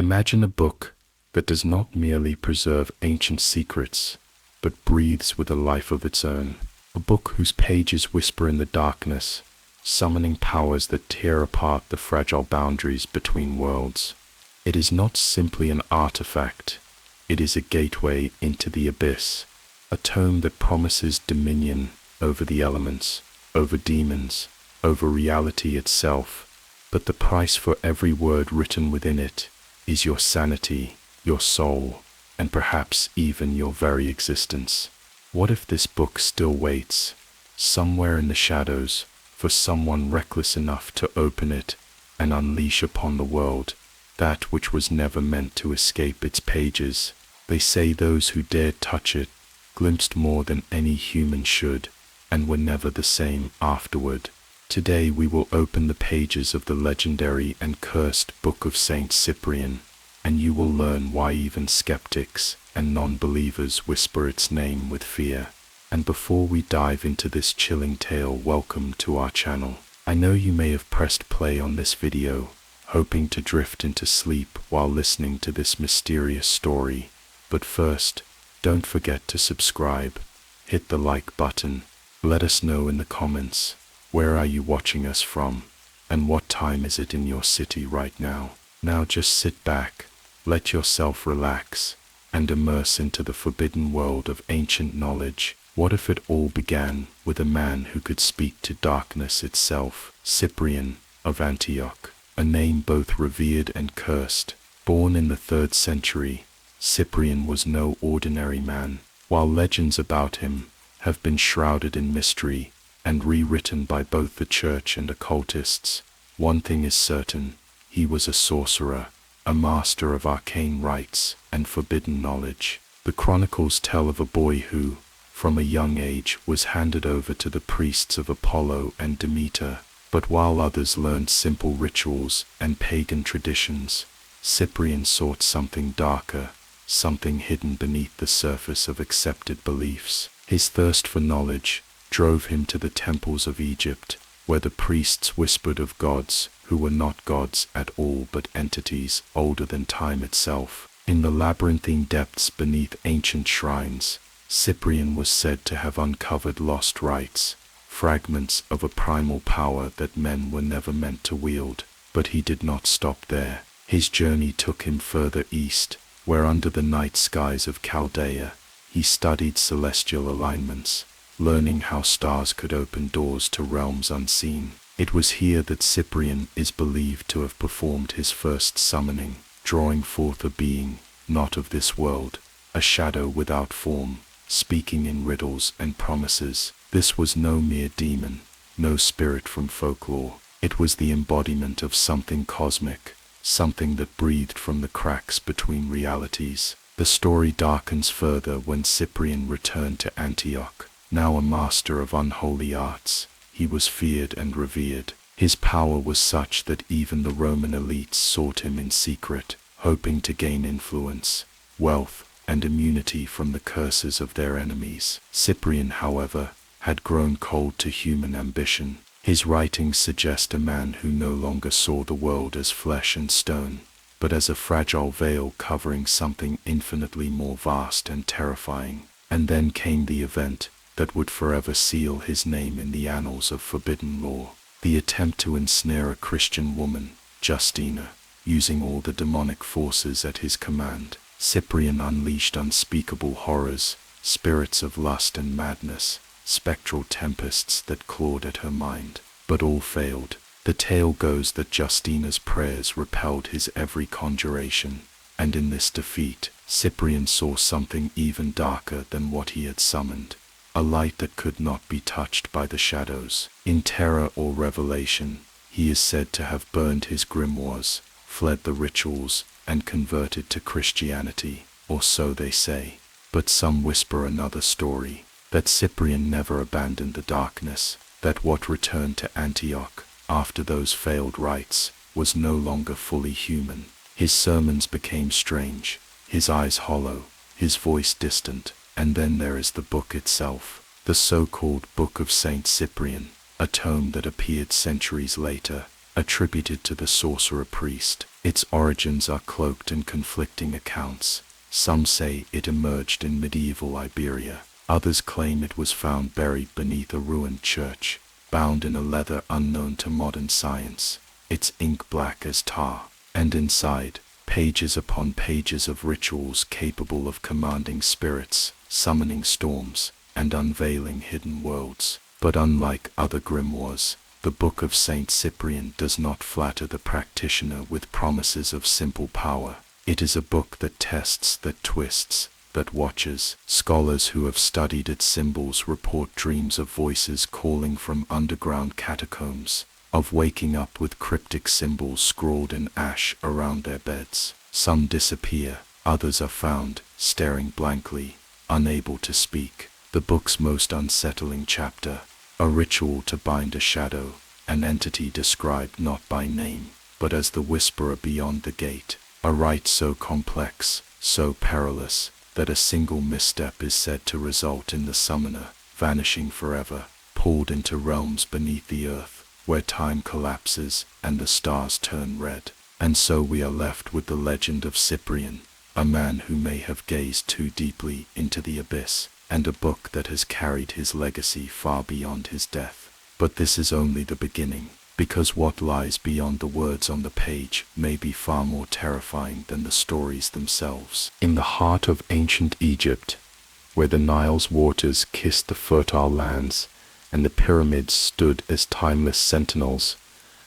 Imagine a book that does not merely preserve ancient secrets, but breathes with a life of its own. A book whose pages whisper in the darkness, summoning powers that tear apart the fragile boundaries between worlds. It is not simply an artifact, it is a gateway into the abyss, a tome that promises dominion over the elements, over demons, over reality itself. But the price for every word written within it is your sanity, your soul, and perhaps even your very existence. What if this book still waits, somewhere in the shadows, for someone reckless enough to open it and unleash upon the world that which was never meant to escape its pages? They say those who dared touch it glimpsed more than any human should, and were never the same afterward. Today we will open the pages of the legendary and cursed Book of Saint Cyprian, and you will learn why even skeptics and non-believers whisper its name with fear. And before we dive into this chilling tale, welcome to our channel. I know you may have pressed play on this video, hoping to drift into sleep while listening to this mysterious story. But first, don't forget to subscribe, hit the like button, let us know in the comments, where are you watching us from, and what time is it in your city right now? Now just sit back, let yourself relax, and immerse into the forbidden world of ancient knowledge. What if it all began with a man who could speak to darkness itself? Cyprian of Antioch, a name both revered and cursed. Born in the 3rd century, Cyprian was no ordinary man. While legends about him have been shrouded in mystery and rewritten by both the church and occultists, one thing is certain: he was a sorcerer, a master of arcane rites and forbidden knowledge. The chronicles tell of a boy who, from a young age, was handed over to the priests of Apollo and Demeter. But while others learned simple rituals and pagan traditions, Cyprian sought something darker, something hidden beneath the surface of accepted beliefs. His thirst for knowledge drove him to the temples of Egypt, where the priests whispered of gods who were not gods at all but entities older than time itself. In the labyrinthine depths beneath ancient shrines, Cyprian was said to have uncovered lost rites, fragments of a primal power that men were never meant to wield. But he did not stop there. His journey took him further east, where under the night skies of Chaldea, he studied celestial alignments, learning how stars could open doors to realms unseen. It was here that Cyprian is believed to have performed his first summoning, drawing forth a being not of this world, a shadow without form, speaking in riddles and promises. This was no mere demon, no spirit from folklore. It was the embodiment of something cosmic, something that breathed from the cracks between realities. The story darkens further when Cyprian returned to Antioch. Now a master of unholy arts, he was feared and revered. His power was such that even the Roman elites sought him in secret, hoping to gain influence, wealth, and immunity from the curses of their enemies. Cyprian, however, had grown cold to human ambition. His writings suggest a man who no longer saw the world as flesh and stone, but as a fragile veil covering something infinitely more vast and terrifying. And then came the event that would forever seal his name in the annals of forbidden lore: the attempt to ensnare a Christian woman, Justina. Using all the demonic forces at his command, Cyprian unleashed unspeakable horrors, spirits of lust and madness, spectral tempests that clawed at her mind. But all failed. The tale goes that Justina's prayers repelled his every conjuration, and in this defeat, Cyprian saw something even darker than what he had summoned, a light that could not be touched by the shadows. In terror or revelation, he is said to have burned his grimoires, fled the rituals, and converted to Christianity, or so they say. But some whisper another story, that Cyprian never abandoned the darkness, that what returned to Antioch after those failed rites was no longer fully human. His sermons became strange, his eyes hollow, his voice distant. And then there is the book itself, the so-called Book of Saint Cyprian, a tome that appeared centuries later, attributed to the sorcerer priest. Its origins are cloaked in conflicting accounts. Some say it emerged in medieval Iberia. Others claim it was found buried beneath a ruined church, bound in a leather unknown to modern science, its ink black as tar, and inside, pages upon pages of rituals capable of commanding spirits, summoning storms, and unveiling hidden worlds. But unlike other grimoires, the Book of Saint Cyprian does not flatter the practitioner with promises of simple power. It is a book that tests, that twists, that watches. Scholars who have studied its symbols report dreams of voices calling from underground catacombs, of waking up with cryptic symbols scrawled in ash around their beds. Some disappear, others are found, staring blankly, unable to speak. The book's most unsettling chapter, a ritual to bind a shadow, an entity described not by name, but as the whisperer beyond the gate. A rite so complex, so perilous, that a single misstep is said to result in the summoner vanishing forever, pulled into realms beneath the earth, where time collapses and the stars turn red. And so we are left with the legend of Cyprian, a man who may have gazed too deeply into the abyss, and a book that has carried his legacy far beyond his death. But this is only the beginning, because what lies beyond the words on the page may be far more terrifying than the stories themselves. In the heart of ancient Egypt, where the Nile's waters kissed the fertile lands, and the pyramids stood as timeless sentinels,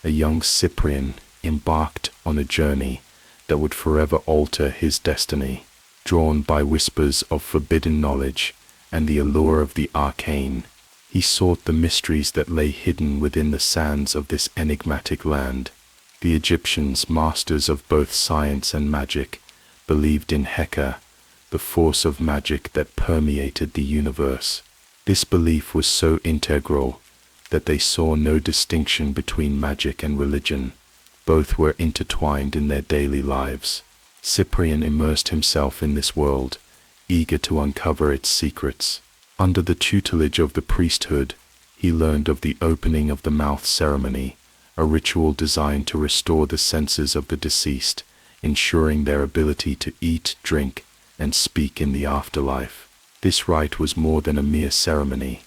a young Cyprian embarked on a journey that would forever alter his destiny. Drawn by whispers of forbidden knowledge and the allure of the arcane, he sought the mysteries that lay hidden within the sands of this enigmatic land. The Egyptians, masters of both science and magic, believed in Heka, the force of magic that permeated the universe. This belief was so integral that they saw no distinction between magic and religion. Both were intertwined in their daily lives. Cyprian immersed himself in this world, eager to uncover its secrets. Under the tutelage of the priesthood, he learned of the opening of the mouth ceremony, a ritual designed to restore the senses of the deceased, ensuring their ability to eat, drink, and speak in the afterlife. This rite was more than a mere ceremony.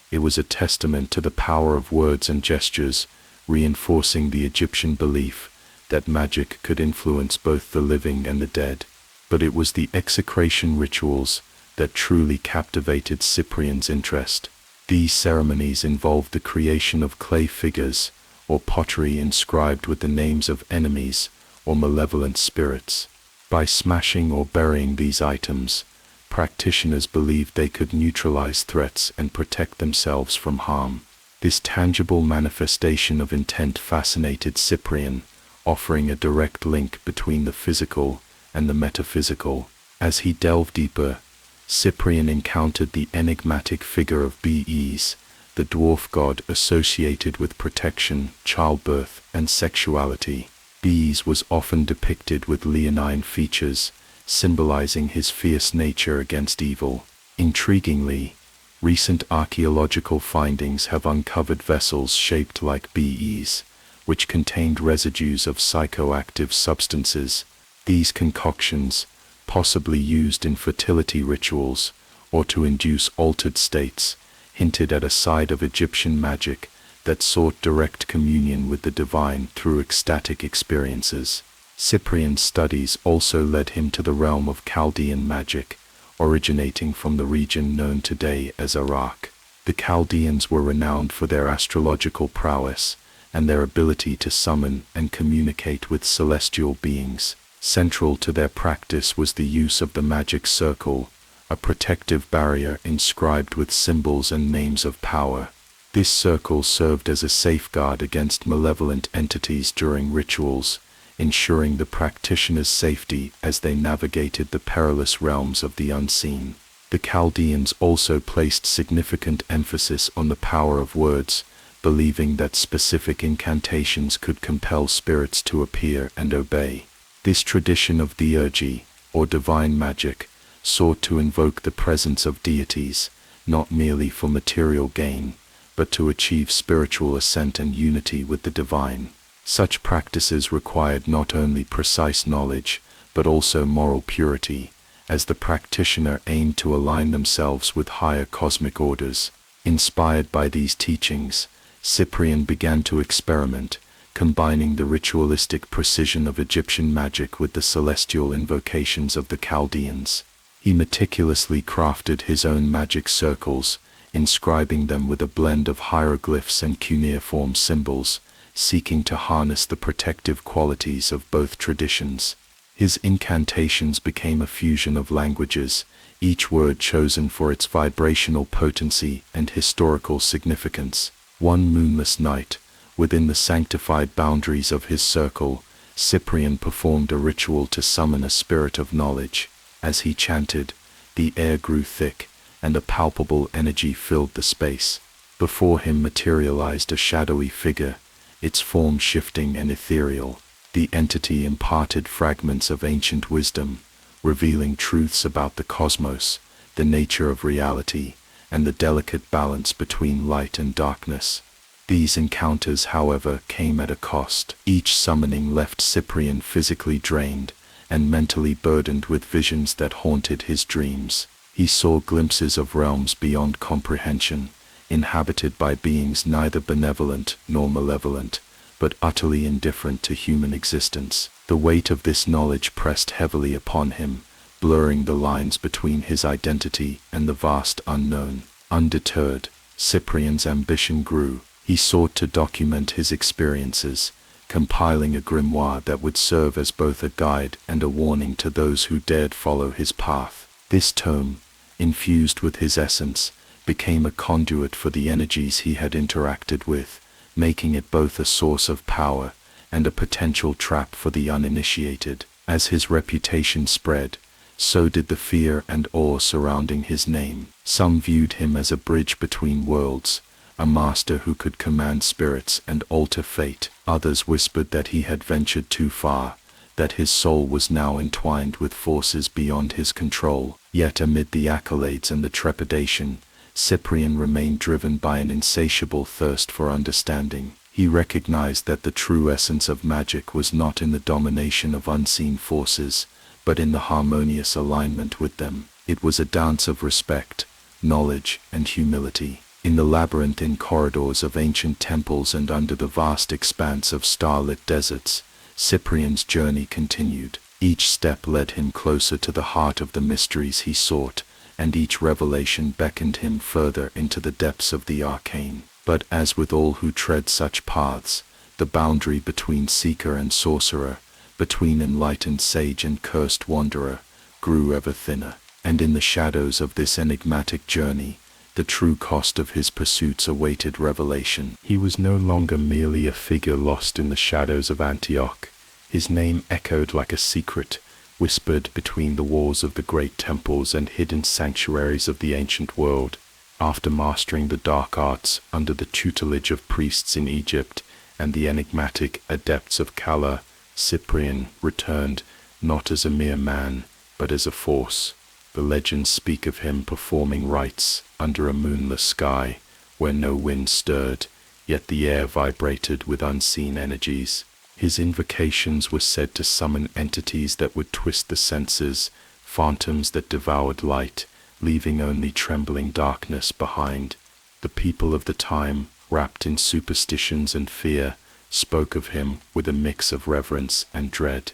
It was a testament to the power of words and gestures, reinforcing the Egyptian belief that magic could influence both the living and the dead. But it was the execration rituals that truly captivated Cyprian's interest. These ceremonies involved the creation of clay figures or pottery inscribed with the names of enemies or malevolent spirits. By smashing or burying these items, practitioners believed they could neutralize threats and protect themselves from harm. This tangible manifestation of intent fascinated Cyprian, offering a direct link between the physical and the metaphysical. As he delved deeper, Cyprian encountered the enigmatic figure of Bes, the dwarf god associated with protection, childbirth, and sexuality. Bes was often depicted with leonine features, symbolizing his fierce nature against evil. Intriguingly, recent archaeological findings have uncovered vessels shaped like Bes, which contained residues of psychoactive substances. These concoctions, possibly used in fertility rituals or to induce altered states, hinted at a side of Egyptian magic that sought direct communion with the divine through ecstatic experiences. Cyprian's studies also led him to the realm of Chaldean magic, originating from the region known today as Iraq. The Chaldeans were renowned for their astrological prowess and their ability to summon and communicate with celestial beings. Central to their practice was the use of the magic circle, a protective barrier inscribed with symbols and names of power. This circle served as a safeguard against malevolent entities during rituals, ensuring the practitioner's safety as they navigated the perilous realms of the unseen. The Chaldeans also placed significant emphasis on the power of words, believing that specific incantations could compel spirits to appear and obey. This tradition of theurgy, or divine magic, sought to invoke the presence of deities, not merely for material gain, but to achieve spiritual ascent and unity with the divine. Such practices required not only precise knowledge, but also moral purity, as the practitioner aimed to align themselves with higher cosmic orders. Inspired by these teachings, Cyprian began to experiment, combining the ritualistic precision of Egyptian magic with the celestial invocations of the Chaldeans. He meticulously crafted his own magic circles, inscribing them with a blend of hieroglyphs and cuneiform symbols, seeking to harness the protective qualities of both traditions. His incantations became a fusion of languages, each word chosen for its vibrational potency and historical significance. One moonless night, within the sanctified boundaries of his circle, Cyprian performed a ritual to summon a spirit of knowledge. As he chanted, the air grew thick, and a palpable energy filled the space. Before him materialized a shadowy figure, its form shifting and ethereal. The entity imparted fragments of ancient wisdom, revealing truths about the cosmos, the nature of reality, and the delicate balance between light and darkness. These encounters, however, came at a cost. Each summoning left Cyprian physically drained and mentally burdened with visions that haunted his dreams. He saw glimpses of realms beyond comprehension, inhabited by beings neither benevolent nor malevolent, but utterly indifferent to human existence. The weight of this knowledge pressed heavily upon him, blurring the lines between his identity and the vast unknown. Undeterred, Cyprian's ambition grew. He sought to document his experiences, compiling a grimoire that would serve as both a guide and a warning to those who dared follow his path. This tome, infused with his essence, became a conduit for the energies he had interacted with, making it both a source of power and a potential trap for the uninitiated. As his reputation spread, so did the fear and awe surrounding his name. Some viewed him as a bridge between worlds, a master who could command spirits and alter fate. Others whispered that he had ventured too far, that his soul was now entwined with forces beyond his control. Yet amid the accolades and the trepidation, Cyprian remained driven by an insatiable thirst for understanding. He recognized that the true essence of magic was not in the domination of unseen forces, but in the harmonious alignment with them. It was a dance of respect, knowledge, and humility. In the labyrinthine corridors of ancient temples and under the vast expanse of starlit deserts, Cyprian's journey continued. Each step led him closer to the heart of the mysteries he sought, and each revelation beckoned him further into the depths of the arcane. But as with all who tread such paths, the boundary between seeker and sorcerer, between enlightened sage and cursed wanderer, grew ever thinner. And in the shadows of this enigmatic journey, the true cost of his pursuits awaited revelation. He was no longer merely a figure lost in the shadows of Antioch. His name echoed like a secret, whispered between the walls of the great temples and hidden sanctuaries of the ancient world. After mastering the dark arts under the tutelage of priests in Egypt and the enigmatic adepts of Kala, Cyprian returned not as a mere man, but as a force. The legends speak of him performing rites under a moonless sky, where no wind stirred, yet the air vibrated with unseen energies. His invocations were said to summon entities that would twist the senses, phantoms that devoured light, leaving only trembling darkness behind. The people of the time, wrapped in superstitions and fear, spoke of him with a mix of reverence and dread.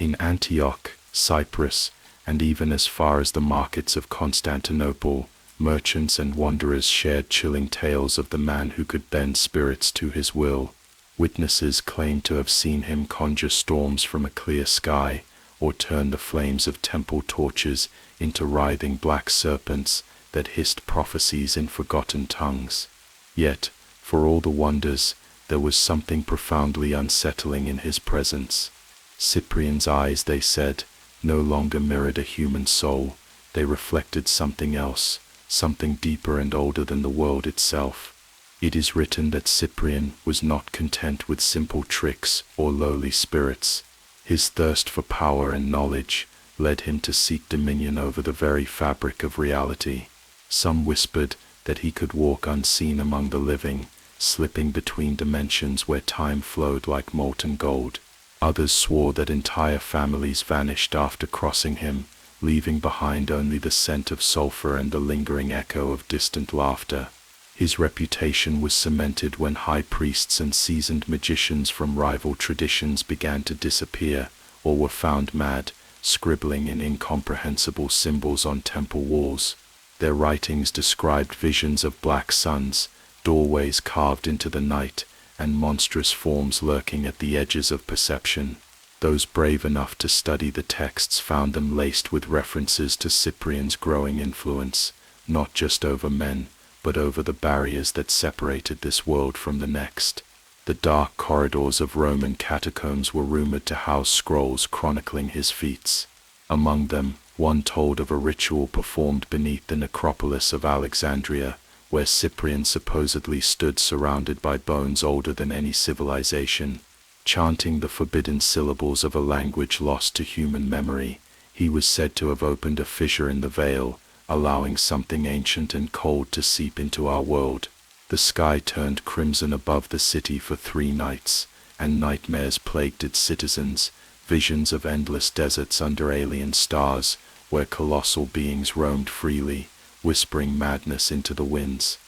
In Antioch, Cyprus, and even as far as the markets of Constantinople, merchants and wanderers shared chilling tales of the man who could bend spirits to his will. Witnesses claimed to have seen him conjure storms from a clear sky, or turn the flames of temple torches into writhing black serpents that hissed prophecies in forgotten tongues. Yet, for all the wonders, there was something profoundly unsettling in his presence. Cyprian's eyes, they said, no longer mirrored a human soul. They reflected something else, something deeper and older than the world itself. It is written that Cyprian was not content with simple tricks or lowly spirits. His thirst for power and knowledge led him to seek dominion over the very fabric of reality. Some whispered that he could walk unseen among the living, slipping between dimensions where time flowed like molten gold. Others swore that entire families vanished after crossing him, leaving behind only the scent of sulfur and the lingering echo of distant laughter. His reputation was cemented when high priests and seasoned magicians from rival traditions began to disappear, or were found mad, scribbling in incomprehensible symbols on temple walls. Their writings described visions of black suns, doorways carved into the night, and monstrous forms lurking at the edges of perception. Those brave enough to study the texts found them laced with references to Cyprian's growing influence, not just over men, but over the barriers that separated this world from the next. The dark corridors of Roman catacombs were rumored to house scrolls chronicling his feats. Among them, one told of a ritual performed beneath the necropolis of Alexandria, where Cyprian supposedly stood surrounded by bones older than any civilization. Chanting the forbidden syllables of a language lost to human memory, he was said to have opened a fissure in the veil, allowing something ancient and cold to seep into our world. The sky turned crimson above the city for 3 nights, and nightmares plagued its citizens, visions of endless deserts under alien stars, where colossal beings roamed freely, whispering madness into the winds.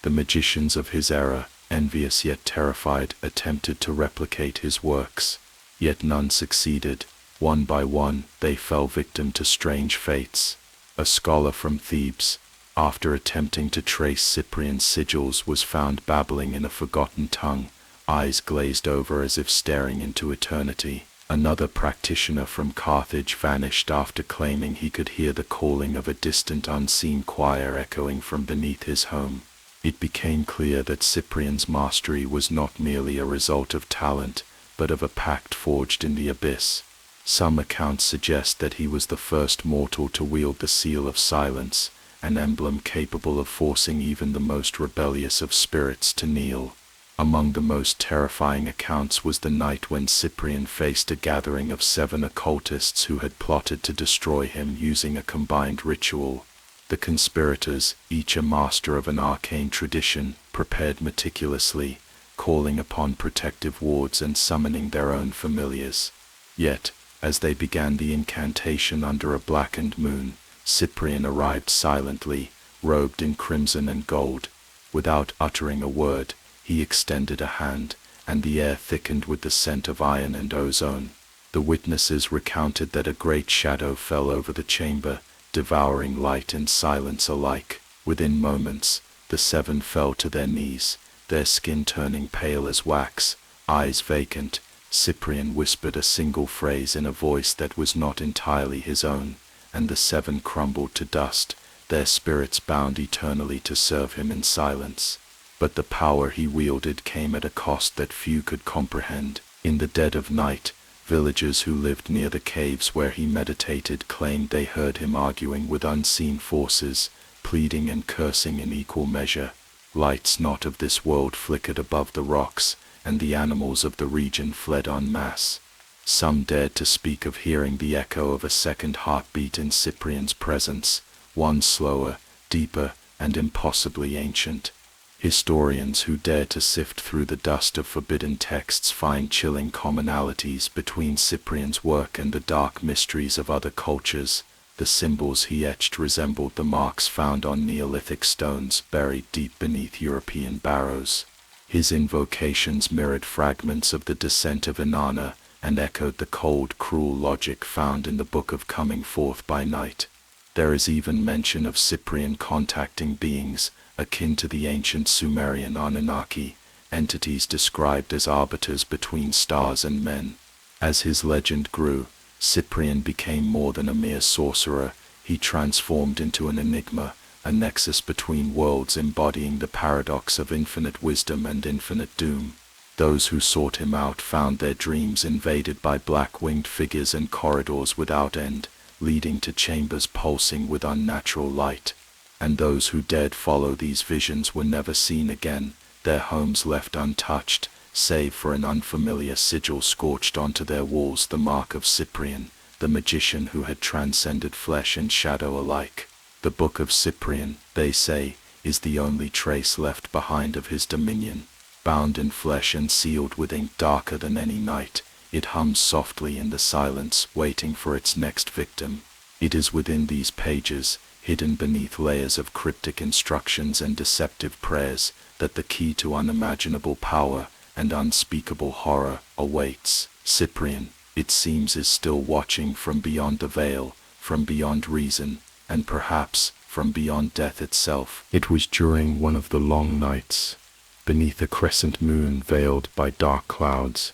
The magicians of his era, envious yet terrified, attempted to replicate his works, yet none succeeded. One by one, they fell victim to strange fates. A scholar from Thebes, after attempting to trace Cyprian's sigils, was found babbling in a forgotten tongue, eyes glazed over as if staring into eternity. Another practitioner from Carthage vanished after claiming he could hear the calling of a distant unseen choir echoing from beneath his home. It became clear that Cyprian's mastery was not merely a result of talent, but of a pact forged in the abyss. Some accounts suggest that he was the first mortal to wield the seal of silence, an emblem capable of forcing even the most rebellious of spirits to kneel. Among the most terrifying accounts was the night when Cyprian faced a gathering of 7 occultists who had plotted to destroy him using a combined ritual. The conspirators, each a master of an arcane tradition, prepared meticulously, calling upon protective wards and summoning their own familiars. Yet, as they began the incantation under a blackened moon, Cyprian arrived silently, robed in crimson and gold. Without uttering a word, he extended a hand, and the air thickened with the scent of iron and ozone. The witnesses recounted that a great shadow fell over the chamber, devouring light and silence alike. Within moments, the 7 fell to their knees, their skin turning pale as wax, eyes vacant. Cyprian whispered a single phrase in a voice that was not entirely his own, and the 7 crumbled to dust, their spirits bound eternally to serve him in silence. But the power he wielded came at a cost that few could comprehend. In the dead of night, villagers who lived near the caves where he meditated claimed they heard him arguing with unseen forces, pleading and cursing in equal measure. Lights not of this world flickered above the rocks, and the animals of the region fled en masse. Some dared to speak of hearing the echo of a second heartbeat in Cyprian's presence, one slower, deeper, and impossibly ancient. Historians who dare to sift through the dust of forbidden texts find chilling commonalities between Cyprian's work and the dark mysteries of other cultures. The symbols he etched resembled the marks found on Neolithic stones buried deep beneath European barrows. His invocations mirrored fragments of the descent of Inanna, and echoed the cold, cruel logic found in the Book of Coming Forth by Night. There is even mention of Cyprian contacting beings, akin to the ancient Sumerian Anunnaki, entities described as arbiters between stars and men. As his legend grew, Cyprian became more than a mere sorcerer. He transformed into an enigma, a nexus between worlds embodying the paradox of infinite wisdom and infinite doom. Those who sought him out found their dreams invaded by black-winged figures and corridors without end, leading to chambers pulsing with unnatural light. And those who dared follow these visions were never seen again, their homes left untouched, save for an unfamiliar sigil scorched onto their walls, the mark of Cyprian, the magician who had transcended flesh and shadow alike. The Book of Cyprian, they say, is the only trace left behind of his dominion. bound in flesh and sealed with ink darker than any night. It hums softly in the silence, waiting for its next victim. It is within these pages, hidden beneath layers of cryptic instructions and deceptive prayers, that the key to unimaginable power and unspeakable horror awaits. Cyprian, it seems, is still watching from beyond the veil, from beyond reason, and perhaps from beyond death itself. It was during one of the long nights, beneath a crescent moon veiled by dark clouds,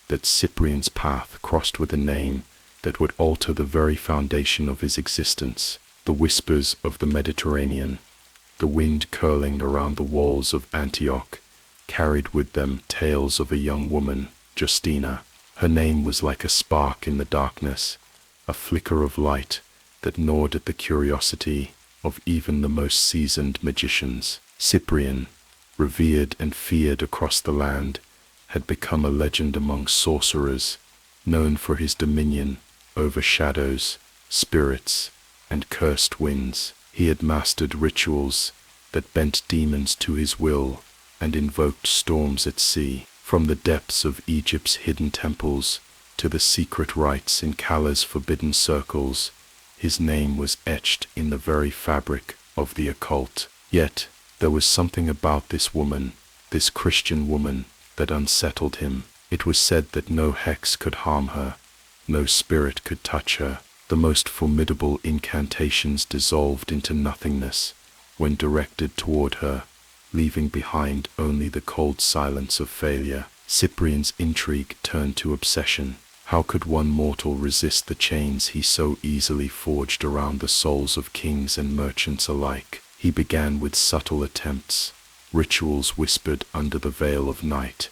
that Cyprian's path crossed with a name that would alter the very foundation of his existence. The whispers of the Mediterranean, the wind curling around the walls of Antioch, carried with them tales of a young woman, Justina. Her name was like a spark in the darkness, a flicker of light that gnawed at the curiosity of even the most seasoned magicians. Cyprian, revered and feared across the land, had become a legend among sorcerers, known for his dominion over shadows, spirits, and cursed winds. He had mastered rituals that bent demons to his will and invoked storms at sea. From the depths of Egypt's hidden temples to the secret rites in Kala's forbidden circles, his name was etched in the very fabric of the occult. Yet, there was something about this woman, this Christian woman, that unsettled him. It was said that no hex could harm her, no spirit could touch her. The most formidable incantations dissolved into nothingness when directed toward her, leaving behind only the cold silence of failure. Cyprian's intrigue turned to obsession. How could one mortal resist the chains he so easily forged around the souls of kings and merchants alike? He began with subtle attempts, rituals whispered under the veil of night,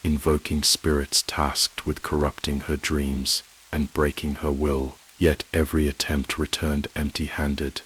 invoking spirits tasked with corrupting her dreams and breaking her will. Yet every attempt returned empty-handed,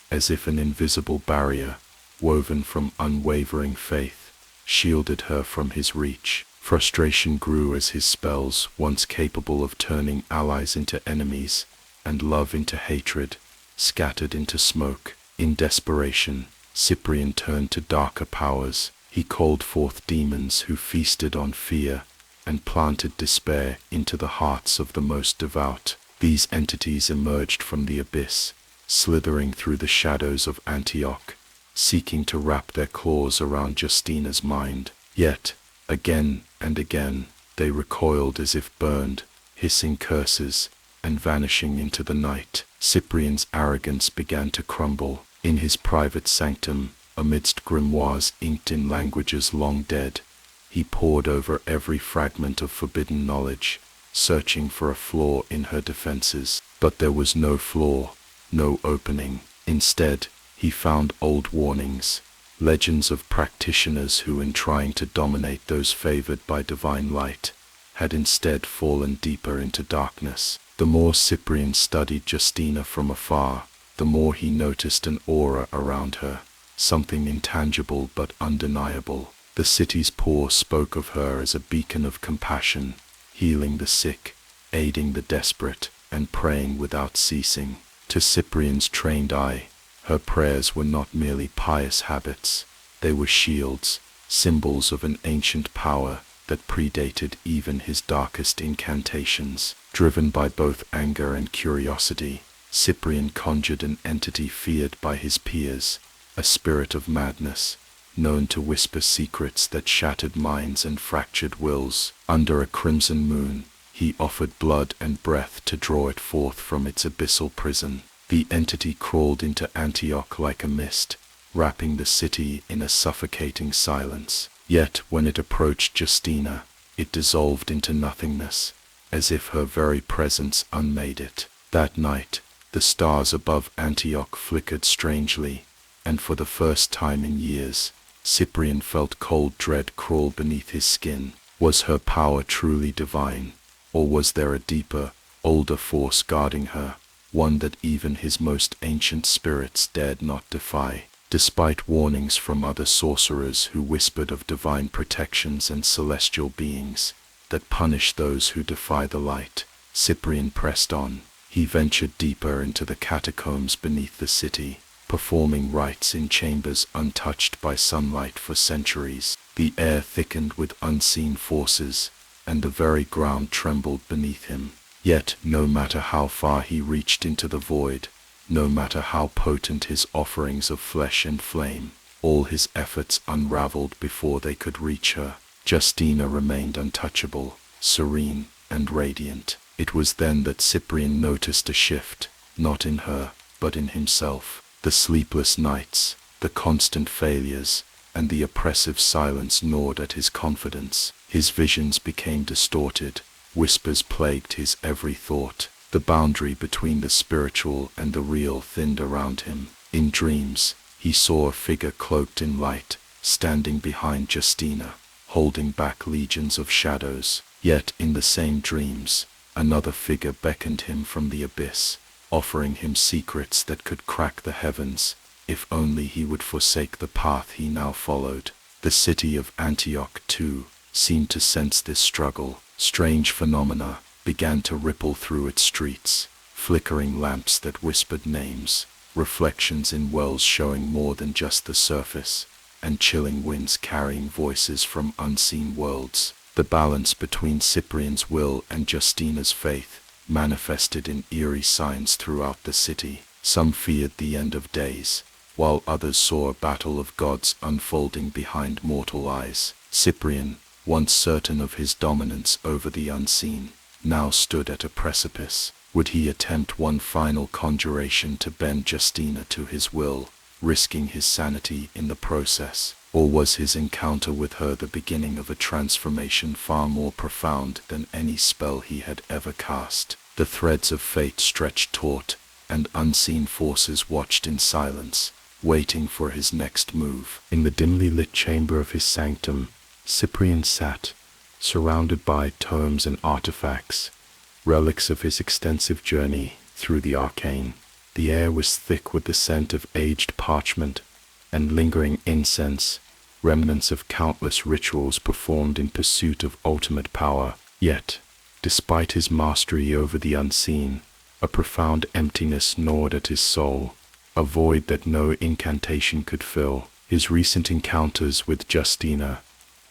as if an invisible barrier, woven from unwavering faith, shielded her from his reach. Frustration grew as his spells, once capable of turning allies into enemies and love into hatred, scattered into smoke. In desperation, Cyprian turned to darker powers. He called forth demons who feasted on fear and planted despair into the hearts of the most devout. These entities emerged from the abyss, slithering through the shadows of Antioch, seeking to wrap their claws around Justina's mind. Yet, again and again, they recoiled as if burned, hissing curses and vanishing into the night. Cyprian's arrogance began to crumble. In his private sanctum, amidst grimoires inked in languages long dead, he pored over every fragment of forbidden knowledge, searching for a flaw in her defenses. But there was no flaw, no opening. Instead, he found old warnings, legends of practitioners who, in trying to dominate those favored by divine light, had instead fallen deeper into darkness. The more Cyprian studied Justina from afar, the more he noticed an aura around her, something intangible but undeniable. The city's poor spoke of her as a beacon of compassion, healing the sick, aiding the desperate, and praying without ceasing. To Cyprian's trained eye, her prayers were not merely pious habits, they were shields, symbols of an ancient power that predated even his darkest incantations. Driven by both anger and curiosity, Cyprian conjured an entity feared by his peers, a spirit of madness, known to whisper secrets that shattered minds and fractured wills. Under a crimson moon, he offered blood and breath to draw it forth from its abyssal prison. The entity crawled into Antioch like a mist, wrapping the city in a suffocating silence. Yet when it approached Justina, it dissolved into nothingness, as if her very presence unmade it. That night, the stars above Antioch flickered strangely, and for the first time in years, Cyprian felt cold dread crawl beneath his skin. Was her power truly divine, or was there a deeper, older force guarding her, one that even his most ancient spirits dared not defy? Despite warnings from other sorcerers who whispered of divine protections and celestial beings that punish those who defy the light, Cyprian pressed on. He ventured deeper into the catacombs beneath the city, performing rites in chambers untouched by sunlight for centuries. The air thickened with unseen forces, and the very ground trembled beneath him. Yet, no matter how far he reached into the void, no matter how potent his offerings of flesh and flame, all his efforts unraveled before they could reach her. Justina remained untouchable, serene, and radiant. It was then that Cyprian noticed a shift, not in her, but in himself. The sleepless nights, the constant failures, and the oppressive silence gnawed at his confidence. His visions became distorted, whispers plagued his every thought. The boundary between the spiritual and the real thinned around him. In dreams, he saw a figure cloaked in light, standing behind Justina, holding back legions of shadows. Yet in the same dreams, another figure beckoned him from the abyss, offering him secrets that could crack the heavens, if only he would forsake the path he now followed. The city of Antioch, too, seemed to sense this struggle. Strange phenomena began to ripple through its streets, flickering lamps that whispered names, reflections in wells showing more than just the surface, and chilling winds carrying voices from unseen worlds. The balance between Cyprian's will and Justina's faith manifested in eerie signs throughout the city. Some feared the end of days, while others saw a battle of gods unfolding behind mortal eyes. Cyprian, once certain of his dominance over the unseen, now stood at a precipice. Would he attempt one final conjuration to bend Justina to his will, risking his sanity in the process? Or was his encounter with her the beginning of a transformation far more profound than any spell he had ever cast? The threads of fate stretched taut, and unseen forces watched in silence, waiting for his next move. In the dimly lit chamber of his sanctum, Cyprian sat, surrounded by tomes and artifacts, relics of his extensive journey through the arcane. The air was thick with the scent of aged parchment and lingering incense, remnants of countless rituals performed in pursuit of ultimate power. Yet, despite his mastery over the unseen, a profound emptiness gnawed at his soul, a void that no incantation could fill. His recent encounters with Justina,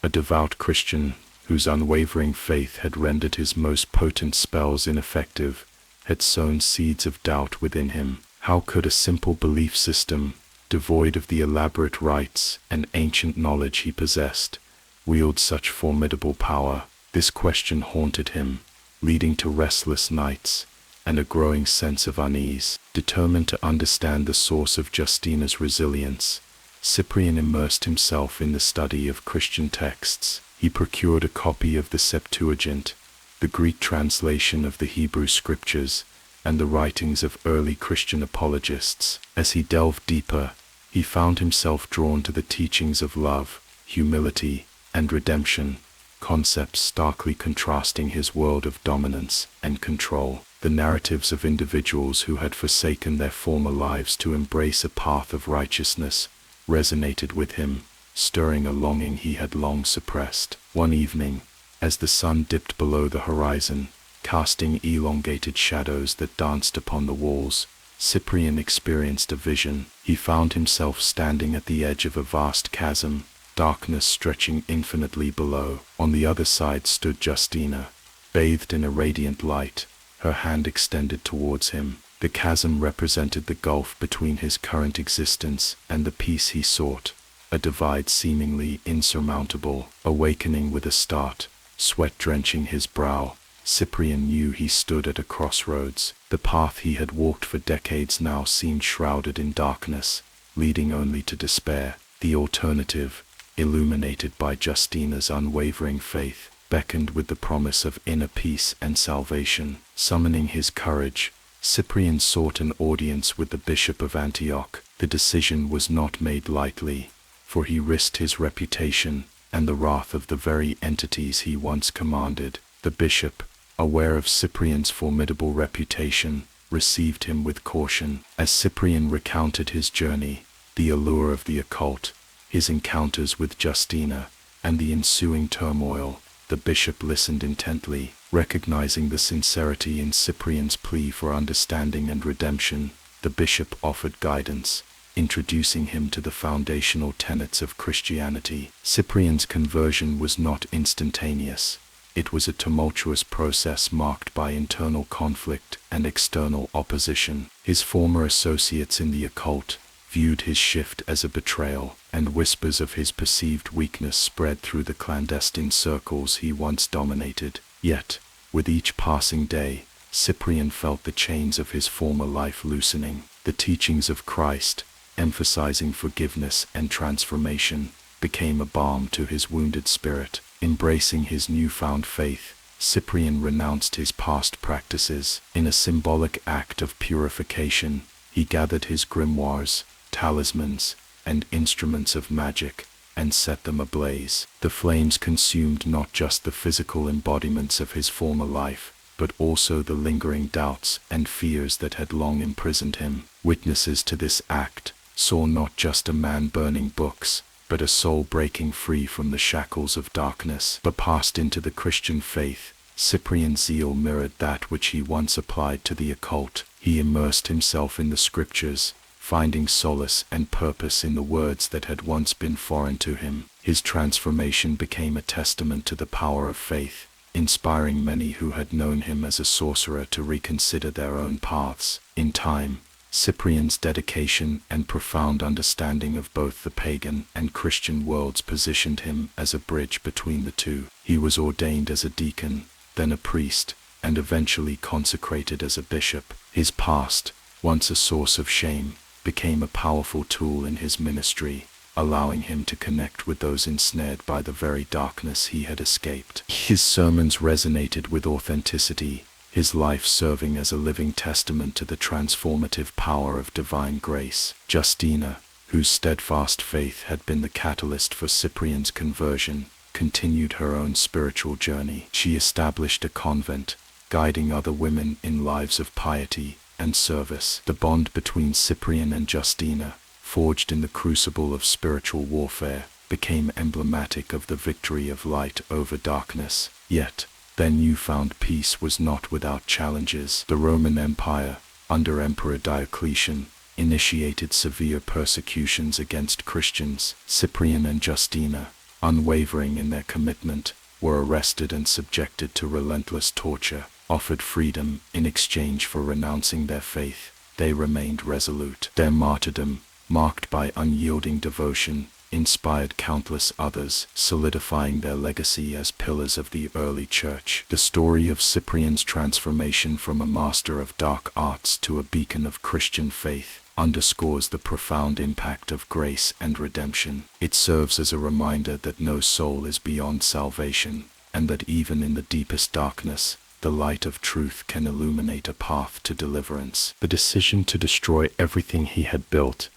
a devout Christian whose unwavering faith had rendered his most potent spells ineffective, had sown seeds of doubt within him. How could a simple belief system, devoid of the elaborate rites and ancient knowledge he possessed, wield such formidable power? This question haunted him, leading to restless nights and a growing sense of unease. Determined to understand the source of Justina's resilience, Cyprian immersed himself in the study of Christian texts. He procured a copy of the Septuagint, the Greek translation of the Hebrew scriptures, and the writings of early Christian apologists. As he delved deeper, he found himself drawn to the teachings of love, humility, and redemption, concepts starkly contrasting his world of dominance and control. The narratives of individuals who had forsaken their former lives to embrace a path of righteousness resonated with him, stirring a longing he had long suppressed. One evening, as the sun dipped below the horizon, casting elongated shadows that danced upon the walls, Cyprian experienced a vision. He found himself standing at the edge of a vast chasm, darkness stretching infinitely below. On the other side stood Justina, bathed in a radiant light, her hand extended towards him. The chasm represented the gulf between his current existence and the peace he sought, a divide seemingly insurmountable. Awakening with a start, sweat drenching his brow, Cyprian knew he stood at a crossroads. The path he had walked for decades now seemed shrouded in darkness, leading only to despair. The alternative, illuminated by Justina's unwavering faith, beckoned with the promise of inner peace and salvation. Summoning his courage, Cyprian sought an audience with the Bishop of Antioch. The decision was not made lightly, for he risked his reputation and the wrath of the very entities he once commanded. The bishop, aware of Cyprian's formidable reputation, received him with caution. As Cyprian recounted his journey, the allure of the occult, his encounters with Justina, and the ensuing turmoil, the bishop listened intently. Recognizing the sincerity in Cyprian's plea for understanding and redemption, the bishop offered guidance, introducing him to the foundational tenets of Christianity. Cyprian's conversion was not instantaneous. It was a tumultuous process marked by internal conflict and external opposition. His former associates in the occult viewed his shift as a betrayal, and whispers of his perceived weakness spread through the clandestine circles he once dominated. Yet, with each passing day, Cyprian felt the chains of his former life loosening. The teachings of Christ, emphasizing forgiveness and transformation, became a balm to his wounded spirit. Embracing his newfound faith, Cyprian renounced his past practices. In a symbolic act of purification, he gathered his grimoires, talismans, and instruments of magic, and set them ablaze. The flames consumed not just the physical embodiments of his former life, but also the lingering doubts and fears that had long imprisoned him. Witnesses to this act saw not just a man burning books, but a soul breaking free from the shackles of darkness. But passed into the Christian faith, Cyprian's zeal mirrored that which he once applied to the occult. He immersed himself in the scriptures, finding solace and purpose in the words that had once been foreign to him. His transformation became a testament to the power of faith, inspiring many who had known him as a sorcerer to reconsider their own paths. In time, Cyprian's dedication and profound understanding of both the pagan and Christian worlds positioned him as a bridge between the two. He was ordained as a deacon, then a priest, and eventually consecrated as a bishop. His past, once a source of shame, became a powerful tool in his ministry, allowing him to connect with those ensnared by the very darkness he had escaped. His sermons resonated with authenticity, his life serving as a living testament to the transformative power of divine grace. Justina, whose steadfast faith had been the catalyst for Cyprian's conversion, continued her own spiritual journey. She established a convent, guiding other women in lives of piety and service. The bond between Cyprian and Justina, forged in the crucible of spiritual warfare, became emblematic of the victory of light over darkness. Yet, their newfound peace was not without challenges. The Roman Empire, under Emperor Diocletian, initiated severe persecutions against Christians. Cyprian and Justina, unwavering in their commitment, were arrested and subjected to relentless torture. Offered freedom in exchange for renouncing their faith, they remained resolute. Their martyrdom, marked by unyielding devotion, inspired countless others, solidifying their legacy as pillars of the early church. The story of Cyprian's transformation from a master of dark arts to a beacon of Christian faith underscores the profound impact of grace and redemption. It serves as a reminder that no soul is beyond salvation, and that even in the deepest darkness, the light of truth can illuminate a path to deliverance. The decision to destroy everything he had built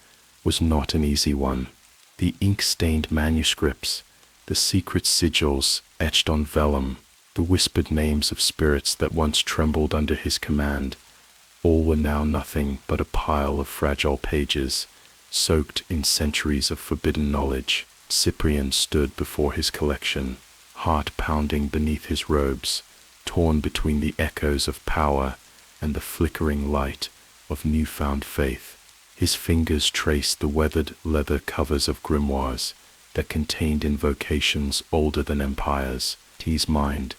was not an easy one. The ink-stained manuscripts, the secret sigils etched on vellum, the whispered names of spirits that once trembled under his command, all were now nothing but a pile of fragile pages, soaked in centuries of forbidden knowledge. Cyprian stood before his collection, heart pounding beneath his robes, torn between the echoes of power and the flickering light of newfound faith. His fingers traced the weathered leather covers of grimoires that contained invocations older than empires. His mind,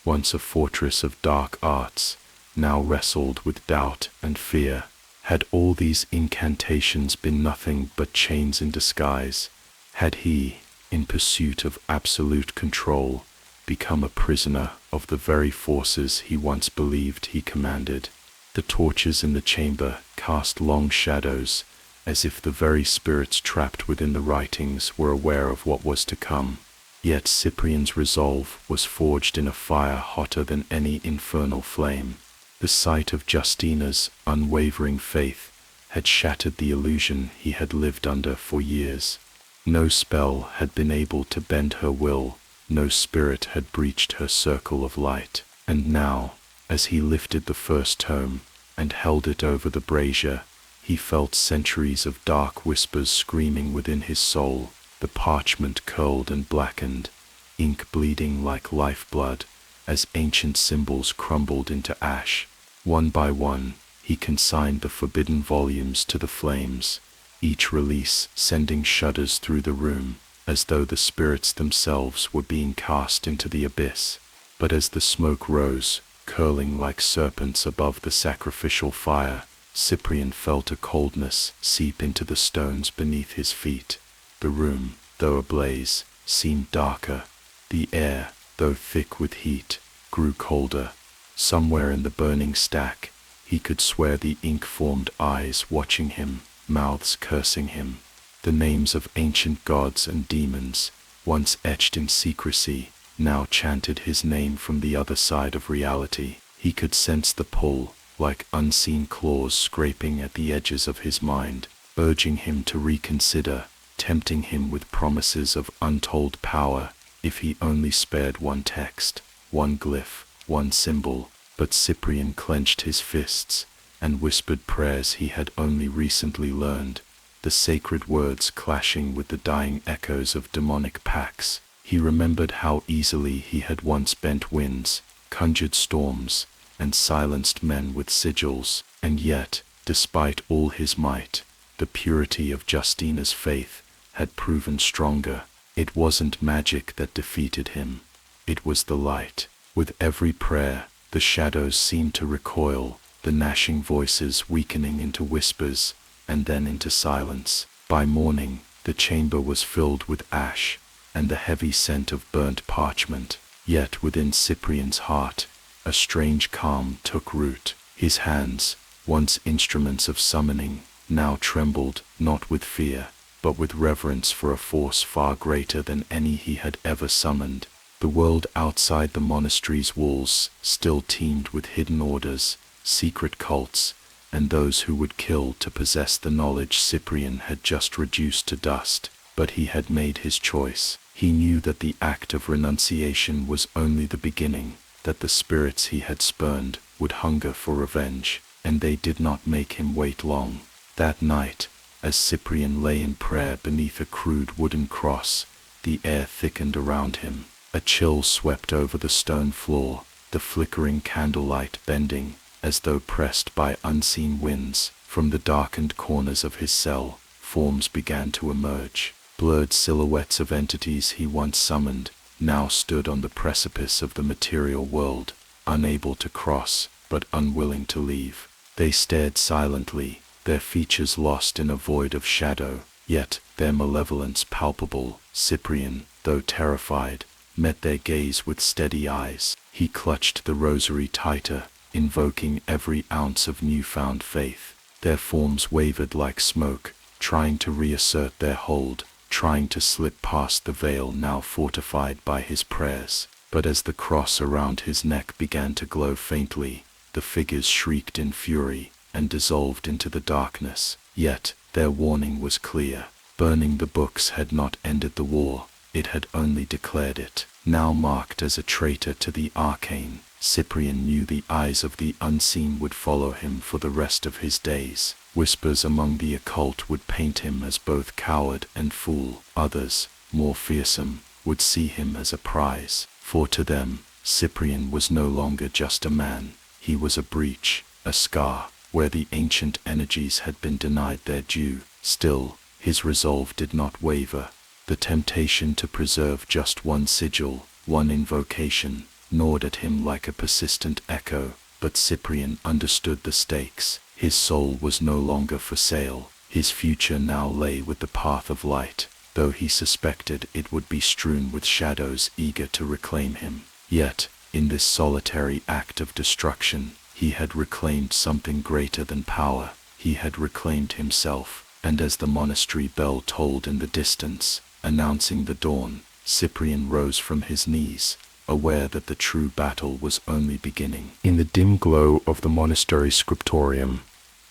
once a fortress of dark arts, now wrestled with doubt and fear. Had all these incantations been nothing but chains in disguise? Had he, in pursuit of absolute control, become a prisoner of the very forces he once believed he commanded? The torches in the chamber cast long shadows, as if the very spirits trapped within the writings were aware of what was to come. Yet Cyprian's resolve was forged in a fire hotter than any infernal flame. The sight of Justina's unwavering faith had shattered the illusion he had lived under for years. No spell had been able to bend her will, no spirit had breached her circle of light. And now, as he lifted the first tome and held it over the brazier, he felt centuries of dark whispers screaming within his soul. The parchment curled and blackened, ink bleeding like lifeblood, as ancient symbols crumbled into ash. One by one, he consigned the forbidden volumes to the flames, each release sending shudders through the room, as though the spirits themselves were being cast into the abyss. But as the smoke rose, curling like serpents above the sacrificial fire, Cyprian felt a coldness seep into the stones beneath his feet. The room, though ablaze, seemed darker. The air, though thick with heat, grew colder. Somewhere in the burning stack, he could swear the ink-formed eyes watching him, mouths cursing him. The names of ancient gods and demons, once etched in secrecy, now chanted his name from the other side of reality. He could sense the pull, like unseen claws scraping at the edges of his mind, urging him to reconsider, tempting him with promises of untold power, if he only spared one text, one glyph, one symbol. But Cyprian clenched his fists, and whispered prayers he had only recently learned, the sacred words clashing with the dying echoes of demonic pacts. He remembered how easily he had once bent winds, conjured storms, and silenced men with sigils, and yet, despite all his might, the purity of Justina's faith had proven stronger. It wasn't magic that defeated him, it was the light. With every prayer, the shadows seemed to recoil, the gnashing voices weakening into whispers, and then into silence. By morning, the chamber was filled with ash, and the heavy scent of burnt parchment. Yet within Cyprian's heart, a strange calm took root. His hands, once instruments of summoning, now trembled, not with fear, but with reverence for a force far greater than any he had ever summoned. The world outside the monastery's walls still teemed with hidden orders, secret cults, and those who would kill to possess the knowledge Cyprian had just reduced to dust. But he had made his choice. He knew that the act of renunciation was only the beginning, that the spirits he had spurned would hunger for revenge, and they did not make him wait long. That night, as Cyprian lay in prayer beneath a crude wooden cross, the air thickened around him. A chill swept over the stone floor, the flickering candlelight bending, as though pressed by unseen winds. From the darkened corners of his cell, forms began to emerge. Blurred silhouettes of entities he once summoned, now stood on the precipice of the material world, unable to cross, but unwilling to leave. They stared silently, their features lost in a void of shadow, yet their malevolence palpable. Cyprian, though terrified, met their gaze with steady eyes. He clutched the rosary tighter, invoking every ounce of newfound faith. Their forms wavered like smoke, trying to reassert their hold, trying to slip past the veil now fortified by his prayers. But as the cross around his neck began to glow faintly, the figures shrieked in fury and dissolved into the darkness. Yet their warning was clear. Burning the books had not ended the war, it had only declared it. Now marked as a traitor to the arcane, Cyprian knew the eyes of the unseen would follow him for the rest of his days. Whispers among the occult would paint him as both coward and fool. Others, more fearsome, would see him as a prize. For to them, Cyprian was no longer just a man. He was a breach, a scar, where the ancient energies had been denied their due. Still, his resolve did not waver. The temptation to preserve just one sigil, one invocation, gnawed at him like a persistent echo. But Cyprian understood the stakes. His soul was no longer for sale. His future now lay with the path of light, though he suspected it would be strewn with shadows eager to reclaim him. Yet, in this solitary act of destruction, he had reclaimed something greater than power. He had reclaimed himself. And as the monastery bell tolled in the distance, announcing the dawn, Cyprian rose from his knees, aware that the true battle was only beginning. In the dim glow of the monastery scriptorium,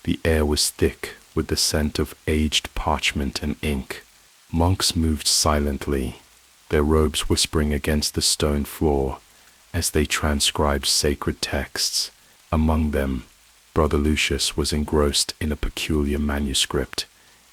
the air was thick with the scent of aged parchment and ink. Monks moved silently, their robes whispering against the stone floor as they transcribed sacred texts. Among them, Brother Lucius was engrossed in a peculiar manuscript,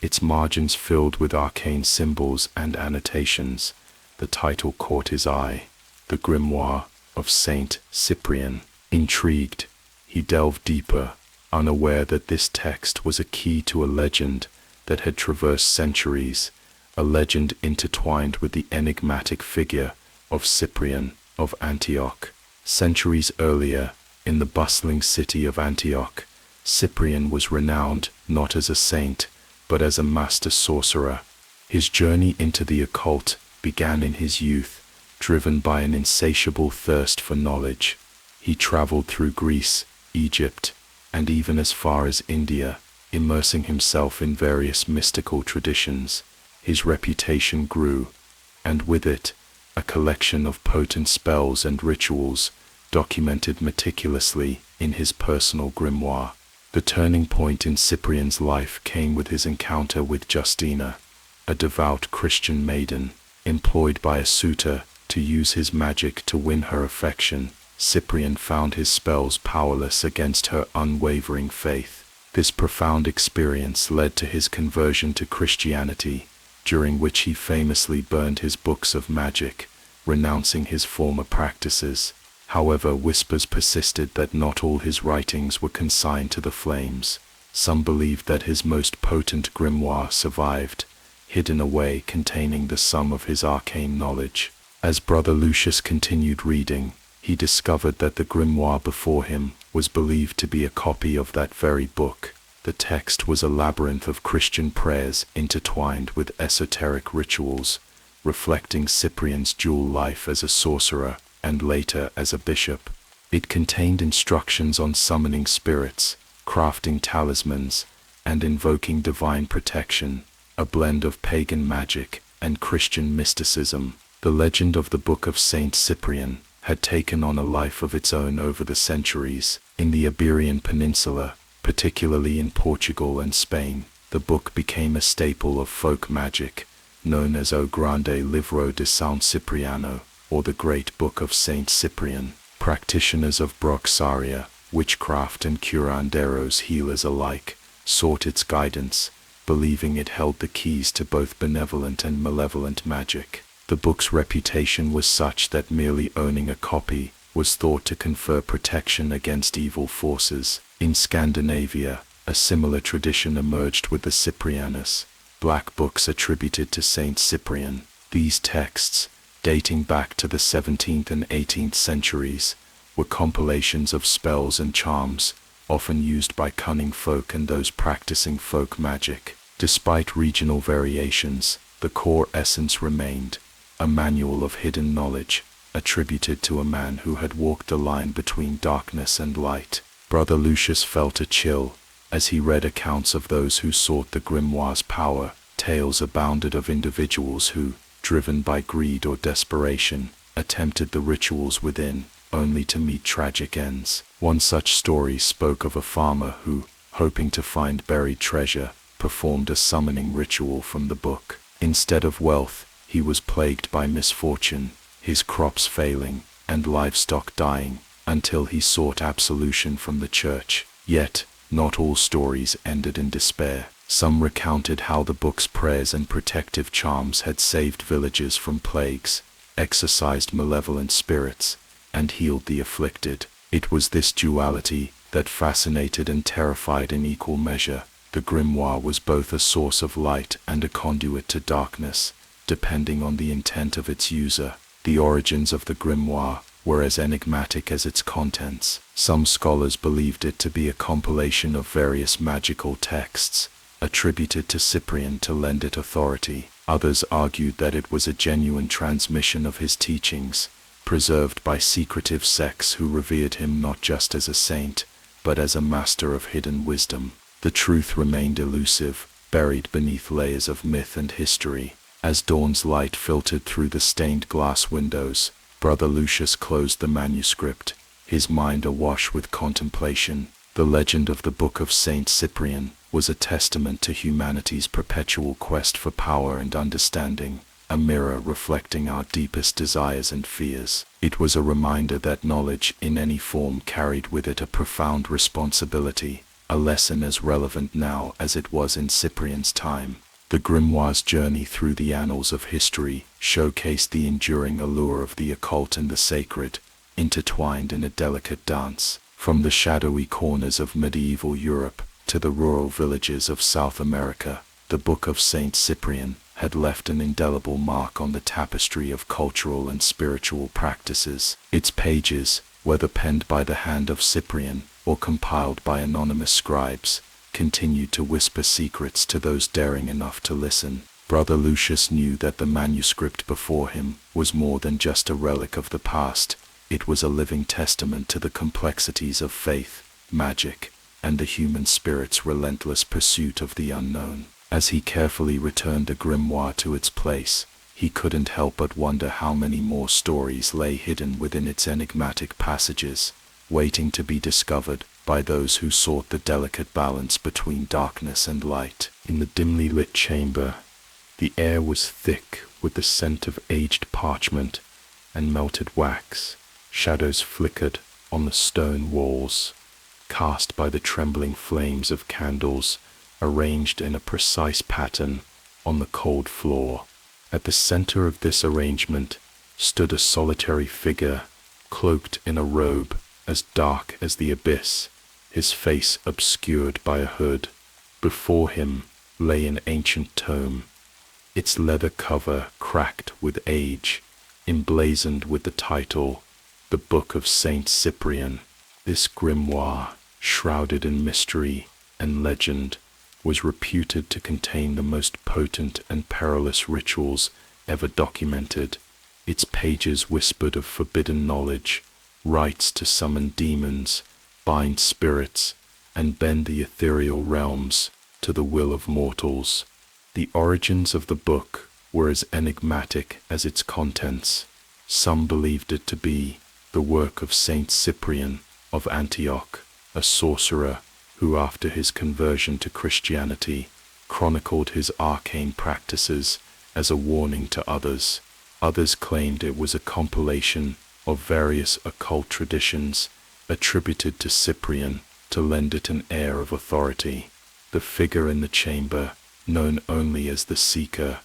its margins filled with arcane symbols and annotations. The title caught his eye, The Grimoire of Saint Cyprian. Intrigued, he delved deeper, unaware that this text was a key to a legend that had traversed centuries, a legend intertwined with the enigmatic figure of Cyprian of Antioch. Centuries earlier, in the bustling city of Antioch, Cyprian was renowned not as a saint, but as a master sorcerer. His journey into the occult began in his youth, driven by an insatiable thirst for knowledge. He traveled through Greece, Egypt, and even as far as India, immersing himself in various mystical traditions. His reputation grew, and with it, a collection of potent spells and rituals, documented meticulously in his personal grimoire. The turning point in Cyprian's life came with his encounter with Justina, a devout Christian maiden, employed by a suitor to use his magic to win her affection. Cyprian found his spells powerless against her unwavering faith. This profound experience led to his conversion to Christianity, during which he famously burned his books of magic, renouncing his former practices. However, whispers persisted that not all his writings were consigned to the flames. Some believed that his most potent grimoire survived, hidden away containing the sum of his arcane knowledge. As Brother Lucius continued reading, he discovered that the grimoire before him was believed to be a copy of that very book. The text was a labyrinth of Christian prayers intertwined with esoteric rituals, reflecting Cyprian's dual life as a sorcerer and later as a bishop. It contained instructions on summoning spirits, crafting talismans, and invoking divine protection, a blend of pagan magic and Christian mysticism. The legend of the Book of Saint Cyprian had taken on a life of its own over the centuries. In the Iberian Peninsula, particularly in Portugal and Spain, the book became a staple of folk magic, known as O Grande Livro de São Cipriano, or the Great Book of Saint Cyprian. Practitioners of bruxaria, witchcraft and curanderos, healers alike, sought its guidance, believing it held the keys to both benevolent and malevolent magic. The book's reputation was such that merely owning a copy was thought to confer protection against evil forces. In Scandinavia, a similar tradition emerged with the Cyprianus, black books attributed to Saint Cyprian. These texts, dating back to the 17th and 18th centuries, were compilations of spells and charms, often used by cunning folk and those practicing folk magic. Despite regional variations, the core essence remained, a manual of hidden knowledge, attributed to a man who had walked the line between darkness and light. Brother Lucius felt a chill as he read accounts of those who sought the grimoire's power. Tales abounded of individuals who, driven by greed or desperation, attempted the rituals within, only to meet tragic ends. One such story spoke of a farmer who, hoping to find buried treasure, performed a summoning ritual from the book. Instead of wealth, he was plagued by misfortune, his crops failing, and livestock dying, until he sought absolution from the church. Yet, not all stories ended in despair. Some recounted how the book's prayers and protective charms had saved villages from plagues, exorcised malevolent spirits, and healed the afflicted. It was this duality that fascinated and terrified in equal measure. The grimoire was both a source of light and a conduit to darkness, depending on the intent of its user. The origins of the grimoire were as enigmatic as its contents. Some scholars believed it to be a compilation of various magical texts, attributed to Cyprian to lend it authority. Others argued that it was a genuine transmission of his teachings, preserved by secretive sects who revered him not just as a saint, but as a master of hidden wisdom. The truth remained elusive, buried beneath layers of myth and history. As dawn's light filtered through the stained glass windows, Brother Lucius closed the manuscript, his mind awash with contemplation. The legend of the Book of Saint Cyprian was a testament to humanity's perpetual quest for power and understanding, a mirror reflecting our deepest desires and fears. It was a reminder that knowledge in any form carried with it a profound responsibility, a lesson as relevant now as it was in Cyprian's time. The grimoire's journey through the annals of history showcased the enduring allure of the occult and the sacred, intertwined in a delicate dance. From the shadowy corners of medieval Europe to the rural villages of South America, The Book of Saint Cyprian had left an indelible mark on the tapestry of cultural and spiritual practices. Its pages, whether penned by the hand of Cyprian or compiled by anonymous scribes, continued to whisper secrets to those daring enough to listen. Brother Lucius knew that the manuscript before him was more than just a relic of the past. It was a living testament to the complexities of faith, magic, and the human spirit's relentless pursuit of the unknown. As he carefully returned the grimoire to its place, he couldn't help but wonder how many more stories lay hidden within its enigmatic passages, waiting to be discovered by those who sought the delicate balance between darkness and light. In the dimly lit chamber, the air was thick with the scent of aged parchment and melted wax. Shadows flickered on the stone walls, cast by the trembling flames of candles arranged in a precise pattern on the cold floor. At the center of this arrangement stood a solitary figure, cloaked in a robe as dark as the abyss, his face obscured by a hood. Before him lay an ancient tome, its leather cover cracked with age, emblazoned with the title, The Book of Saint Cyprian. This grimoire, shrouded in mystery and legend, was reputed to contain the most potent and perilous rituals ever documented. Its pages whispered of forbidden knowledge, rites to summon demons, bind spirits, and bend the ethereal realms to the will of mortals. The origins of the book were as enigmatic as its contents. Some believed it to be the work of Saint Cyprian of Antioch, a sorcerer who, after his conversion to Christianity, chronicled his arcane practices as a warning to others. Others claimed it was a compilation of various occult traditions attributed to Cyprian to lend it an air of authority. The figure in the chamber, known only as the Seeker,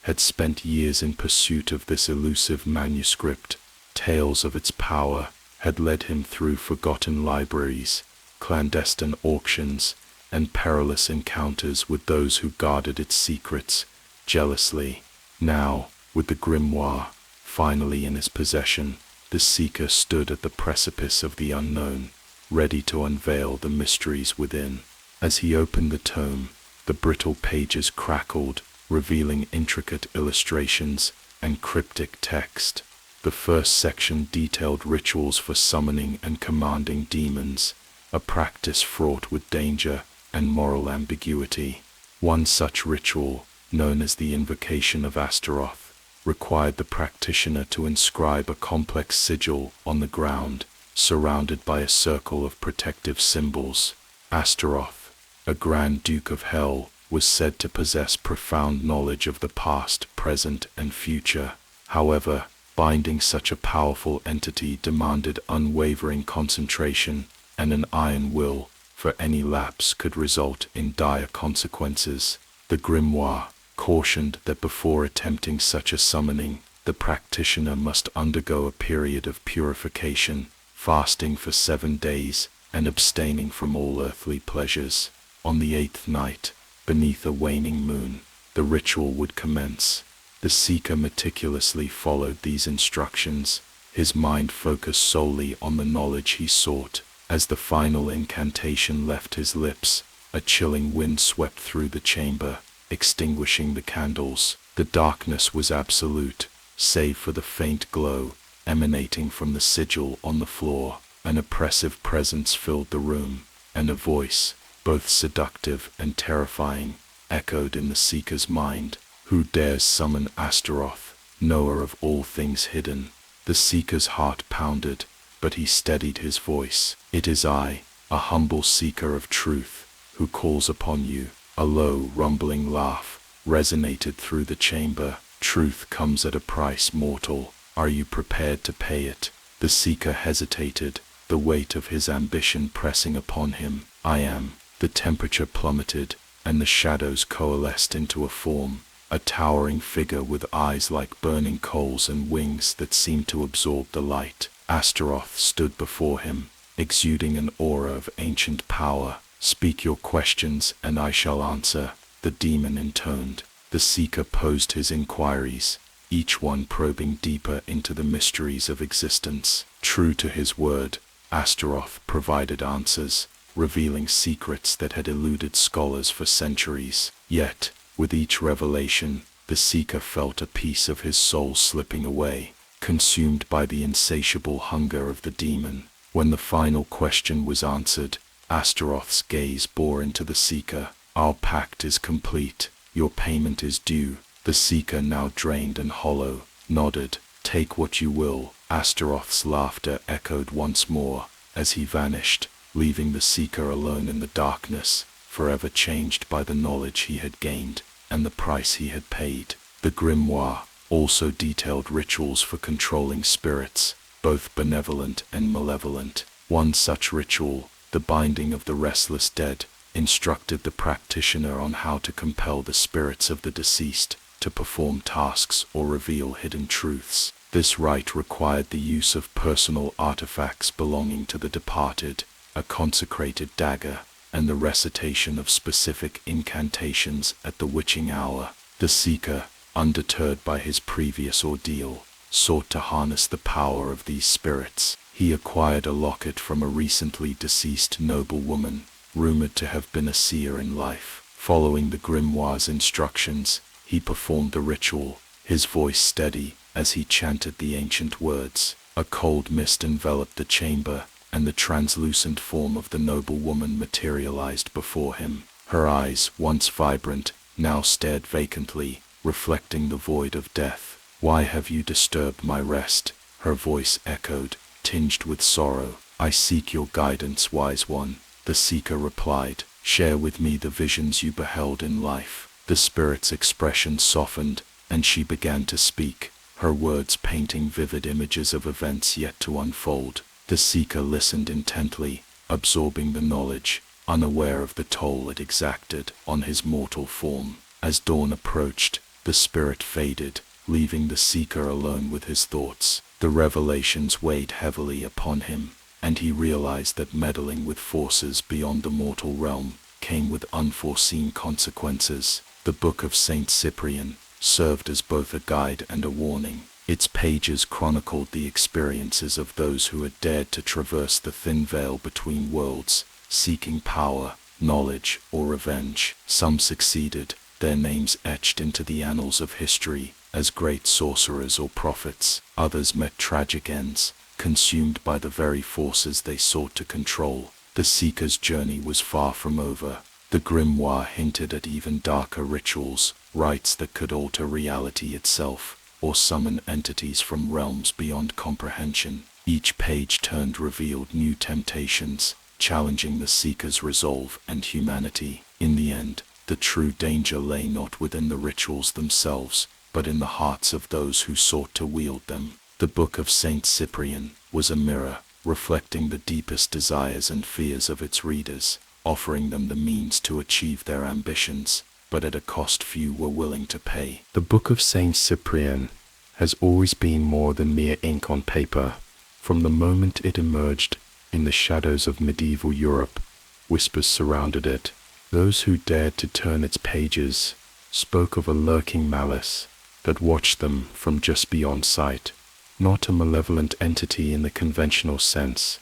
had spent years in pursuit of this elusive manuscript. Tales of its power had led him through forgotten libraries, clandestine auctions, and perilous encounters with those who guarded its secrets jealously. Now, with the grimoire finally in his possession, the Seeker stood at the precipice of the unknown, ready to unveil the mysteries within. As he opened the tome, the brittle pages crackled, revealing intricate illustrations and cryptic text. The first section detailed rituals for summoning and commanding demons, a practice fraught with danger and moral ambiguity. One such ritual, known as the Invocation of Astaroth, required the practitioner to inscribe a complex sigil on the ground, surrounded by a circle of protective symbols. Astaroth, a Grand Duke of Hell, was said to possess profound knowledge of the past, present, and future. However, binding such a powerful entity demanded unwavering concentration and an iron will, for any lapse could result in dire consequences. The grimoire cautioned that before attempting such a summoning, the practitioner must undergo a period of purification, fasting for 7 days, and abstaining from all earthly pleasures. On the 8th night, beneath a waning moon, the ritual would commence. The Seeker meticulously followed these instructions, his mind focused solely on the knowledge he sought. As the final incantation left his lips, a chilling wind swept through the chamber, extinguishing the candles. The darkness was absolute, save for the faint glow emanating from the sigil on the floor. An oppressive presence filled the room, and a voice, both seductive and terrifying, echoed in the Seeker's mind. Who dares summon Astaroth, knower of all things hidden? The Seeker's heart pounded, but he steadied his voice. It is I, a humble seeker of truth, who calls upon you. A low, rumbling laugh resonated through the chamber. Truth comes at a price, mortal. Are you prepared to pay it? The Seeker hesitated, the weight of his ambition pressing upon him. I am. The temperature plummeted, and the shadows coalesced into a form. A towering figure with eyes like burning coals and wings that seemed to absorb the light. Astaroth stood before him, exuding an aura of ancient power. Speak your questions and I shall answer. the demon intoned. The seeker posed his inquiries, each one probing deeper into the mysteries of existence. True to his word, Astaroth provided answers, revealing secrets that had eluded scholars for centuries. Yet, with each revelation, the seeker felt a piece of his soul slipping away, consumed by the insatiable hunger of the demon. When the final question was answered, Astaroth's gaze bore into the seeker. "Our pact is complete. Your payment is due." The seeker, now drained and hollow, nodded. "Take what you will." Astaroth's laughter echoed once more as he vanished, leaving the seeker alone in the darkness, forever changed by the knowledge he had gained and the price he had paid. The grimoire also detailed rituals for controlling spirits, both benevolent and malevolent. One such ritual, the binding of the restless dead, instructed the practitioner on how to compel the spirits of the deceased to perform tasks or reveal hidden truths. This rite required the use of personal artifacts belonging to the departed, a consecrated dagger, and the recitation of specific incantations at the witching hour. The seeker, undeterred by his previous ordeal, sought to harness the power of these spirits. He acquired a locket from a recently deceased noblewoman, rumored to have been a seer in life. Following the grimoire's instructions, he performed the ritual, his voice steady as he chanted the ancient words. A cold mist enveloped the chamber, and the translucent form of the noblewoman materialized before him. Her eyes, once vibrant, now stared vacantly, reflecting the void of death. "Why have you disturbed my rest?" her voice echoed, tinged with sorrow. "I seek your guidance, wise one," the seeker replied. "Share with me the visions you beheld in life." The spirit's expression softened, and she began to speak, her words painting vivid images of events yet to unfold. The seeker listened intently, absorbing the knowledge, unaware of the toll it exacted on his mortal form. As dawn approached, the spirit faded, leaving the seeker alone with his thoughts. The revelations weighed heavily upon him, and he realized that meddling with forces beyond the mortal realm came with unforeseen consequences. The Book of Saint Cyprian served as both a guide and a warning. Its pages chronicled the experiences of those who had dared to traverse the thin veil between worlds, seeking power, knowledge, or revenge. Some succeeded, their names etched into the annals of history as great sorcerers or prophets. Others met tragic ends, consumed by the very forces they sought to control. The seeker's journey was far from over. The grimoire hinted at even darker rituals, rites that could alter reality itself, or summon entities from realms beyond comprehension. Each page turned revealed new temptations, challenging the seeker's resolve and humanity. In the end, the true danger lay not within the rituals themselves, but in the hearts of those who sought to wield them. The Book of Saint Cyprian was a mirror, reflecting the deepest desires and fears of its readers, offering them the means to achieve their ambitions, but at a cost few were willing to pay. The Book of Saint Cyprian has always been more than mere ink on paper. From the moment it emerged in the shadows of medieval Europe, whispers surrounded it. Those who dared to turn its pages spoke of a lurking malice that watched them from just beyond sight. Not a malevolent entity in the conventional sense,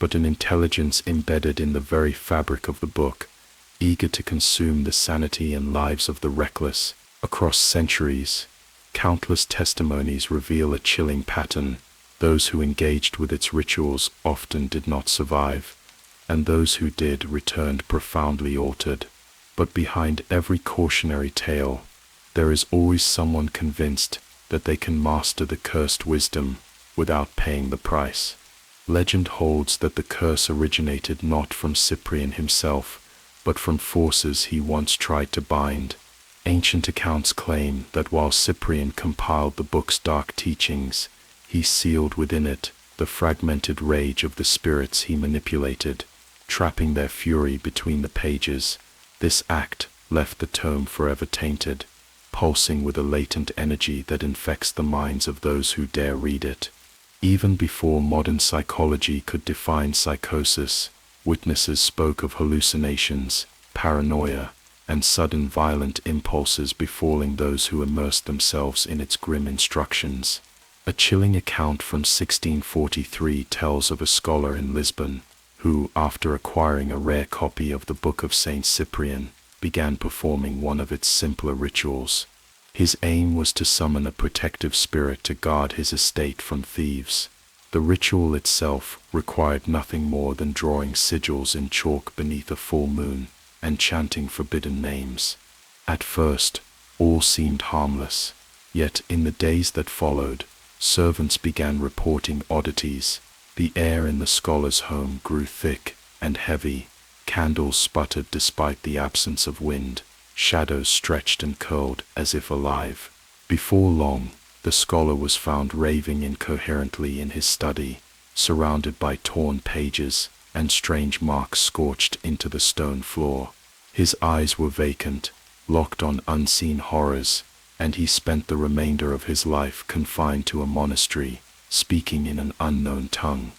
but an intelligence embedded in the very fabric of the book, eager to consume the sanity and lives of the reckless. Across centuries, countless testimonies reveal a chilling pattern. Those who engaged with its rituals often did not survive, and those who did returned profoundly altered. But behind every cautionary tale, there is always someone convinced that they can master the cursed wisdom without paying the price. Legend holds that the curse originated not from Cyprian himself, but from forces he once tried to bind. Ancient accounts claim that while Cyprian compiled the book's dark teachings, he sealed within it the fragmented rage of the spirits he manipulated, trapping their fury between the pages. This act left the tome forever tainted, pulsing with a latent energy that infects the minds of those who dare read it. Even before modern psychology could define psychosis, witnesses spoke of hallucinations, paranoia, and sudden violent impulses befalling those who immersed themselves in its grim instructions. A chilling account from 1643 tells of a scholar in Lisbon who, after acquiring a rare copy of the Book of Saint Cyprian, began performing one of its simpler rituals. His aim was to summon a protective spirit to guard his estate from thieves. The ritual itself required nothing more than drawing sigils in chalk beneath a full moon and chanting forbidden names. At first, all seemed harmless, yet in the days that followed, servants began reporting oddities. The air in the scholar's home grew thick and heavy, candles sputtered despite the absence of wind, shadows stretched and curled as if alive. Before long, the scholar was found raving incoherently in his study, surrounded by torn pages and strange marks scorched into the stone floor. His eyes were vacant, locked on unseen horrors, and he spent the remainder of his life confined to a monastery, speaking in an unknown tongue.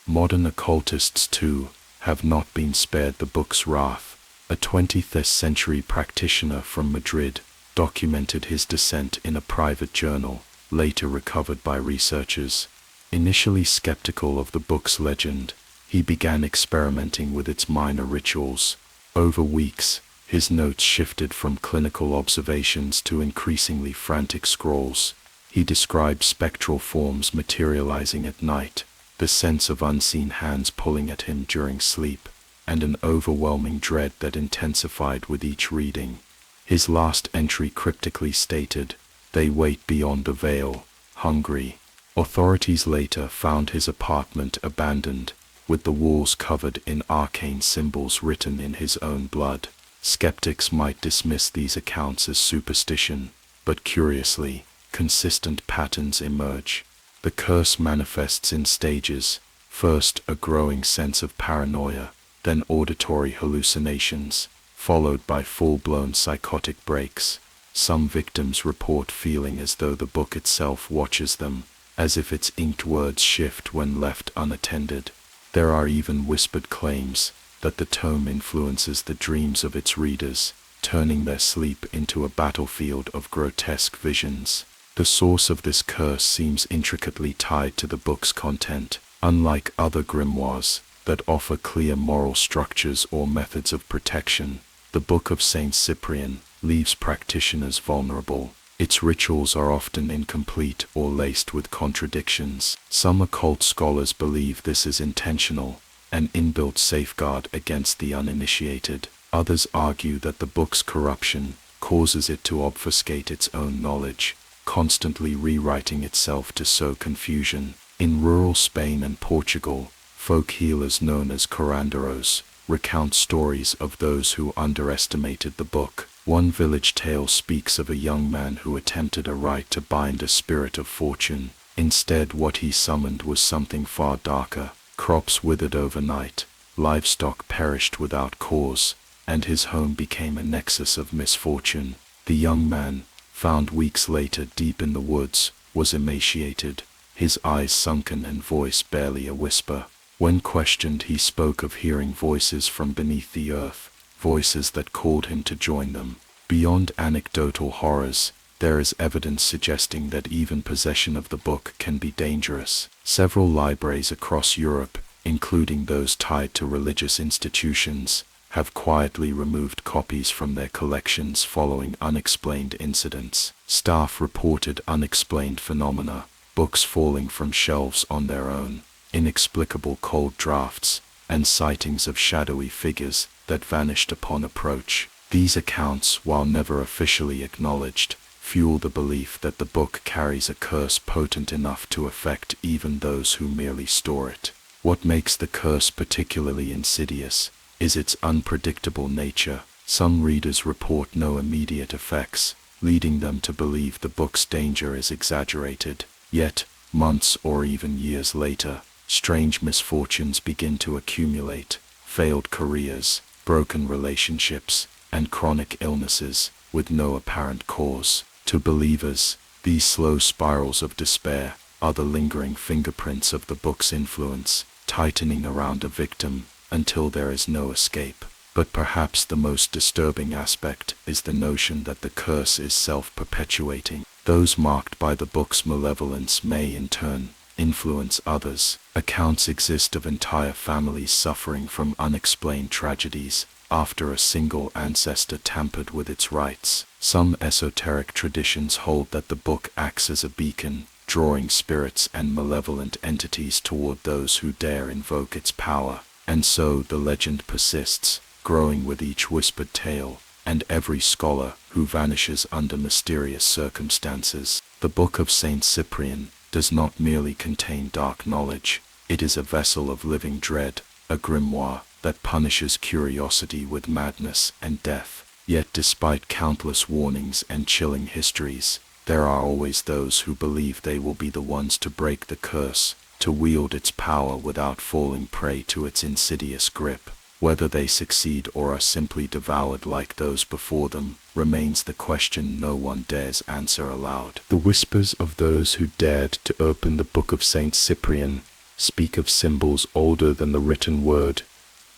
Modern occultists, too, have not been spared the book's wrath. A 20th century practitioner from Madrid documented his descent in a private journal, later recovered by researchers. Initially skeptical of the book's legend, he began experimenting with its minor rituals. Over weeks, his notes shifted from clinical observations to increasingly frantic scrawls. He described spectral forms materializing at night, the sense of unseen hands pulling at him during sleep, and an overwhelming dread that intensified with each reading. His last entry cryptically stated, "They wait beyond the veil, hungry." Authorities later found his apartment abandoned, with the walls covered in arcane symbols written in his own blood. Skeptics might dismiss these accounts as superstition, but curiously, consistent patterns emerge. The curse manifests in stages, first a growing sense of paranoia, then auditory hallucinations, followed by full-blown psychotic breaks. Some victims report feeling as though the book itself watches them, as if its inked words shift when left unattended. There are even whispered claims that the tome influences the dreams of its readers, turning their sleep into a battlefield of grotesque visions. The source of this curse seems intricately tied to the book's content. Unlike other grimoires that offer clear moral structures or methods of protection, the Book of Saint Cyprian leaves practitioners vulnerable. Its rituals are often incomplete or laced with contradictions. Some occult scholars believe this is intentional, an inbuilt safeguard against the uninitiated. Others argue that the book's corruption causes it to obfuscate its own knowledge, constantly rewriting itself to sow confusion. In rural Spain and Portugal, folk healers known as curanderos recount stories of those who underestimated the book. One village tale speaks of a young man who attempted a rite to bind a spirit of fortune. Instead, what he summoned was something far darker. Crops withered overnight, livestock perished without cause, and his home became a nexus of misfortune. The young man, found weeks later deep in the woods, was emaciated, his eyes sunken and voice barely a whisper. When questioned, he spoke of hearing voices from beneath the earth, voices that called him to join them. Beyond anecdotal horrors, there is evidence suggesting that even possession of the book can be dangerous. Several libraries across Europe, including those tied to religious institutions, have quietly removed copies from their collections following unexplained incidents. Staff reported unexplained phenomena, books falling from shelves on their own, inexplicable cold drafts, and sightings of shadowy figures that vanished upon approach. These accounts, while never officially acknowledged, fuel the belief that the book carries a curse potent enough to affect even those who merely store it. What makes the curse particularly insidious is its unpredictable nature. Some readers report no immediate effects, leading them to believe the book's danger is exaggerated. Yet, months or even years later, strange misfortunes begin to accumulate: failed careers, broken relationships, and chronic illnesses, with no apparent cause. To believers, these slow spirals of despair are the lingering fingerprints of the book's influence, tightening around a victim until there is no escape. But perhaps the most disturbing aspect is the notion that the curse is self-perpetuating. Those marked by the book's malevolence may, in turn, influence others. Accounts exist of entire families suffering from unexplained tragedies after a single ancestor tampered with its rites. Some esoteric traditions hold that the book acts as a beacon, drawing spirits and malevolent entities toward those who dare invoke its power. And so the legend persists, growing with each whispered tale, and every scholar who vanishes under mysterious circumstances. The Book of Saint Cyprian does not merely contain dark knowledge, it is a vessel of living dread, a grimoire that punishes curiosity with madness and death. Yet despite countless warnings and chilling histories, there are always those who believe they will be the ones to break the curse, to wield its power without falling prey to its insidious grip. Whether they succeed or are simply devoured like those before them remains the question no one dares answer aloud. The whispers of those who dared to open the Book of Saint Cyprian speak of symbols older than the written word,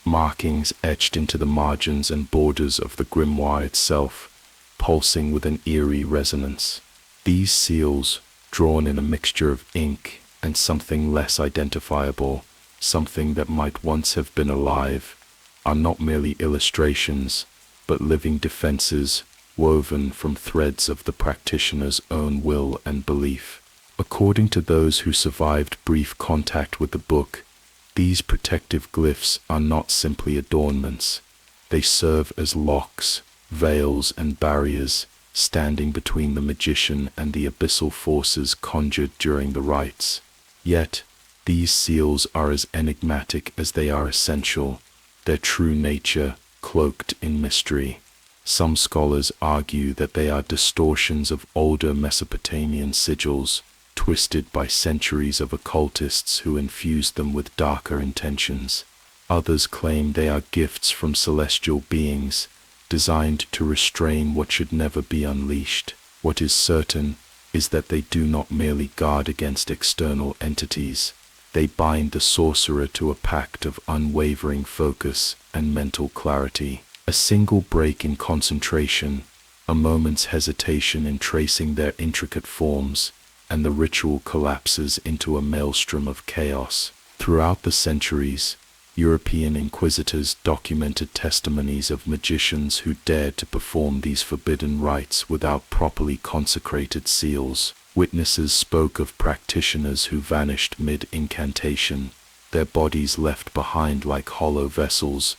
markings etched into the margins and borders of the grimoire itself, pulsing with an eerie resonance. These seals, drawn in a mixture of ink and something less identifiable, something that might once have been alive, are not merely illustrations, but living defenses woven from threads of the practitioner's own will and belief. According to those who survived brief contact with the book, these protective glyphs are not simply adornments. They serve as locks, veils, and barriers, standing between the magician and the abyssal forces conjured during the rites. Yet, these seals are as enigmatic as they are essential, their true nature cloaked in mystery. Some scholars argue that they are distortions of older Mesopotamian sigils, twisted by centuries of occultists who infused them with darker intentions. Others claim they are gifts from celestial beings, designed to restrain what should never be unleashed. What is certain is that they do not merely guard against external entities. They bind the sorcerer to a pact of unwavering focus and mental clarity. A single break in concentration, a moment's hesitation in tracing their intricate forms, and the ritual collapses into a maelstrom of chaos. Throughout the centuries, European inquisitors documented testimonies of magicians who dared to perform these forbidden rites without properly consecrated seals. Witnesses spoke of practitioners who vanished mid-incantation, their bodies left behind like hollow vessels,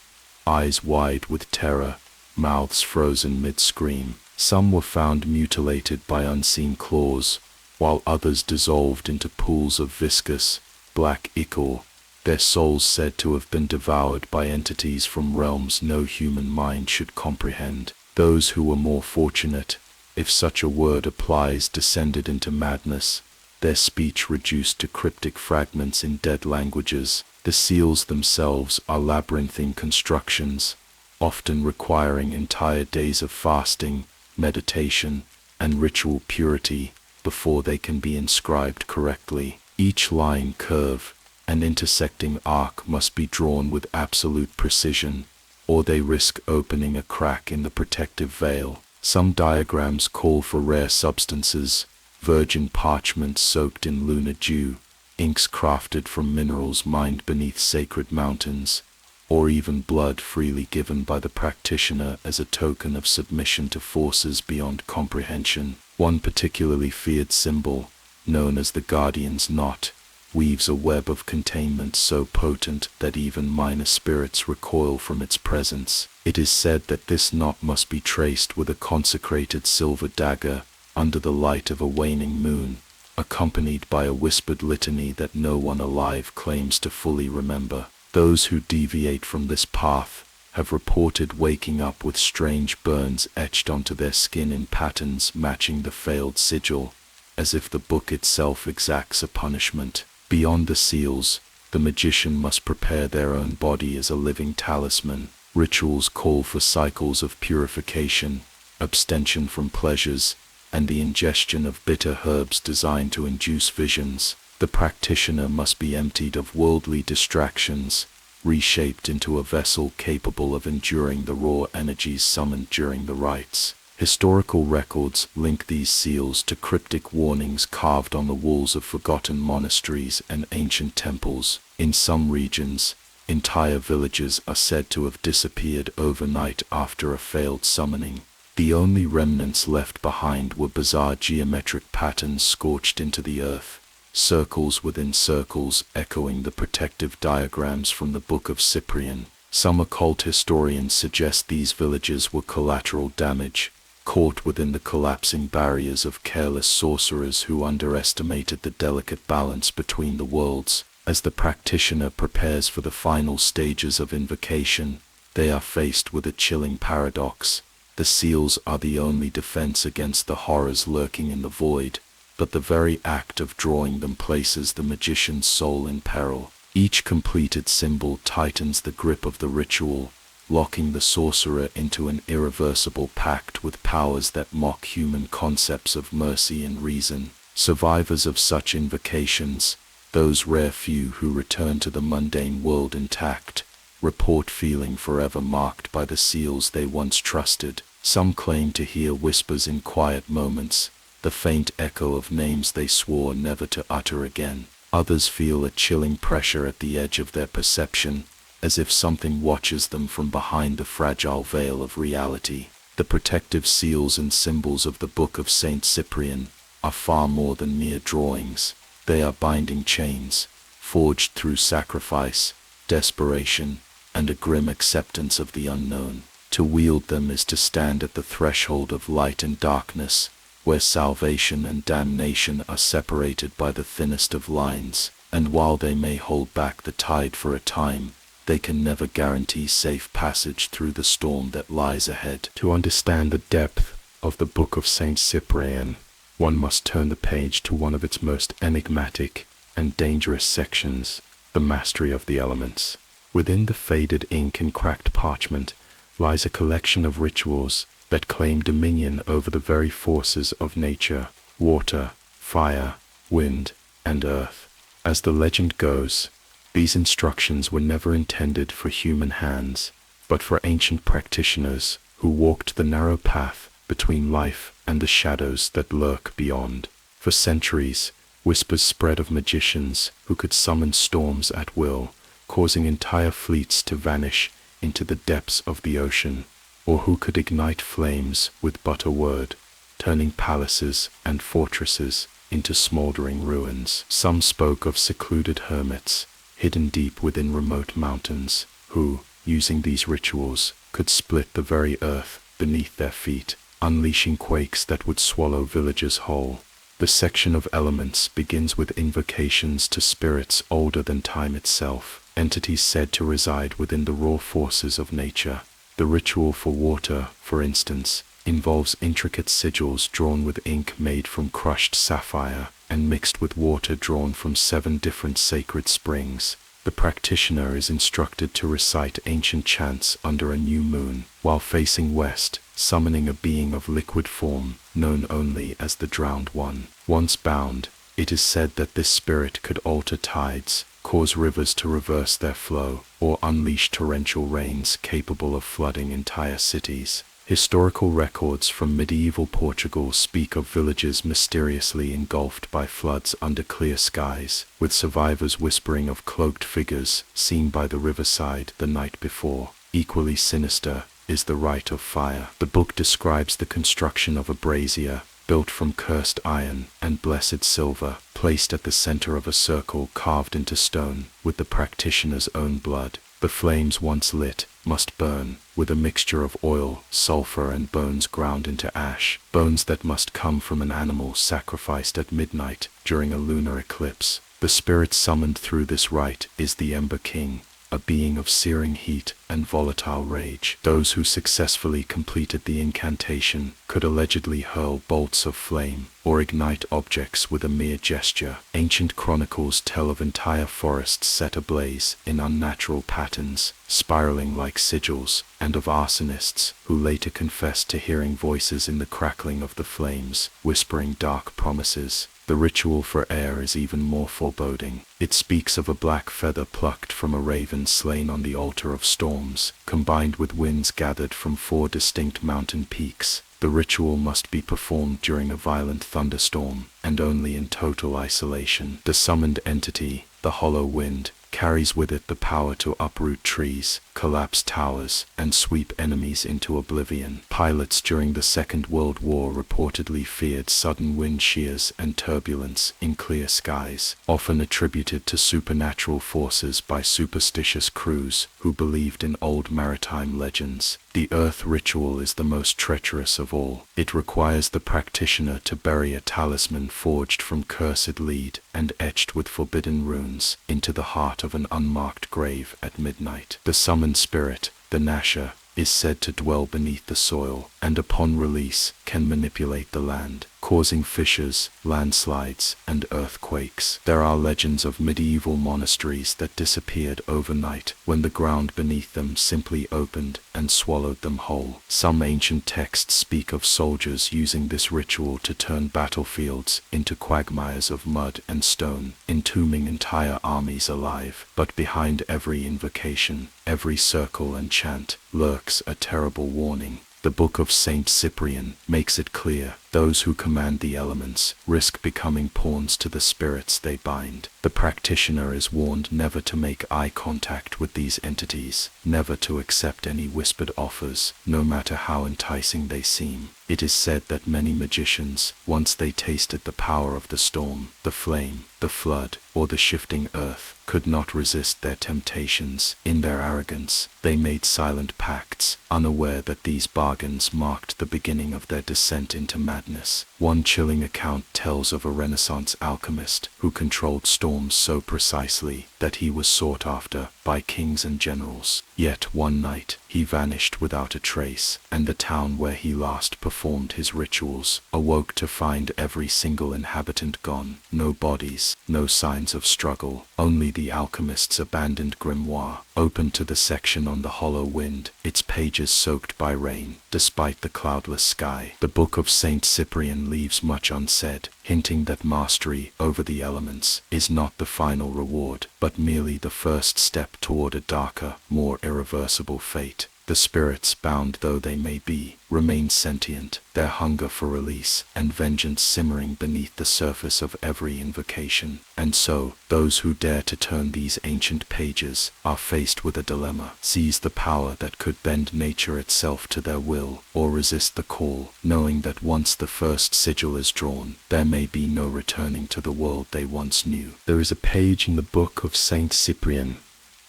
eyes wide with terror, mouths frozen mid-scream. Some were found mutilated by unseen claws, while others dissolved into pools of viscous, black ichor, their souls said to have been devoured by entities from realms no human mind should comprehend. Those who were more fortunate, if such a word applies, descended into madness, their speech reduced to cryptic fragments in dead languages. The seals themselves are labyrinthine constructions, often requiring entire days of fasting, meditation, and ritual purity before they can be inscribed correctly. Each line, curve, and intersecting arc must be drawn with absolute precision, or they risk opening a crack in the protective veil. Some diagrams call for rare substances, virgin parchment soaked in lunar dew, inks crafted from minerals mined beneath sacred mountains, or even blood freely given by the practitioner as a token of submission to forces beyond comprehension. One particularly feared symbol, known as the Guardian's Knot, weaves a web of containment so potent that even minor spirits recoil from its presence. It is said that this knot must be traced with a consecrated silver dagger under the light of a waning moon, accompanied by a whispered litany that no one alive claims to fully remember. Those who deviate from this path have reported waking up with strange burns etched onto their skin in patterns matching the failed sigil, as if the book itself exacts a punishment. Beyond the seals, the magician must prepare their own body as a living talisman. Rituals call for cycles of purification, abstention from pleasures, and the ingestion of bitter herbs designed to induce visions. The practitioner must be emptied of worldly distractions, reshaped into a vessel capable of enduring the raw energies summoned during the rites. Historical records link these seals to cryptic warnings carved on the walls of forgotten monasteries and ancient temples. In some regions, entire villages are said to have disappeared overnight after a failed summoning. The only remnants left behind were bizarre geometric patterns scorched into the earth, circles within circles echoing the protective diagrams from the Book of Cyprian. Some occult historians suggest these villages were collateral damage, caught within the collapsing barriers of careless sorcerers who underestimated the delicate balance between the worlds. As the practitioner prepares for the final stages of invocation, they are faced with a chilling paradox. The seals are the only defense against the horrors lurking in the void, but the very act of drawing them places the magician's soul in peril. Each completed symbol tightens the grip of the ritual, locking the sorcerer into an irreversible pact with powers that mock human concepts of mercy and reason. Survivors of such invocations, those rare few who return to the mundane world intact, report feeling forever marked by the seals they once trusted. Some claim to hear whispers in quiet moments, the faint echo of names they swore never to utter again. Others feel a chilling pressure at the edge of their perception, as if something watches them from behind the fragile veil of reality. The protective seals and symbols of the Book of Saint Cyprian are far more than mere drawings. They are binding chains, forged through sacrifice, desperation, and a grim acceptance of the unknown. To wield them is to stand at the threshold of light and darkness, where salvation and damnation are separated by the thinnest of lines, and while they may hold back the tide for a time, they can never guarantee safe passage through the storm that lies ahead. To understand the depth of the Book of Saint Cyprian, one must turn the page to one of its most enigmatic and dangerous sections, the mastery of the elements. Within the faded ink and cracked parchment lies a collection of rituals that claim dominion over the very forces of nature: water, fire, wind, and earth. As the legend goes, these instructions were never intended for human hands, but for ancient practitioners who walked the narrow path between life and the shadows that lurk beyond. For centuries, whispers spread of magicians who could summon storms at will, causing entire fleets to vanish into the depths of the ocean, or who could ignite flames with but a word, turning palaces and fortresses into smoldering ruins. Some spoke of secluded hermits, hidden deep within remote mountains, who, using these rituals, could split the very earth beneath their feet, unleashing quakes that would swallow villages whole. The section of elements begins with invocations to spirits older than time itself, entities said to reside within the raw forces of nature. The ritual for water, for instance, involves intricate sigils drawn with ink made from crushed sapphire and mixed with water drawn from 7 different sacred springs. The practitioner is instructed to recite ancient chants under a new moon, while facing west, summoning a being of liquid form, known only as the Drowned One. Once bound, it is said that this spirit could alter tides, cause rivers to reverse their flow, or unleash torrential rains capable of flooding entire cities. Historical records from medieval Portugal speak of villages mysteriously engulfed by floods under clear skies, with survivors whispering of cloaked figures seen by the riverside the night before. Equally sinister is the rite of fire. The book describes the construction of a brazier, built from cursed iron and blessed silver, placed at the center of a circle carved into stone with the practitioner's own blood. The flames once lit must burn, with a mixture of oil, sulfur, and bones ground into ash, bones that must come from an animal sacrificed at midnight during a lunar eclipse. The spirit summoned through this rite is the Ember King, a being of searing heat and volatile rage. Those who successfully completed the incantation could allegedly hurl bolts of flame or ignite objects with a mere gesture. Ancient chronicles tell of entire forests set ablaze in unnatural patterns, spiraling like sigils, and of arsonists who later confessed to hearing voices in the crackling of the flames, whispering dark promises. The ritual for air is even more foreboding. It speaks of a black feather plucked from a raven slain on the altar of storms, combined with winds gathered from 4 distinct mountain peaks. The ritual must be performed during a violent thunderstorm, and only in total isolation. The summoned entity, the hollow wind, carries with it the power to uproot trees, collapse towers, and sweep enemies into oblivion. Pilots during the Second World War reportedly feared sudden wind shears and turbulence in clear skies, often attributed to supernatural forces by superstitious crews who believed in old maritime legends. The earth ritual is the most treacherous of all. It requires the practitioner to bury a talisman forged from cursed lead and etched with forbidden runes into the heart of an unmarked grave at midnight. The summoned spirit, the Nasher, is said to dwell beneath the soil, and upon release can manipulate the land, causing fissures, landslides, and earthquakes. There are legends of medieval monasteries that disappeared overnight when the ground beneath them simply opened and swallowed them whole. Some ancient texts speak of soldiers using this ritual to turn battlefields into quagmires of mud and stone, entombing entire armies alive. But behind every invocation, every circle and chant, lurks a terrible warning. The Book of Saint Cyprian makes it clear: those who command the elements risk becoming pawns to the spirits they bind. The practitioner is warned never to make eye contact with these entities, never to accept any whispered offers, no matter how enticing they seem. It is said that many magicians, once they tasted the power of the storm, the flame, the flood, or the shifting earth, could not resist their temptations. In their arrogance, they made silent pacts, unaware that these bargains marked the beginning of their descent into madness. One chilling account tells of a Renaissance alchemist who controlled storms so precisely that he was sought after by kings and generals. Yet one night, he vanished without a trace, and the town where he last performed his rituals awoke to find every single inhabitant gone. No bodies, no signs of struggle, only the alchemist's abandoned grimoire, open to the section on the hollow wind, its pages soaked by rain. Despite the cloudless sky, the Book of Saint Cyprian leaves much unsaid, hinting that mastery over the elements is not the final reward, but merely the first step toward a darker, more irreversible fate. The spirits, bound though they may be, remain sentient, their hunger for release and vengeance simmering beneath the surface of every invocation. And so, those who dare to turn these ancient pages are faced with a dilemma: seize the power that could bend nature itself to their will, or resist the call, knowing that once the first sigil is drawn, there may be no returning to the world they once knew. There is a page in the Book of Saint Cyprian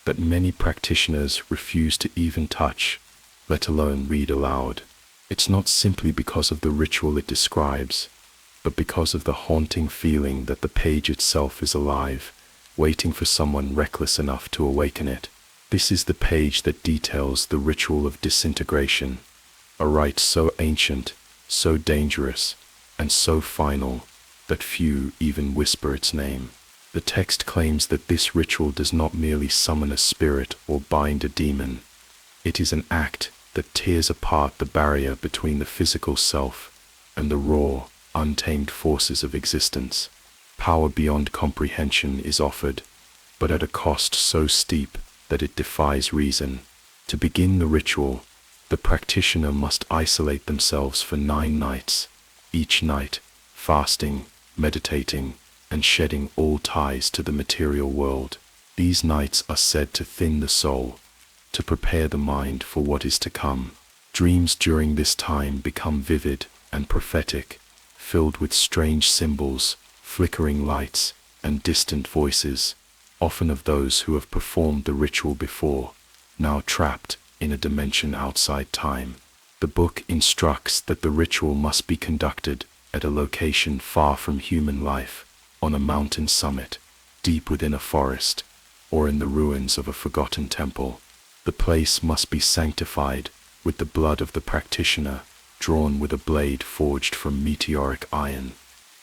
that many practitioners refuse to even touch, let alone read aloud. It's not simply because of the ritual it describes, but because of the haunting feeling that the page itself is alive, waiting for someone reckless enough to awaken it. This is the page that details the ritual of disintegration, a rite so ancient, so dangerous, and so final that few even whisper its name. The text claims that this ritual does not merely summon a spirit or bind a demon. It is an act that tears apart the barrier between the physical self and the raw, untamed forces of existence. Power beyond comprehension is offered, but at a cost so steep that it defies reason. To begin the ritual, the practitioner must isolate themselves for 9 nights, each night fasting, meditating, and shedding all ties to the material world. These nights are said to thin the soul, to prepare the mind for what is to come. Dreams during this time become vivid and prophetic, filled with strange symbols, flickering lights, and distant voices, often of those who have performed the ritual before, now trapped in a dimension outside time. The book instructs that the ritual must be conducted at a location far from human life, on a mountain summit, deep within a forest, or in the ruins of a forgotten temple. The place must be sanctified with the blood of the practitioner, drawn with a blade forged from meteoric iron.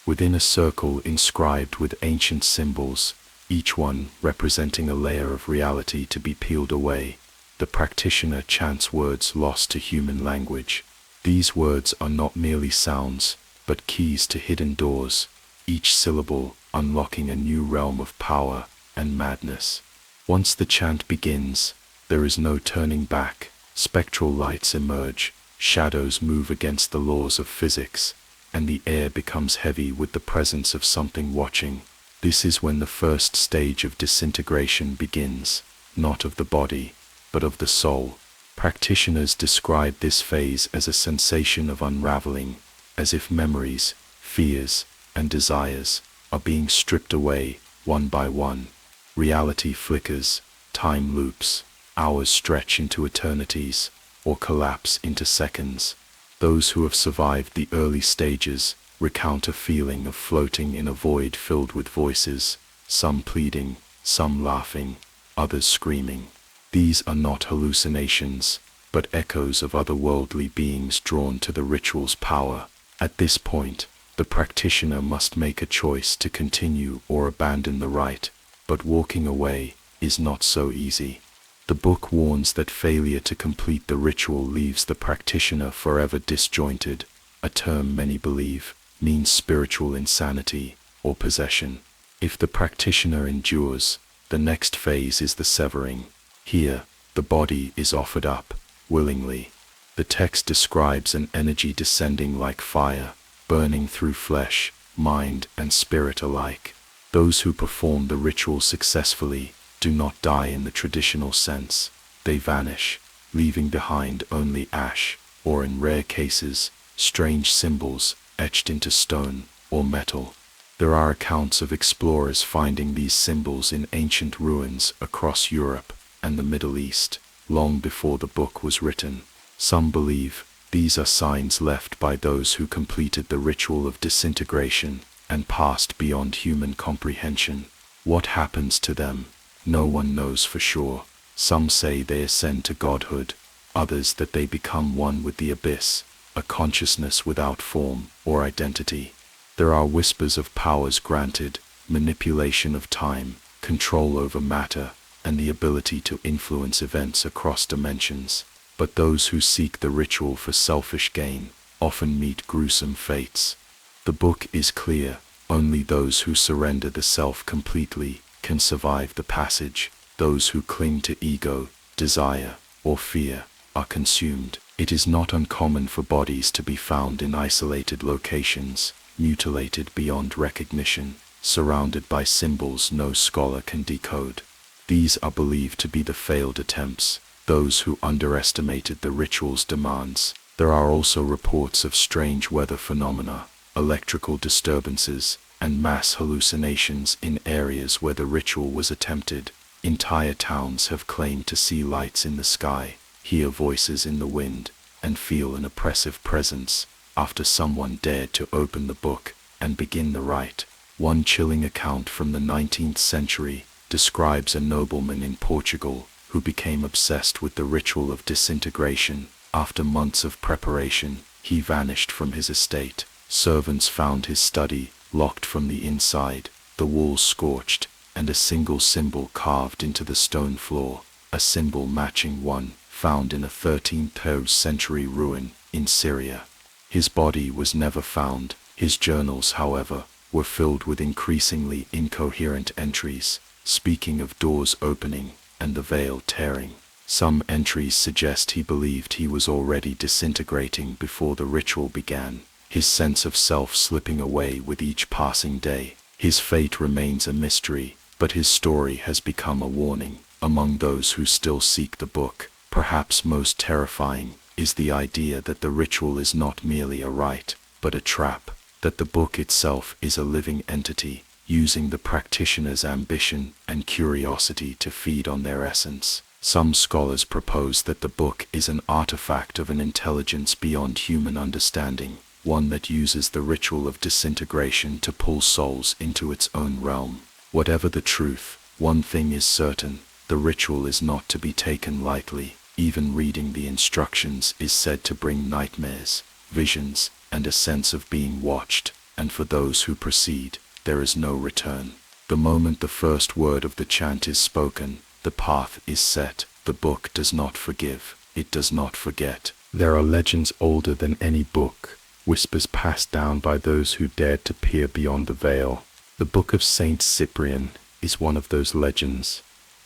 Within a circle inscribed with ancient symbols, each one representing a layer of reality to be peeled away, the practitioner chants words lost to human language. These words are not merely sounds, but keys to hidden doors, each syllable unlocking a new realm of power and madness. Once the chant begins, there is no turning back. Spectral lights emerge, shadows move against the laws of physics, and the air becomes heavy with the presence of something watching. This is when the first stage of disintegration begins, not of the body, but of the soul. Practitioners describe this phase as a sensation of unraveling, as if memories, fears, and desires are being stripped away one by one. Reality flickers, time loops, hours stretch into eternities, or collapse into seconds. Those who have survived the early stages recount a feeling of floating in a void filled with voices, some pleading, some laughing, others screaming. These are not hallucinations, but echoes of otherworldly beings drawn to the ritual's power. At this point, the practitioner must make a choice to continue or abandon the rite, but walking away is not so easy. The book warns that failure to complete the ritual leaves the practitioner forever disjointed, a term many believe means spiritual insanity or possession. If the practitioner endures, the next phase is the severing. Here, the body is offered up, willingly. The text describes an energy descending like fire, burning through flesh, mind, and spirit alike. Those who perform the ritual successfully do not die in the traditional sense. They vanish, leaving behind only ash, or in rare cases, strange symbols etched into stone or metal. There are accounts of explorers finding these symbols in ancient ruins across Europe and the Middle East, long before the book was written. Some believe these are signs left by those who completed the ritual of disintegration and passed beyond human comprehension. What happens to them? No one knows for sure. Some say they ascend to godhood, others that they become one with the abyss, a consciousness without form or identity. There are whispers of powers granted, manipulation of time, control over matter, and the ability to influence events across dimensions. But those who seek the ritual for selfish gain often meet gruesome fates. The book is clear: only those who surrender the self completely can survive the passage. Those who cling to ego, desire, or fear are consumed. It is not uncommon for bodies to be found in isolated locations, mutilated beyond recognition, surrounded by symbols no scholar can decode. These are believed to be the failed attempts, those who underestimated the ritual's demands. There are also reports of strange weather phenomena, electrical disturbances, and mass hallucinations in areas where the ritual was attempted. Entire towns have claimed to see lights in the sky, hear voices in the wind, and feel an oppressive presence after someone dared to open the book and begin the rite. One chilling account from the 19th century describes a nobleman in Portugal who became obsessed with the ritual of disintegration. After months of preparation, he vanished from his estate. Servants found his study locked from the inside, the walls scorched, and a single symbol carved into the stone floor, a symbol matching one found in a 13th century ruin in Syria. His body was never found. His journals, however, were filled with increasingly incoherent entries, speaking of doors opening and the veil tearing. Some entries suggest he believed he was already disintegrating before the ritual began, his sense of self slipping away with each passing day. His fate remains a mystery, but his story has become a warning. Among those who still seek the book, perhaps most terrifying is the idea that the ritual is not merely a rite, but a trap, that the book itself is a living entity, using the practitioner's ambition and curiosity to feed on their essence. Some scholars propose that the book is an artifact of an intelligence beyond human understanding, one that uses the ritual of disintegration to pull souls into its own realm. Whatever the truth, one thing is certain: the ritual is not to be taken lightly. Even reading the instructions is said to bring nightmares, visions, and a sense of being watched, and for those who proceed, there is no return. The moment the first word of the chant is spoken, the path is set. The book does not forgive, it does not forget. There are legends older than any book, whispers passed down by those who dared to peer beyond the veil. The Book of Saint Cyprian is one of those legends,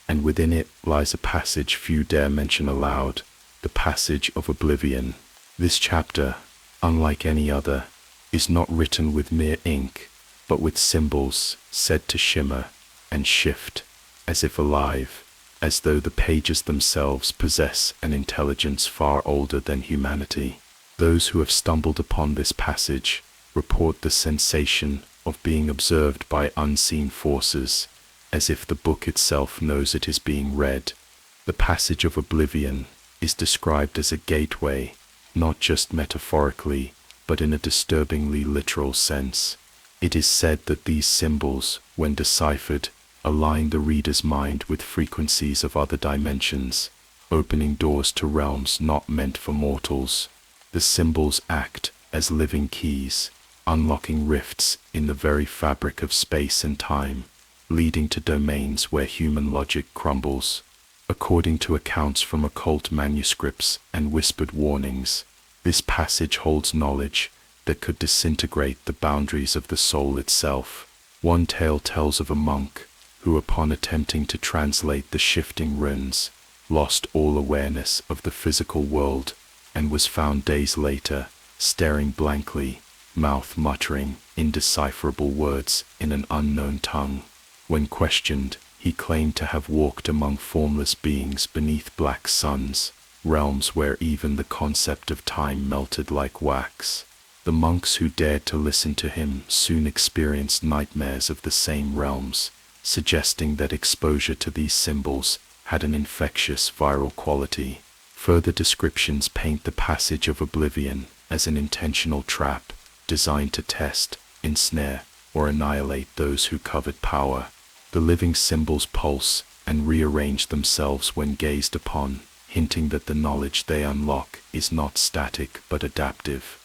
and within it lies a passage few dare mention aloud, the passage of oblivion. This chapter, unlike any other, is not written with mere ink, but with symbols said to shimmer and shift, as if alive, as though the pages themselves possess an intelligence far older than humanity. Those who have stumbled upon this passage report the sensation of being observed by unseen forces, as if the book itself knows it is being read. The passage of oblivion is described as a gateway, not just metaphorically, but in a disturbingly literal sense. It is said that these symbols, when deciphered, align the reader's mind with frequencies of other dimensions, opening doors to realms not meant for mortals. The symbols act as living keys, unlocking rifts in the very fabric of space and time, leading to domains where human logic crumbles. According to accounts from occult manuscripts and whispered warnings, this passage holds knowledge that could disintegrate the boundaries of the soul itself. One tale tells of a monk who, upon attempting to translate the shifting runes, lost all awareness of the physical world and was found days later, staring blankly, mouth muttering indecipherable words in an unknown tongue. When questioned, he claimed to have walked among formless beings beneath black suns, realms where even the concept of time melted like wax. The monks who dared to listen to him soon experienced nightmares of the same realms, suggesting that exposure to these symbols had an infectious viral quality. Further descriptions paint the passage of oblivion as an intentional trap designed to test, ensnare, or annihilate those who covet power. The living symbols pulse and rearrange themselves when gazed upon, hinting that the knowledge they unlock is not static but adaptive.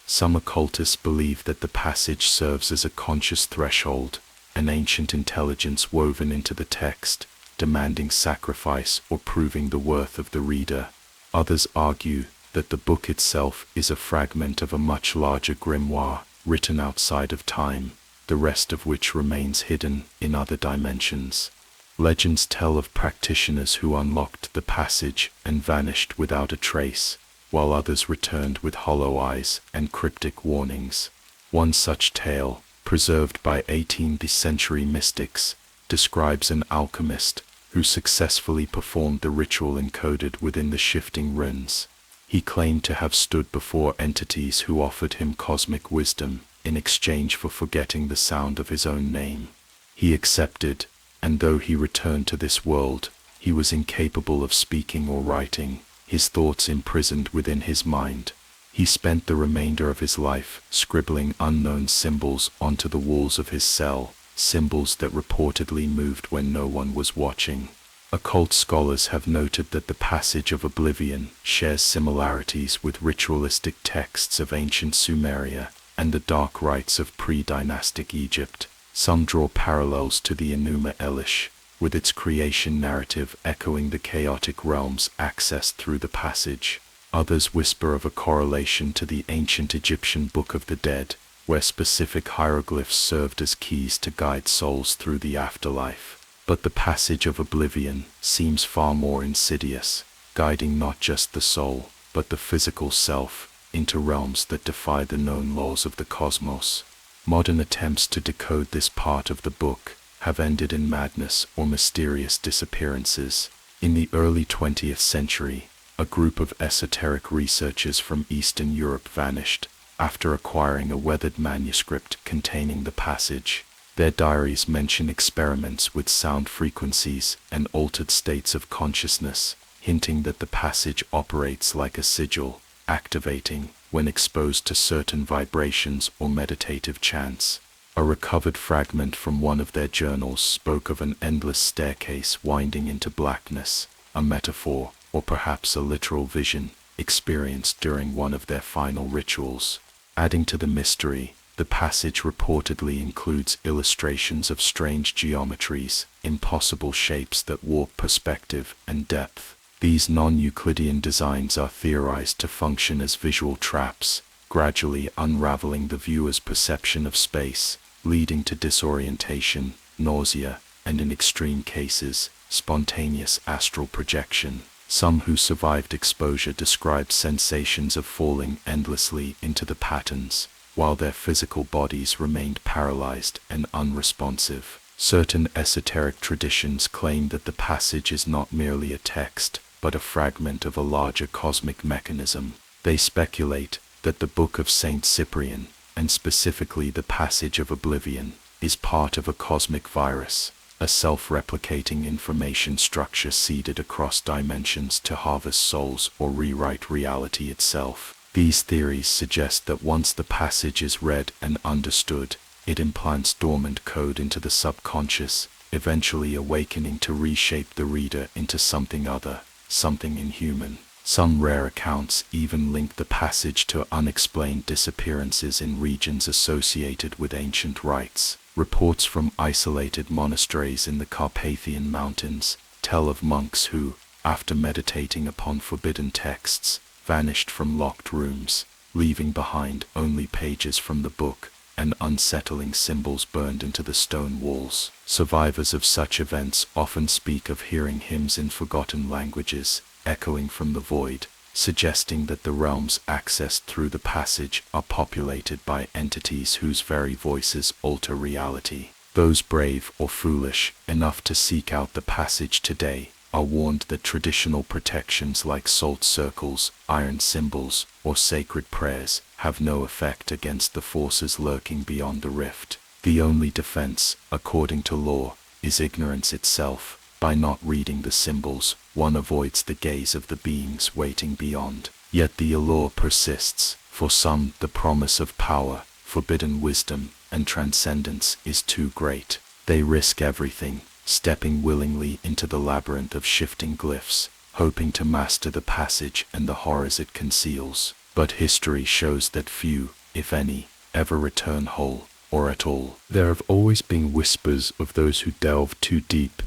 Some occultists believe that the passage serves as a conscious threshold, an ancient intelligence woven into the text, demanding sacrifice or proving the worth of the reader. Others argue that the book itself is a fragment of a much larger grimoire, written outside of time, the rest of which remains hidden in other dimensions. Legends tell of practitioners who unlocked the passage and vanished without a trace, while others returned with hollow eyes and cryptic warnings. One such tale, preserved by 18th century mystics, describes an alchemist who successfully performed the ritual encoded within the shifting runes. He claimed to have stood before entities who offered him cosmic wisdom in exchange for forgetting the sound of his own name. He accepted, and though he returned to this world, he was incapable of speaking or writing, his thoughts imprisoned within his mind. He spent the remainder of his life scribbling unknown symbols onto the walls of his cell, symbols that reportedly moved when no one was watching. Occult scholars have noted that the passage of oblivion shares similarities with ritualistic texts of ancient Sumeria and the dark rites of pre-dynastic Egypt. Some draw parallels to the Enuma Elish, with its creation narrative echoing the chaotic realms accessed through the passage. Others whisper of a correlation to the ancient Egyptian Book of the Dead, where specific hieroglyphs served as keys to guide souls through the afterlife. But the passage of oblivion seems far more insidious, guiding not just the soul, but the physical self, into realms that defy the known laws of the cosmos. Modern attempts to decode this part of the book have ended in madness or mysterious disappearances. In the early 20th century, a group of esoteric researchers from Eastern Europe vanished after acquiring a weathered manuscript containing the passage. Their diaries mention experiments with sound frequencies and altered states of consciousness, hinting that the passage operates like a sigil, activating when exposed to certain vibrations or meditative chants. A recovered fragment from one of their journals spoke of an endless staircase winding into blackness, a metaphor, or perhaps a literal vision, experienced during one of their final rituals. Adding to the mystery, the passage reportedly includes illustrations of strange geometries, impossible shapes that warp perspective and depth. These non-Euclidean designs are theorized to function as visual traps, gradually unraveling the viewer's perception of space, leading to disorientation, nausea, and in extreme cases, spontaneous astral projection. Some who survived exposure described sensations of falling endlessly into the patterns, while their physical bodies remained paralyzed and unresponsive. Certain esoteric traditions claim that the passage is not merely a text, but a fragment of a larger cosmic mechanism. They speculate that the Book of Saint Cyprian, and specifically the Passage of Oblivion, is part of a cosmic virus, a self-replicating information structure seeded across dimensions to harvest souls or rewrite reality itself. These theories suggest that once the passage is read and understood, it implants dormant code into the subconscious, eventually awakening to reshape the reader into something other, something inhuman. Some rare accounts even link the passage to unexplained disappearances in regions associated with ancient rites. Reports from isolated monasteries in the Carpathian Mountains tell of monks who, after meditating upon forbidden texts, vanished from locked rooms, leaving behind only pages from the book and unsettling symbols burned into the stone walls. Survivors of such events often speak of hearing hymns in forgotten languages, echoing from the void, suggesting that the realms accessed through the passage are populated by entities whose very voices alter reality. Those brave or foolish enough to seek out the passage today are warned that traditional protections like salt circles, iron symbols, or sacred prayers have no effect against the forces lurking beyond the rift. The only defense, according to law, is ignorance itself. By not reading the symbols, one avoids the gaze of the beings waiting beyond. Yet the allure persists. For some, the promise of power, forbidden wisdom, and transcendence is too great. They risk everything, stepping willingly into the labyrinth of shifting glyphs, hoping to master the passage and the horrors it conceals. But history shows that few, if any, ever return whole, or at all. There have always been whispers of those who delve too deep,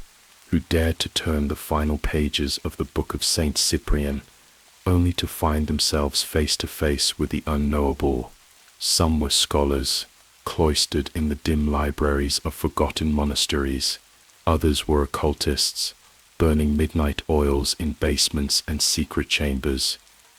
who dared to turn the final pages of the Book of Saint Cyprian, only to find themselves face to face with the unknowable. Some were scholars, cloistered in the dim libraries of forgotten monasteries. Others were occultists, burning midnight oils in basements and secret chambers.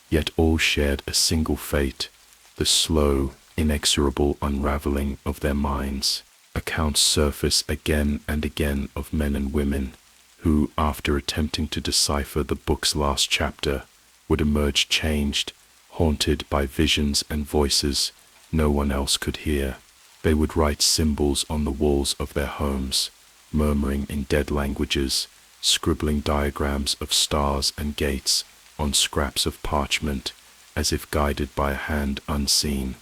Yet all shared a single fate, the slow, inexorable unraveling of their minds. Accounts surface again and again of men and women who, after attempting to decipher the book's last chapter, would emerge changed, haunted by visions and voices no one else could hear. They would write symbols on the walls of their homes, murmuring in dead languages, scribbling diagrams of stars and gates on scraps of parchment, as if guided by a hand unseen.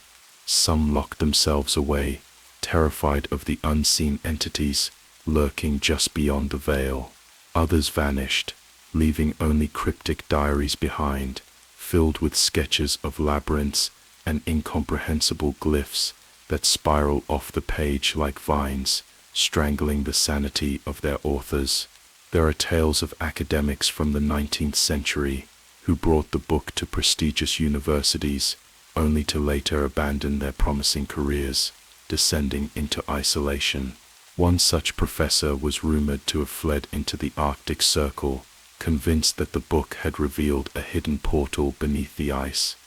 Some locked themselves away, terrified of the unseen entities lurking just beyond the veil. Others vanished, leaving only cryptic diaries behind, filled with sketches of labyrinths and incomprehensible glyphs that spiral off the page like vines, strangling the sanity of their authors. There are tales of academics from the 19th century who brought the book to prestigious universities, only to later abandon their promising careers, descending into isolation. One such professor was rumored to have fled into the Arctic Circle, convinced that the book had revealed a hidden portal beneath the ice.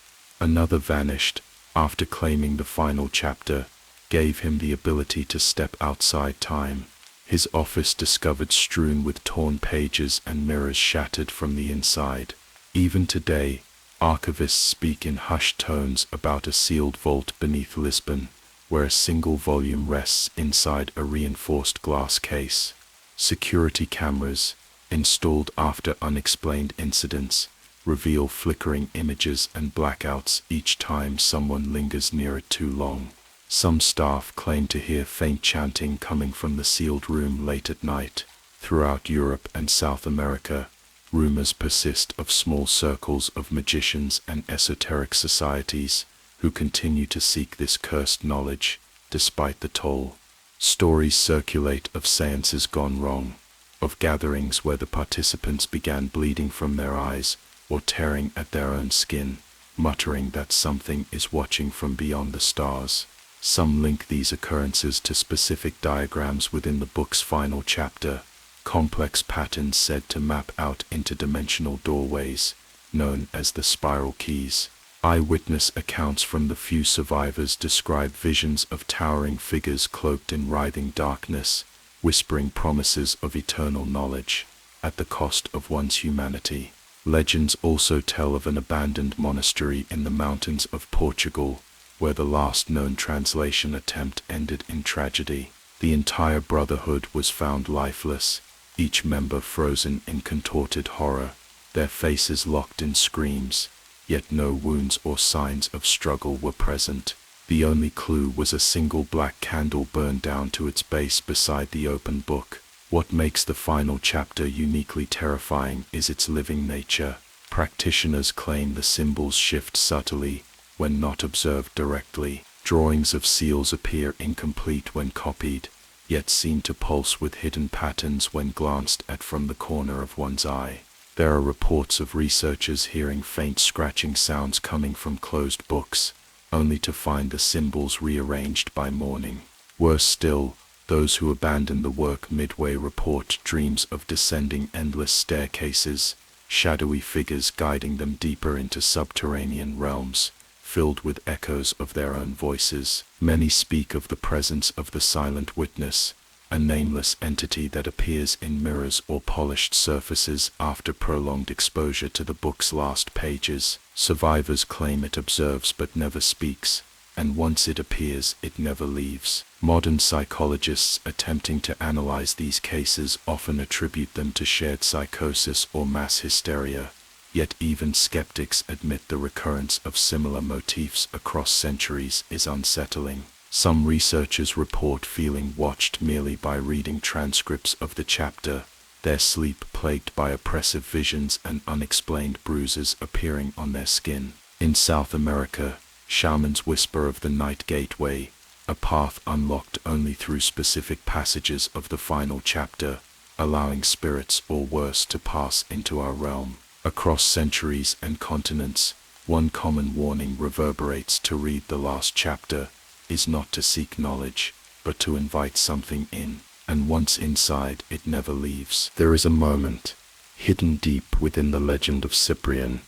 Another vanished, after claiming the final chapter gave him the ability to step outside time. His office discovered strewn with torn pages and mirrors shattered from the inside. Even today, archivists speak in hushed tones about a sealed vault beneath Lisbon, where a single volume rests inside a reinforced glass case. Security cameras, installed after unexplained incidents, reveal flickering images and blackouts each time someone lingers near it too long. Some staff claim to hear faint chanting coming from the sealed room late at night. Throughout Europe and South America, rumors persist of small circles of magicians and esoteric societies who continue to seek this cursed knowledge, despite the toll. Stories circulate of seances gone wrong, of gatherings where the participants began bleeding from their eyes or tearing at their own skin, muttering that something is watching from beyond the stars. Some link these occurrences to specific diagrams within the book's final chapter, complex patterns said to map out interdimensional doorways, known as the spiral keys. Eyewitness accounts from the few survivors describe visions of towering figures cloaked in writhing darkness, whispering promises of eternal knowledge, at the cost of one's humanity. Legends also tell of an abandoned monastery in the mountains of Portugal, where the last known translation attempt ended in tragedy. The entire brotherhood was found lifeless, each member frozen in contorted horror, their faces locked in screams, yet no wounds or signs of struggle were present. The only clue was a single black candle burned down to its base beside the open book. What makes the final chapter uniquely terrifying is its living nature. Practitioners claim the symbols shift subtly when not observed directly. Drawings of seals appear incomplete when copied, yet seem to pulse with hidden patterns when glanced at from the corner of one's eye. There are reports of researchers hearing faint scratching sounds coming from closed books, only to find the symbols rearranged by morning. Worse still, those who abandon the work midway report dreams of descending endless staircases, shadowy figures guiding them deeper into subterranean realms, filled with echoes of their own voices. Many speak of the presence of the silent witness, a nameless entity that appears in mirrors or polished surfaces after prolonged exposure to the book's last pages. Survivors claim it observes but never speaks, and once it appears, it never leaves. Modern psychologists attempting to analyze these cases often attribute them to shared psychosis or mass hysteria, yet even skeptics admit the recurrence of similar motifs across centuries is unsettling. Some researchers report feeling watched merely by reading transcripts of the chapter, their sleep plagued by oppressive visions and unexplained bruises appearing on their skin. In South America, shamans whisper of the Night Gateway, a path unlocked only through specific passages of the final chapter, allowing spirits or worse to pass into our realm. Across centuries and continents, one common warning reverberates: to read the last chapter is not to seek knowledge, but to invite something in, and once inside, it never leaves. There is a moment, hidden deep within the legend of Cyprian,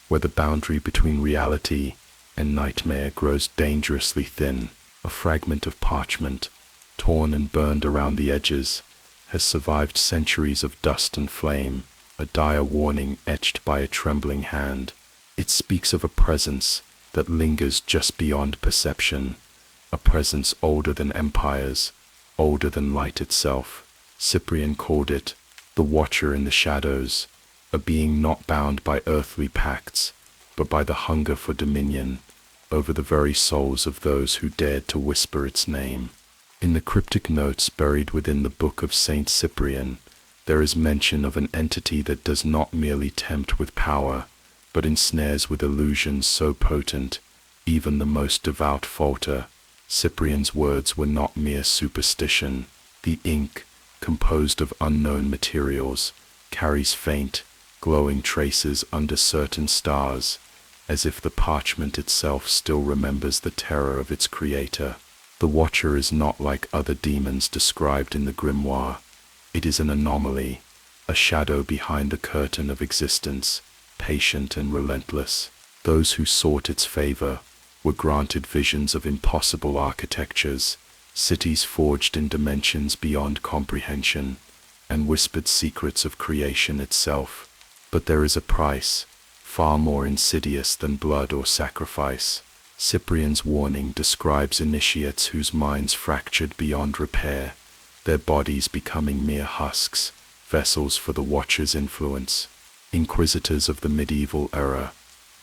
where the boundary between reality and nightmare grows dangerously thin. A fragment of parchment, torn and burned around the edges, has survived centuries of dust and flame, a dire warning etched by a trembling hand. It speaks of a presence that lingers just beyond perception, a presence older than empires, older than light itself. Cyprian called it the Watcher in the Shadows, a being not bound by earthly pacts, but by the hunger for dominion over the very souls of those who dared to whisper its name. In the cryptic notes buried within the Book of Saint Cyprian, there is mention of an entity that does not merely tempt with power, but ensnares with illusions so potent, even the most devout falter. Cyprian's words were not mere superstition. The ink, composed of unknown materials, carries faint, glowing traces under certain stars, as if the parchment itself still remembers the terror of its creator. The Watcher is not like other demons described in the grimoire. It is an anomaly, a shadow behind the curtain of existence, patient and relentless. Those who sought its favor were granted visions of impossible architectures, cities forged in dimensions beyond comprehension, and whispered secrets of creation itself. But there is a price, far more insidious than blood or sacrifice. Cyprian's warning describes initiates whose minds fractured beyond repair, their bodies becoming mere husks, vessels for the Watcher's influence. Inquisitors of the medieval era,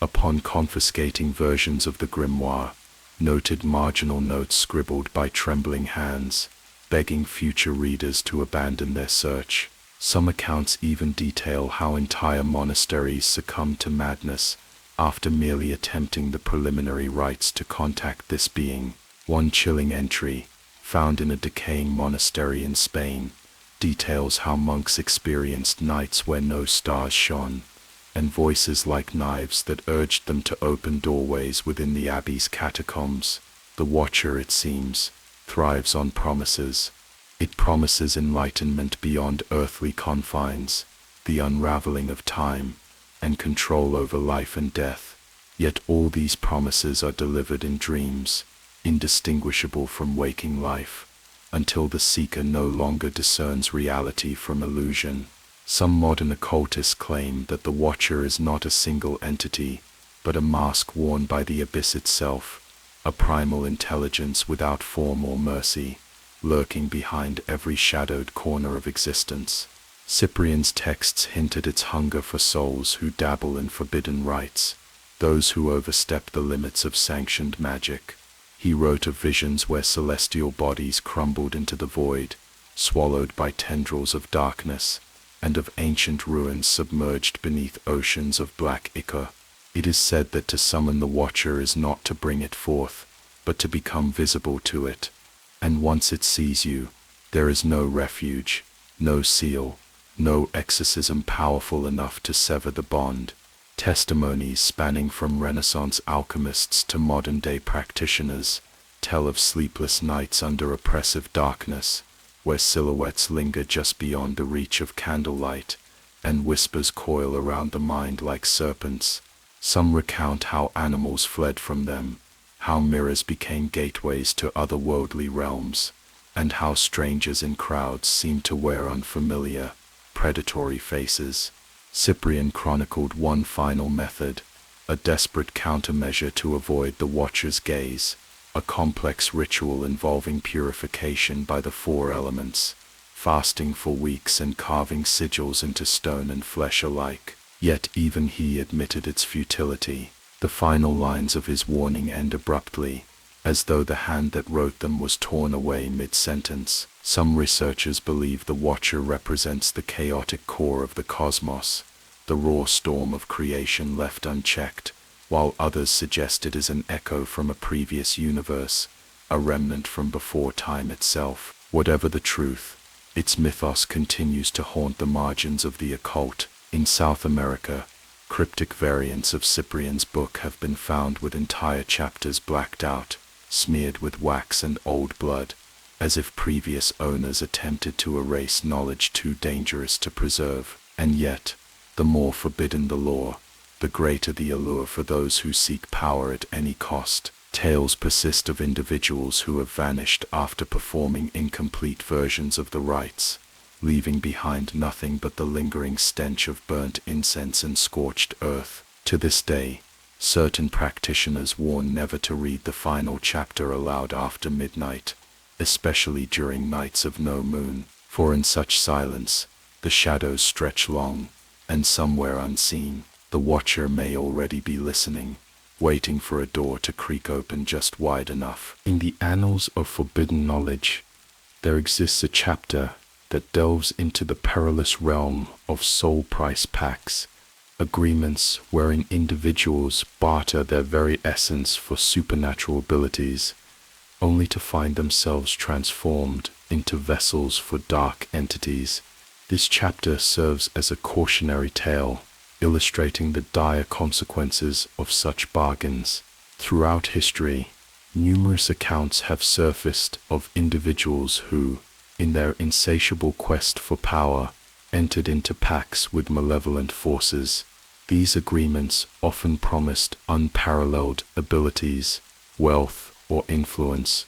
upon confiscating versions of the grimoire, noted marginal notes scribbled by trembling hands, begging future readers to abandon their search. Some accounts even detail how entire monasteries succumbed to madness after merely attempting the preliminary rites to contact this being. One chilling entry, found in a decaying monastery in Spain, details how monks experienced nights where no stars shone, and voices like knives that urged them to open doorways within the abbey's catacombs. The Watcher, it seems, thrives on promises. It promises enlightenment beyond earthly confines, the unraveling of time, and control over life and death. Yet all these promises are delivered in dreams, indistinguishable from waking life, until the seeker no longer discerns reality from illusion. Some modern occultists claim that the Watcher is not a single entity, but a mask worn by the abyss itself, a primal intelligence without form or mercy, lurking behind every shadowed corner of existence. Cyprian's texts hint at its hunger for souls who dabble in forbidden rites, those who overstep the limits of sanctioned magic. He wrote of visions where celestial bodies crumbled into the void, swallowed by tendrils of darkness, and of ancient ruins submerged beneath oceans of black ichor. It is said that to summon the Watcher is not to bring it forth, but to become visible to it. And once it sees you, there is no refuge, no seal, no exorcism powerful enough to sever the bond. Testimonies spanning from Renaissance alchemists to modern-day practitioners tell of sleepless nights under oppressive darkness, where silhouettes linger just beyond the reach of candlelight, and whispers coil around the mind like serpents. Some recount how animals fled from them, how mirrors became gateways to otherworldly realms, and how strangers in crowds seemed to wear unfamiliar, predatory faces. Cyprian chronicled one final method, a desperate countermeasure to avoid the Watcher's gaze, a complex ritual involving purification by the four elements, fasting for weeks and carving sigils into stone and flesh alike. Yet even he admitted its futility. The final lines of his warning end abruptly, as though the hand that wrote them was torn away mid-sentence. Some researchers believe the Watcher represents the chaotic core of the cosmos, the raw storm of creation left unchecked, while others suggest it is an echo from a previous universe, a remnant from before time itself. Whatever the truth, its mythos continues to haunt the margins of the occult. In South America, cryptic variants of Cyprian's book have been found with entire chapters blacked out, smeared with wax and old blood, as if previous owners attempted to erase knowledge too dangerous to preserve. And yet, the more forbidden the lore, the greater the allure for those who seek power at any cost. Tales persist of individuals who have vanished after performing incomplete versions of the rites, leaving behind nothing but the lingering stench of burnt incense and scorched earth. To this day, certain practitioners warn never to read the final chapter aloud after midnight, especially during nights of no moon, for in such silence, the shadows stretch long, and somewhere unseen, the Watcher may already be listening, waiting for a door to creak open just wide enough. In the annals of forbidden knowledge, there exists a chapter that delves into the perilous realm of soul price pacts, agreements wherein individuals barter their very essence for supernatural abilities, only to find themselves transformed into vessels for dark entities. This chapter serves as a cautionary tale, illustrating the dire consequences of such bargains. Throughout history, numerous accounts have surfaced of individuals who, in their insatiable quest for power, entered into pacts with malevolent forces. These agreements often promised unparalleled abilities, wealth, or influence,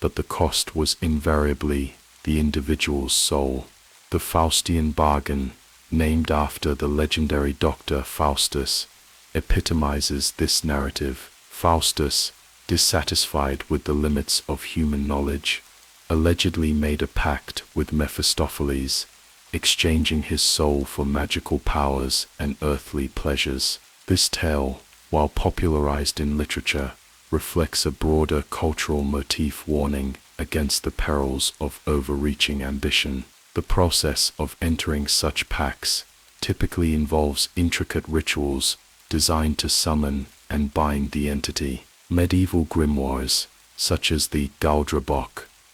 but the cost was invariably the individual's soul. The Faustian bargain, named after the legendary Dr. Faustus, epitomizes this narrative. Faustus, dissatisfied with the limits of human knowledge, allegedly made a pact with Mephistopheles, exchanging his soul for magical powers and earthly pleasures. This tale, while popularized in literature, reflects a broader cultural motif warning against the perils of overreaching ambition. The process of entering such pacts typically involves intricate rituals designed to summon and bind the entity. Medieval grimoires, such as the Galdra,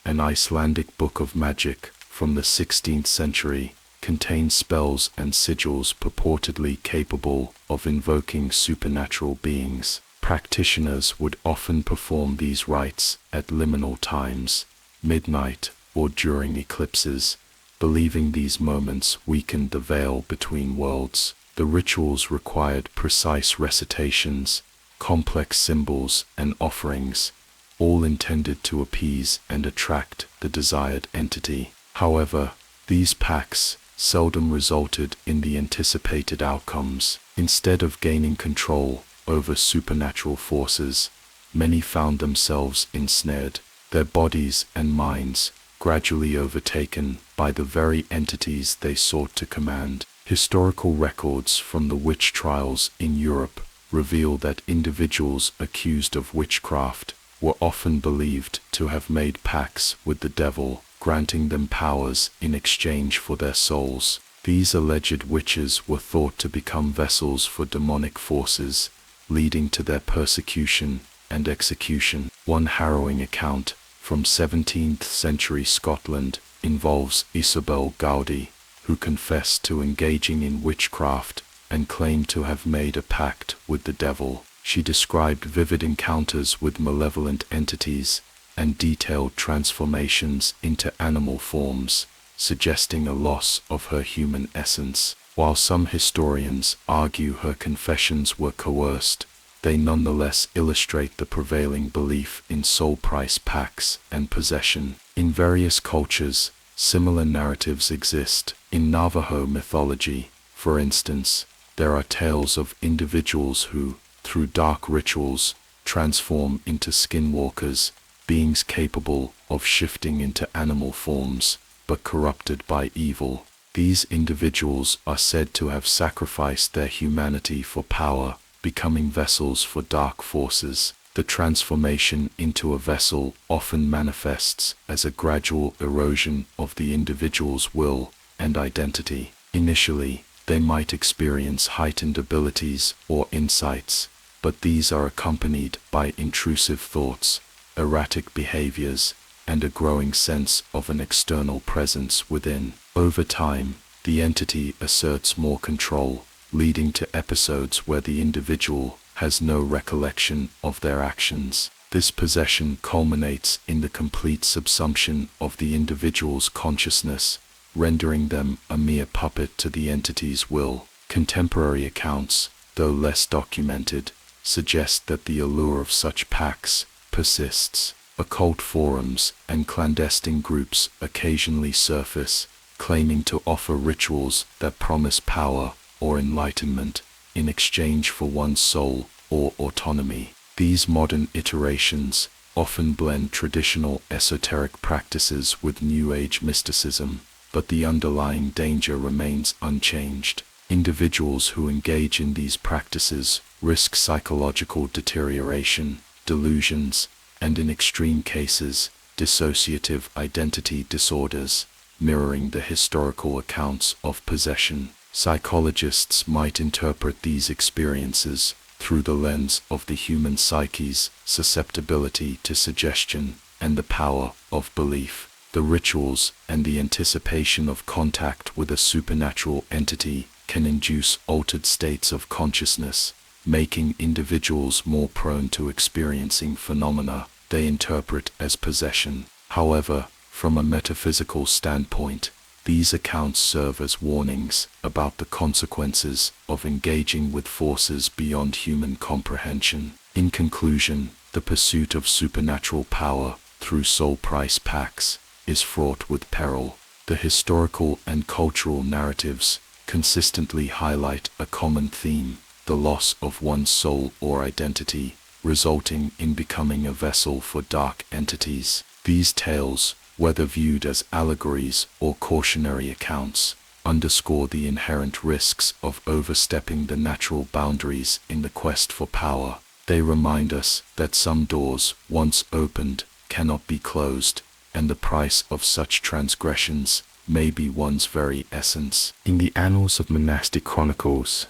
an Icelandic book of magic from the 16th century, contained spells and sigils purportedly capable of invoking supernatural beings. Practitioners would often perform these rites at liminal times, midnight, or during eclipses, believing these moments weakened the veil between worlds. The rituals required precise recitations, complex symbols, and offerings, all intended to appease and attract the desired entity. However, these pacts seldom resulted in the anticipated outcomes. Instead of gaining control over supernatural forces, many found themselves ensnared, their bodies and minds gradually overtaken by the very entities they sought to command. Historical records from the witch trials in Europe reveal that individuals accused of witchcraft were often believed to have made pacts with the devil, granting them powers in exchange for their souls. These alleged witches were thought to become vessels for demonic forces, leading to their persecution and execution. One harrowing account from 17th century Scotland involves Isabel Gowdy, who confessed to engaging in witchcraft and claimed to have made a pact with the devil. She described vivid encounters with malevolent entities and detailed transformations into animal forms, suggesting a loss of her human essence. While some historians argue her confessions were coerced, they nonetheless illustrate the prevailing belief in soul price pacts and possession. In various cultures, similar narratives exist. In Navajo mythology, for instance, there are tales of individuals who, through dark rituals, transform into skinwalkers, beings capable of shifting into animal forms, but corrupted by evil. These individuals are said to have sacrificed their humanity for power, becoming vessels for dark forces. The transformation into a vessel often manifests as a gradual erosion of the individual's will and identity. Initially, they might experience heightened abilities or insights, but these are accompanied by intrusive thoughts, erratic behaviors, and a growing sense of an external presence within. Over time, the entity asserts more control, leading to episodes where the individual has no recollection of their actions. This possession culminates in the complete subsumption of the individual's consciousness, rendering them a mere puppet to the entity's will. Contemporary accounts, though less documented, suggest that the allure of such pacts persists. Occult forums and clandestine groups occasionally surface, claiming to offer rituals that promise power or enlightenment in exchange for one's soul or autonomy. These modern iterations often blend traditional esoteric practices with New Age mysticism, but the underlying danger remains unchanged. Individuals who engage in these practices risk psychological deterioration, delusions, and in extreme cases, dissociative identity disorders, mirroring the historical accounts of possession. Psychologists might interpret these experiences through the lens of the human psyche's susceptibility to suggestion and the power of belief. The rituals and the anticipation of contact with a supernatural entity can induce altered states of consciousness, making individuals more prone to experiencing phenomena they interpret as possession. However, from a metaphysical standpoint, these accounts serve as warnings about the consequences of engaging with forces beyond human comprehension. In conclusion, the pursuit of supernatural power through soul price pacts is fraught with peril. The historical and cultural narratives consistently highlight a common theme: the loss of one's soul or identity, resulting in becoming a vessel for dark entities. These tales, whether viewed as allegories or cautionary accounts, underscore the inherent risks of overstepping the natural boundaries in the quest for power. They remind us that some doors, once opened, cannot be closed, and the price of such transgressions may be one's very essence. In the annals of monastic chronicles,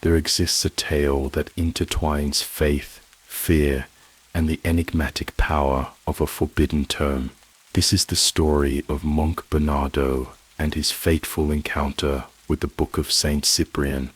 there exists a tale that intertwines faith, fear, and the enigmatic power of a forbidden tome. This is the story of monk Bernardo, and his fateful encounter with the Book of Saint Cyprian,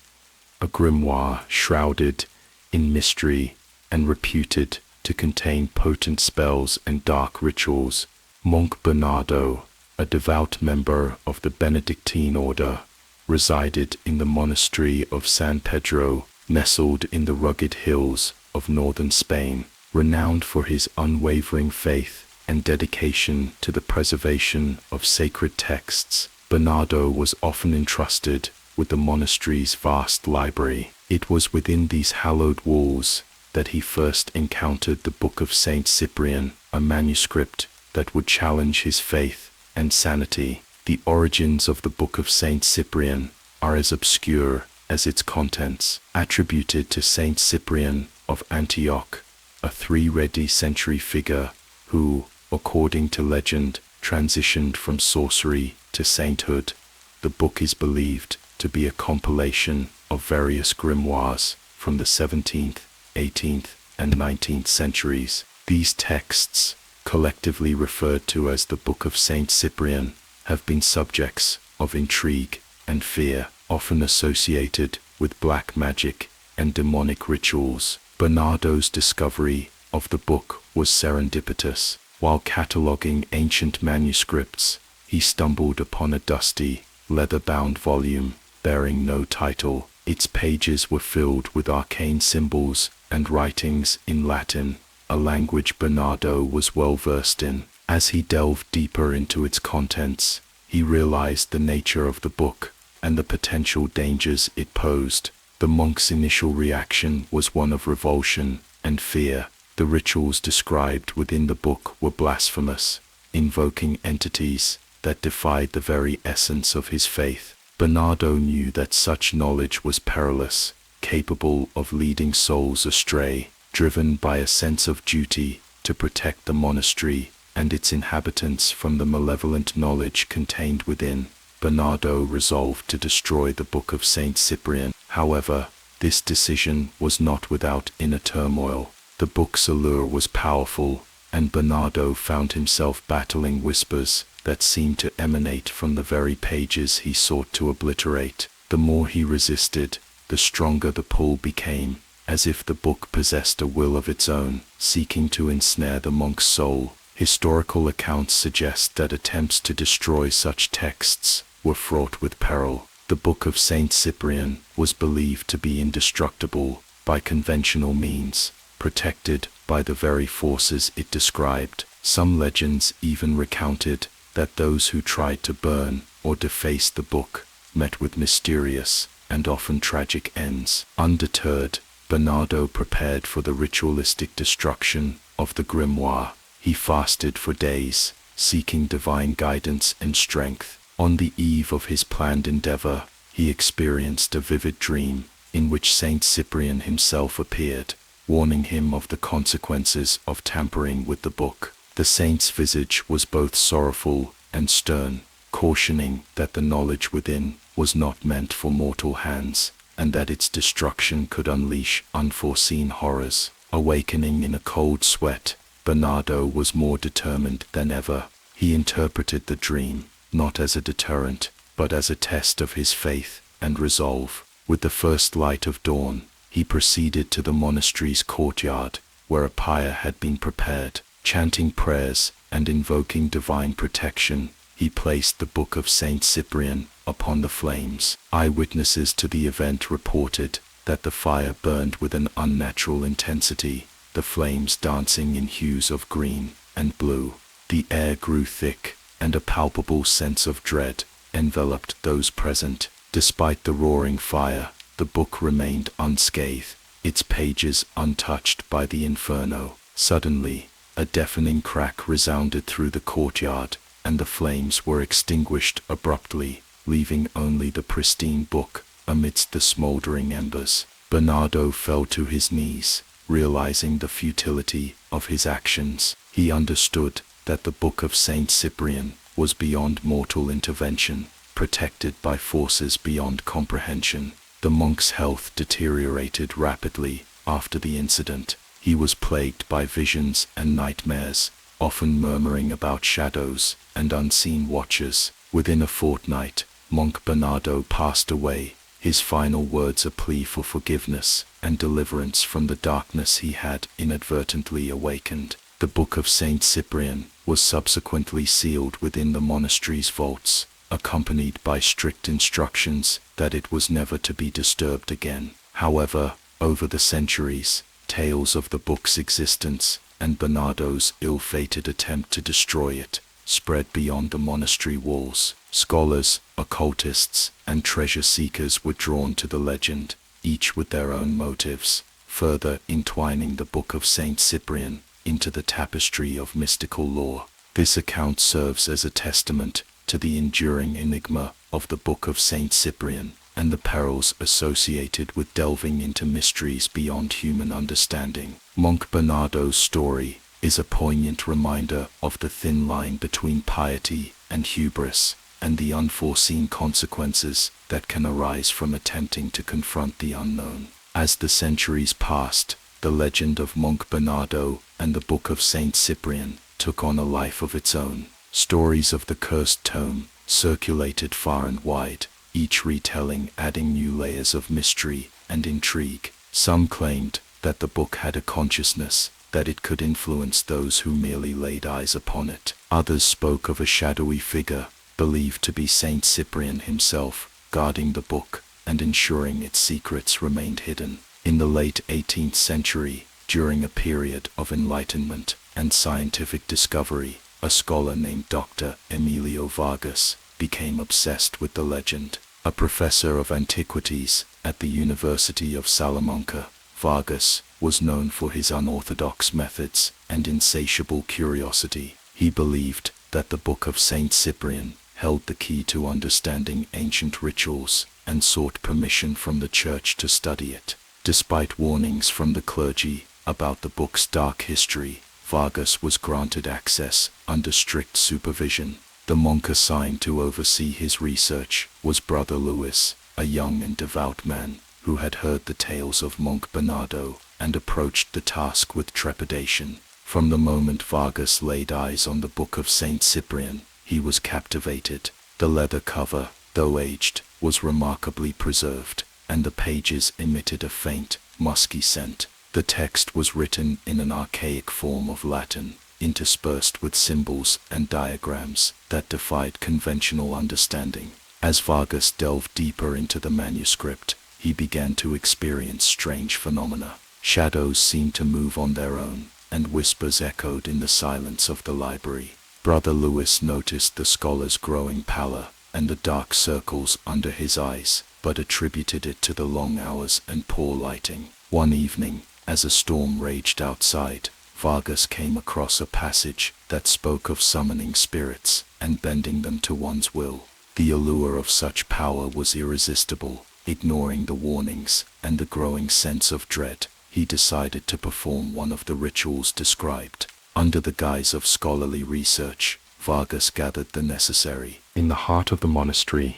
a grimoire shrouded in mystery and reputed to contain potent spells and dark rituals. Monk Bernardo, a devout member of the Benedictine order, resided in the monastery of San Pedro, nestled in the rugged hills of northern Spain. Renowned for his unwavering faith and dedication to the preservation of sacred texts, Bernardo was often entrusted with the monastery's vast library. It was within these hallowed walls that he first encountered the Book of Saint Cyprian, a manuscript that would challenge his faith and sanity. The origins of the Book of Saint Cyprian are as obscure as its contents. Attributed to Saint Cyprian of Antioch, a 3rd century figure who, according to legend, transitioned from sorcery to sainthood, the book is believed to be a compilation of various grimoires from the 17th, 18th, and 19th centuries. These texts, collectively referred to as the Book of Saint Cyprian, have been subjects of intrigue and fear, often associated with black magic and demonic rituals. Bernardo's discovery of the book was serendipitous. While cataloging ancient manuscripts, he stumbled upon a dusty, leather-bound volume bearing no title. Its pages were filled with arcane symbols and writings in Latin, a language Bernardo was well versed in. As he delved deeper into its contents, he realized the nature of the book and the potential dangers it posed. The monk's initial reaction was one of revulsion and fear. The rituals described within the book were blasphemous, invoking entities that defied the very essence of his faith. Bernardo knew that such knowledge was perilous, capable of leading souls astray. Driven by a sense of duty to protect the monastery and its inhabitants from the malevolent knowledge contained within, Bernardo resolved to destroy the Book of Saint Cyprian. However, this decision was not without inner turmoil. The book's allure was powerful, and Bernardo found himself battling whispers that seemed to emanate from the very pages he sought to obliterate. The more he resisted, the stronger the pull became, as if the book possessed a will of its own, seeking to ensnare the monk's soul. Historical accounts suggest that attempts to destroy such texts were fraught with peril. The Book of Saint Cyprian was believed to be indestructible by conventional means, protected by the very forces it described. Some legends even recounted that those who tried to burn or deface the book met with mysterious and often tragic ends. Undeterred, Bernardo prepared for the ritualistic destruction of the grimoire. He fasted for days, seeking divine guidance and strength. On the eve of his planned endeavor, he experienced a vivid dream in which Saint Cyprian himself appeared, warning him of the consequences of tampering with the book. The saint's visage was both sorrowful and stern, cautioning that the knowledge within was not meant for mortal hands, and that its destruction could unleash unforeseen horrors. Awakening in a cold sweat, Bernardo was more determined than ever. He interpreted the dream not as a deterrent, but as a test of his faith and resolve. With the first light of dawn, he proceeded to the monastery's courtyard, where a pyre had been prepared. Chanting prayers and invoking divine protection, he placed the Book of Saint Cyprian upon the flames. Eyewitnesses to the event reported that the fire burned with an unnatural intensity, the flames dancing in hues of green and blue. The air grew thick, and a palpable sense of dread enveloped those present. Despite the roaring fire, the book remained unscathed, its pages untouched by the inferno. Suddenly, a deafening crack resounded through the courtyard, and the flames were extinguished abruptly, leaving only the pristine book amidst the smoldering embers. Bernardo fell to his knees, realizing the futility of his actions. He understood that the Book of Saint Cyprian was beyond mortal intervention, protected by forces beyond comprehension. The monk's health deteriorated rapidly after the incident. He was plagued by visions and nightmares, often murmuring about shadows and unseen watchers. Within a fortnight, Monk Bernardo passed away, his final words a plea for forgiveness and deliverance from the darkness he had inadvertently awakened. The Book of Saint Cyprian was subsequently sealed within the monastery's vaults, accompanied by strict instructions that it was never to be disturbed again. However, over the centuries, tales of the book's existence and Bernardo's ill-fated attempt to destroy it spread beyond the monastery walls. Scholars, occultists, and treasure seekers were drawn to the legend, each with their own motives, further entwining the Book of Saint Cyprian into the tapestry of mystical lore. This account serves as a testament to the enduring enigma of the Book of Saint Cyprian and the perils associated with delving into mysteries beyond human understanding. Monk Bernardo's story is a poignant reminder of the thin line between piety and hubris, and the unforeseen consequences that can arise from attempting to confront the unknown. As the centuries passed, the legend of Monk Bernardo and the Book of Saint Cyprian took on a life of its own. Stories of the cursed tome circulated far and wide, each retelling adding new layers of mystery and intrigue. Some claimed that the book had a consciousness, that it could influence those who merely laid eyes upon it. Others spoke of a shadowy figure, believed to be Saint Cyprian himself, guarding the book and ensuring its secrets remained hidden. In the late 18th century, during a period of enlightenment and scientific discovery, a scholar named Dr. Emilio Vargas became obsessed with the legend. A professor of antiquities at the University of Salamanca, Vargas was known for his unorthodox methods and insatiable curiosity. He believed that the Book of Saint Cyprian held the key to understanding ancient rituals and sought permission from the church to study it. Despite warnings from the clergy about the book's dark history, Vargas was granted access under strict supervision. The monk assigned to oversee his research was Brother Luis, a young and devout man who had heard the tales of Monk Bernardo and approached the task with trepidation. From the moment Vargas laid eyes on the Book of Saint Cyprian, he was captivated. The leather cover, though aged, was remarkably preserved, and the pages emitted a faint, musky scent. The text was written in an archaic form of Latin, interspersed with symbols and diagrams that defied conventional understanding. As Vargas delved deeper into the manuscript, he began to experience strange phenomena. Shadows seemed to move on their own, and whispers echoed in the silence of the library. Brother Luis noticed the scholar's growing pallor and the dark circles under his eyes, but attributed it to the long hours and poor lighting. One evening, as a storm raged outside, Vargas came across a passage that spoke of summoning spirits and bending them to one's will. The allure of such power was irresistible. Ignoring the warnings and the growing sense of dread, he decided to perform one of the rituals described. Under the guise of scholarly research, Vargas gathered the necessary. In the heart of the monastery,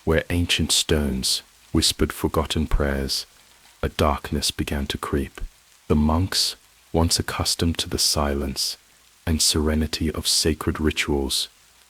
where ancient stones whispered forgotten prayers, a darkness began to creep. The monks, once accustomed to the silence and serenity of sacred rituals,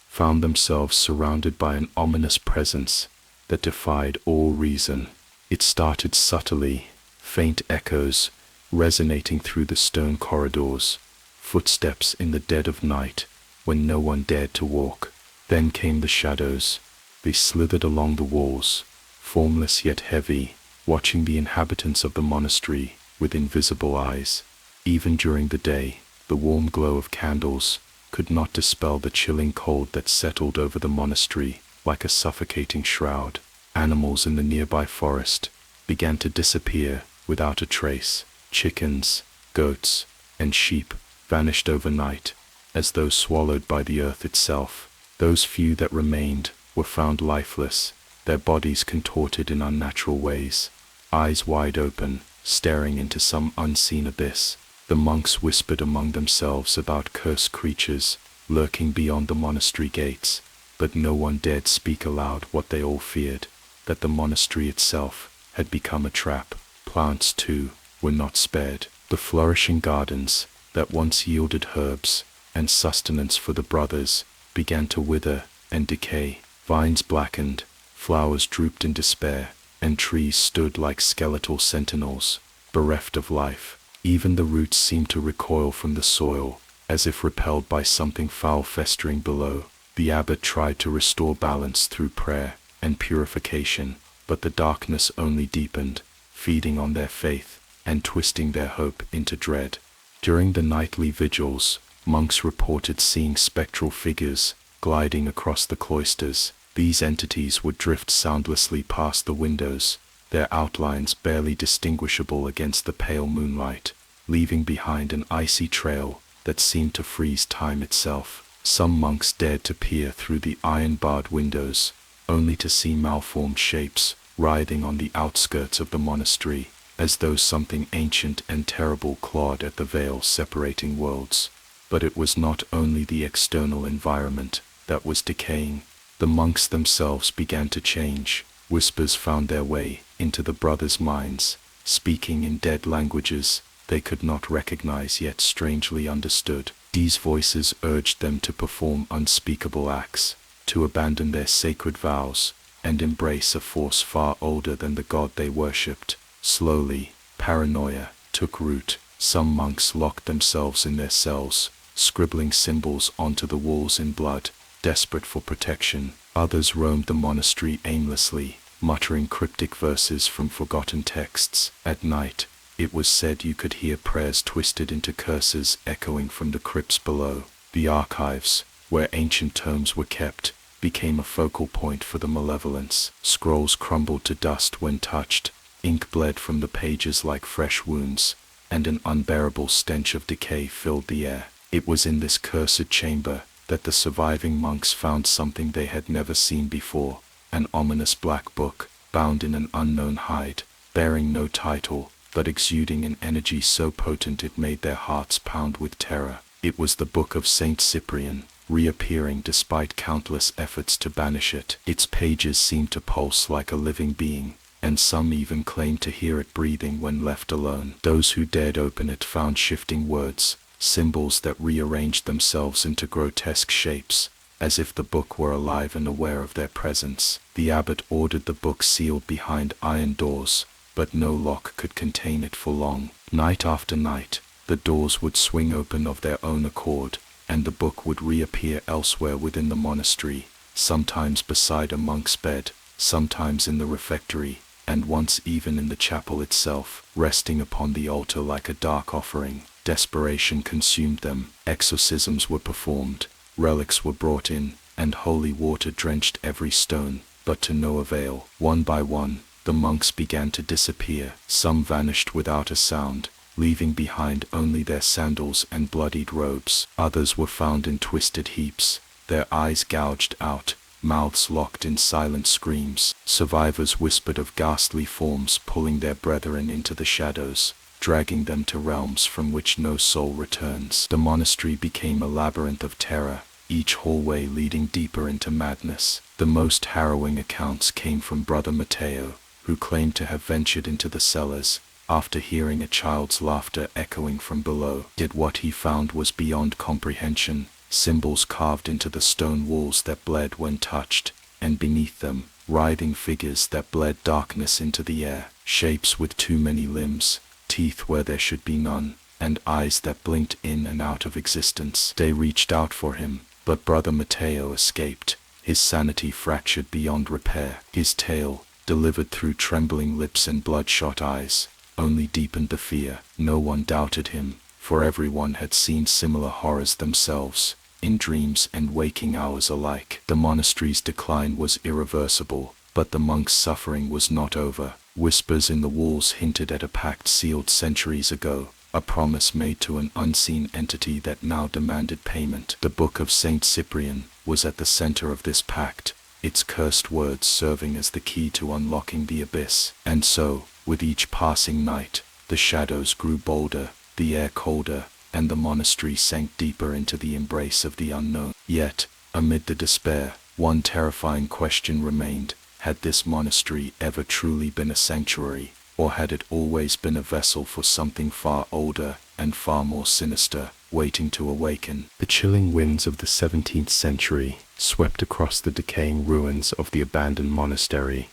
found themselves surrounded by an ominous presence that defied all reason. It started subtly, faint echoes resonating through the stone corridors, footsteps in the dead of night when no one dared to walk. Then came the shadows. They slithered along the walls, formless yet heavy, watching the inhabitants of the monastery with invisible eyes. Even during the day, the warm glow of candles could not dispel the chilling cold that settled over the monastery like a suffocating shroud. Animals in the nearby forest began to disappear without a trace. Chickens, goats, and sheep vanished overnight, as though swallowed by the earth itself. Those few that remained were found lifeless, their bodies contorted in unnatural ways, eyes wide open, staring into some unseen abyss. The monks whispered among themselves about cursed creatures lurking beyond the monastery gates, but no one dared speak aloud what they all feared, that the monastery itself had become a trap. Plants, too, were not spared. The flourishing gardens that once yielded herbs and sustenance for the brothers began to wither and decay. Vines blackened, flowers drooped in despair, and trees stood like skeletal sentinels, bereft of life. Even the roots seemed to recoil from the soil, as if repelled by something foul festering below. The abbot tried to restore balance through prayer and purification, but the darkness only deepened, feeding on their faith and twisting their hope into dread. During the nightly vigils, monks reported seeing spectral figures gliding across the cloisters. These entities would drift soundlessly past the windows, their outlines barely distinguishable against the pale moonlight, leaving behind an icy trail that seemed to freeze time itself. Some monks dared to peer through the iron-barred windows, only to see malformed shapes writhing on the outskirts of the monastery, as though something ancient and terrible clawed at the veil separating worlds. But it was not only the external environment that was decaying. The monks themselves began to change. Whispers found their way into the brothers' minds, speaking in dead languages they could not recognize yet strangely understood. These voices urged them to perform unspeakable acts, to abandon their sacred vows, and embrace a force far older than the god they worshipped. Slowly, paranoia took root. Some monks locked themselves in their cells, scribbling symbols onto the walls in blood, desperate for protection. Others roamed the monastery aimlessly, muttering cryptic verses from forgotten texts. At night, it was said you could hear prayers twisted into curses echoing from the crypts below. The archives, where ancient tomes were kept, became a focal point for the malevolence. Scrolls crumbled to dust when touched, ink bled from the pages like fresh wounds, and an unbearable stench of decay filled the air. It was in this cursed chamber that the surviving monks found something they had never seen before, an ominous black book, bound in an unknown hide, bearing no title, but exuding an energy so potent it made their hearts pound with terror. It was the Book of Saint Cyprian, reappearing despite countless efforts to banish it. Its pages seemed to pulse like a living being, and some even claimed to hear it breathing when left alone. Those who dared open it found shifting words, symbols that rearranged themselves into grotesque shapes, as if the book were alive and aware of their presence. The abbot ordered the book sealed behind iron doors, but no lock could contain it for long. Night after night, the doors would swing open of their own accord, and the book would reappear elsewhere within the monastery, sometimes beside a monk's bed, sometimes in the refectory, and once even in the chapel itself, resting upon the altar like a dark offering. Desperation consumed them. Exorcisms were performed, relics were brought in, and holy water drenched every stone, but to no avail. One by one, the monks began to disappear. Some vanished without a sound, leaving behind only their sandals and bloodied robes. Others were found in twisted heaps, their eyes gouged out, mouths locked in silent screams. Survivors whispered of ghastly forms pulling their brethren into the shadows, dragging them to realms from which no soul returns. The monastery became a labyrinth of terror, each hallway leading deeper into madness. The most harrowing accounts came from Brother Matteo, who claimed to have ventured into the cellars after hearing a child's laughter echoing from below. Yet what he found was beyond comprehension. Symbols carved into the stone walls that bled when touched, and beneath them, writhing figures that bled darkness into the air. Shapes with too many limbs, teeth where there should be none, and eyes that blinked in and out of existence. They reached out for him, but Brother Matteo escaped, his sanity fractured beyond repair. His tale, delivered through trembling lips and bloodshot eyes, only deepened the fear. No one doubted him, for everyone had seen similar horrors themselves, in dreams and waking hours alike. The monastery's decline was irreversible, but the monks' suffering was not over. Whispers in the walls hinted at a pact sealed centuries ago, a promise made to an unseen entity that now demanded payment. The Book of Saint Cyprian was at the center of this pact, its cursed words serving as the key to unlocking the abyss. And so, with each passing night, the shadows grew bolder, the air colder, and the monastery sank deeper into the embrace of the unknown. Yet, amid the despair, one terrifying question remained. Had this monastery ever truly been a sanctuary, or had it always been a vessel for something far older and far more sinister, waiting to awaken? The chilling winds of the 17th century swept across the decaying ruins of the abandoned monastery,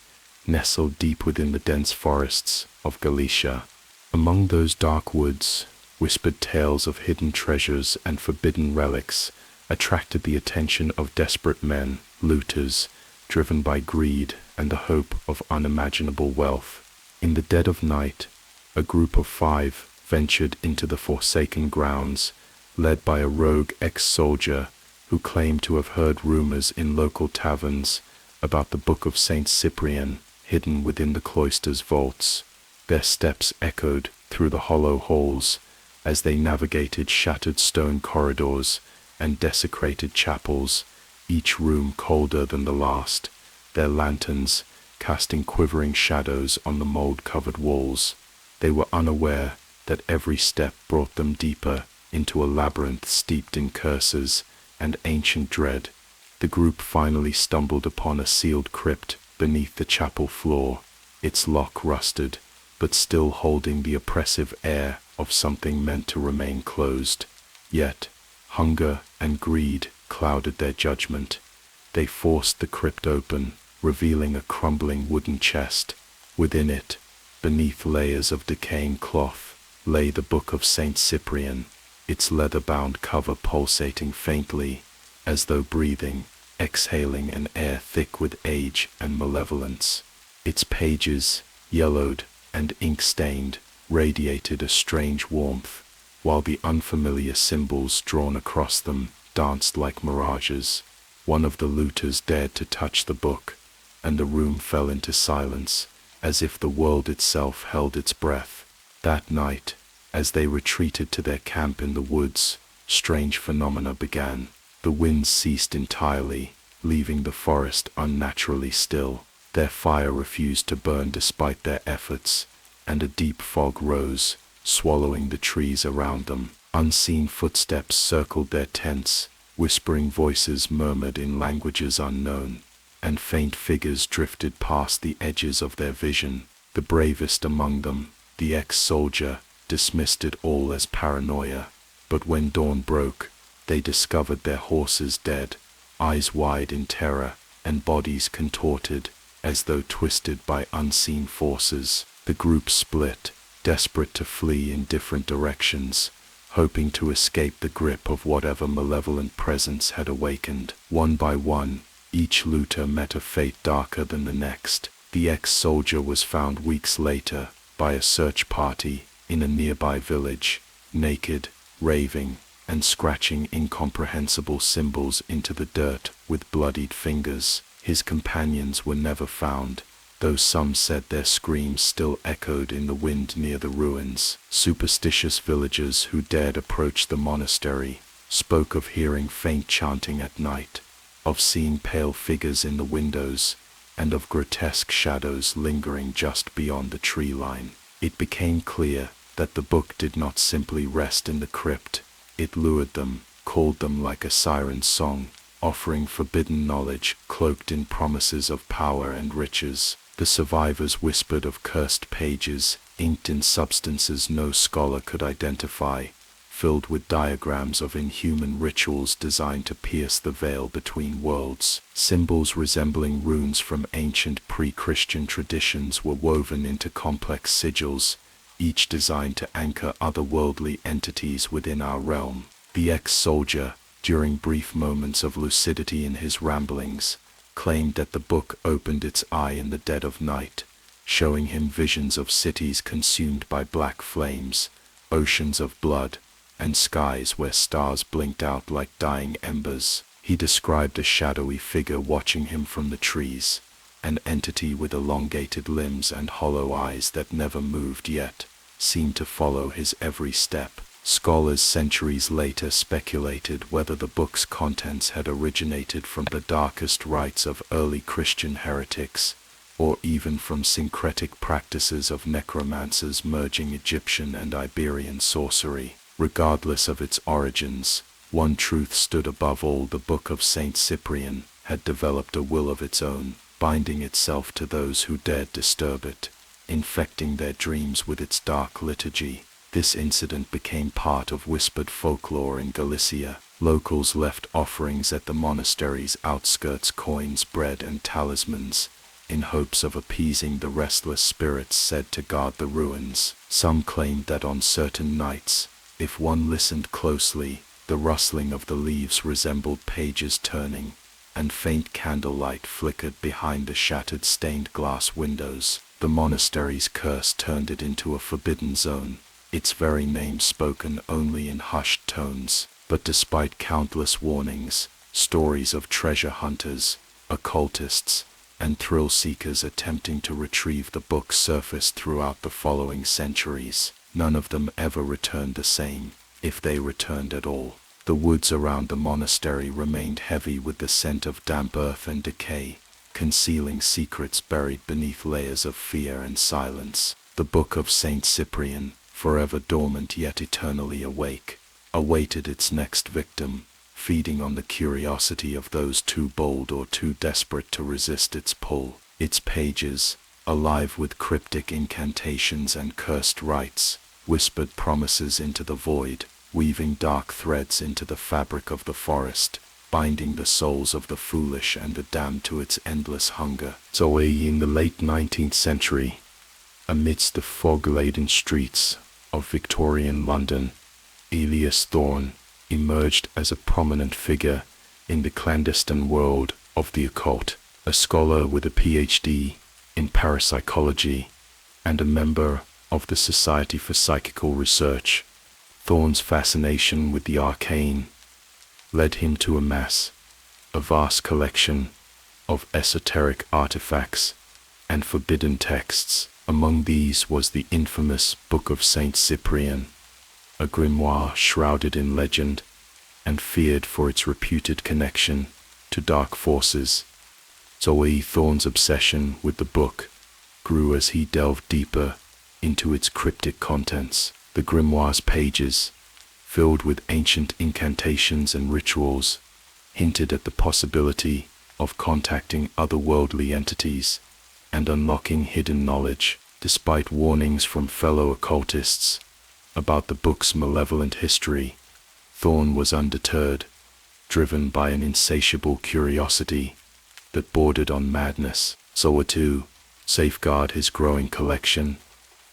nestled deep within the dense forests of Galicia. Among those dark woods, whispered tales of hidden treasures and forbidden relics attracted the attention of desperate men, looters, driven by greed and the hope of unimaginable wealth. In the dead of night, a group of 5 ventured into the forsaken grounds, led by a rogue ex-soldier who claimed to have heard rumors in local taverns about the Book of Saint Cyprian hidden within the cloister's vaults. Their steps echoed through the hollow halls as they navigated shattered stone corridors and desecrated chapels, each room colder than the last, their lanterns casting quivering shadows on the mold-covered walls. They were unaware that every step brought them deeper into a labyrinth steeped in curses and ancient dread. The group finally stumbled upon a sealed crypt beneath the chapel floor, its lock rusted, but still holding the oppressive air of something meant to remain closed. Yet, hunger and greed clouded their judgment. They forced the crypt open, revealing a crumbling wooden chest. Within it, beneath layers of decaying cloth, lay the Book of Saint Cyprian, its leather-bound cover pulsating faintly, as though breathing, exhaling an air thick with age and malevolence. Its pages, yellowed and ink-stained, radiated a strange warmth, while the unfamiliar symbols drawn across them danced like mirages. One of the looters dared to touch the book, and the room fell into silence, as if the world itself held its breath. That night, as they retreated to their camp in the woods, strange phenomena began. The winds ceased entirely, leaving the forest unnaturally still. Their fire refused to burn despite their efforts, and a deep fog rose, swallowing the trees around them. Unseen footsteps circled their tents, whispering voices murmured in languages unknown, and faint figures drifted past the edges of their vision. The bravest among them, the ex-soldier, dismissed it all as paranoia, but when dawn broke, they discovered their horses dead, eyes wide in terror, and bodies contorted, as though twisted by unseen forces. The group split, desperate to flee in different directions, hoping to escape the grip of whatever malevolent presence had awakened. One by one, each looter met a fate darker than the next. The ex-soldier was found weeks later by a search party in a nearby village, naked, raving, and scratching incomprehensible symbols into the dirt with bloodied fingers. His companions were never found, though some said their screams still echoed in the wind near the ruins. Superstitious villagers who dared approach the monastery spoke of hearing faint chanting at night, of seeing pale figures in the windows, and of grotesque shadows lingering just beyond the tree line. It became clear that the book did not simply rest in the crypt. It lured them, called them like a siren's song, offering forbidden knowledge cloaked in promises of power and riches. The survivors whispered of cursed pages, inked in substances no scholar could identify, filled with diagrams of inhuman rituals designed to pierce the veil between worlds. Symbols resembling runes from ancient pre-Christian traditions were woven into complex sigils, each designed to anchor otherworldly entities within our realm. The ex-soldier, during brief moments of lucidity in his ramblings, claimed that the book opened its eye in the dead of night, showing him visions of cities consumed by black flames, oceans of blood, and skies where stars blinked out like dying embers. He described a shadowy figure watching him from the trees, an entity with elongated limbs and hollow eyes that never moved yet seemed to follow his every step. Scholars centuries later speculated whether the book's contents had originated from the darkest rites of early Christian heretics, or even from syncretic practices of necromancers merging Egyptian and Iberian sorcery. Regardless of its origins, one truth stood above all: the Book of Saint Cyprian had developed a will of its own, binding itself to those who dared disturb it, infecting their dreams with its dark liturgy. This incident became part of whispered folklore in Galicia, Locals left offerings at the monastery's outskirts, coins, bread, and talismans, in hopes of appeasing the restless spirits said to guard the ruins. Some claimed that on certain nights, if one listened closely, the rustling of the leaves resembled pages turning, and faint candlelight flickered behind the shattered stained glass windows. The monastery's curse turned it into a forbidden zone, its very name spoken only in hushed tones. But despite countless warnings, stories of treasure hunters, occultists, and thrill-seekers attempting to retrieve the book surfaced throughout the following centuries. None of them ever returned the same, if they returned at all. The woods around the monastery remained heavy with the scent of damp earth and decay, concealing secrets buried beneath layers of fear and silence. The Book of Saint Cyprian, forever dormant yet eternally awake, awaited its next victim, feeding on the curiosity of those too bold or too desperate to resist its pull. Its pages, alive with cryptic incantations and cursed rites, whispered promises into the void, weaving dark threads into the fabric of the forest, binding the souls of the foolish and the damned to its endless hunger. So in the late 19th century, amidst the fog-laden streets of Victorian London, Elias Thorne emerged as a prominent figure in the clandestine world of the occult, a scholar with a PhD in parapsychology and a member of the Society for Psychical Research. Thorne's fascination with the arcane led him to amass a vast collection of esoteric artifacts and forbidden texts. Among these was the infamous Book of Saint Cyprian, a grimoire shrouded in legend and feared for its reputed connection to dark forces. Zoe Thorne's obsession with the book grew as he delved deeper into its cryptic contents. The grimoire's pages, filled with ancient incantations and rituals, hinted at the possibility of contacting otherworldly entities and unlocking hidden knowledge. Despite warnings from fellow occultists about the book's malevolent history, Thorne was undeterred, driven by an insatiable curiosity that bordered on madness. So to safeguard his growing collection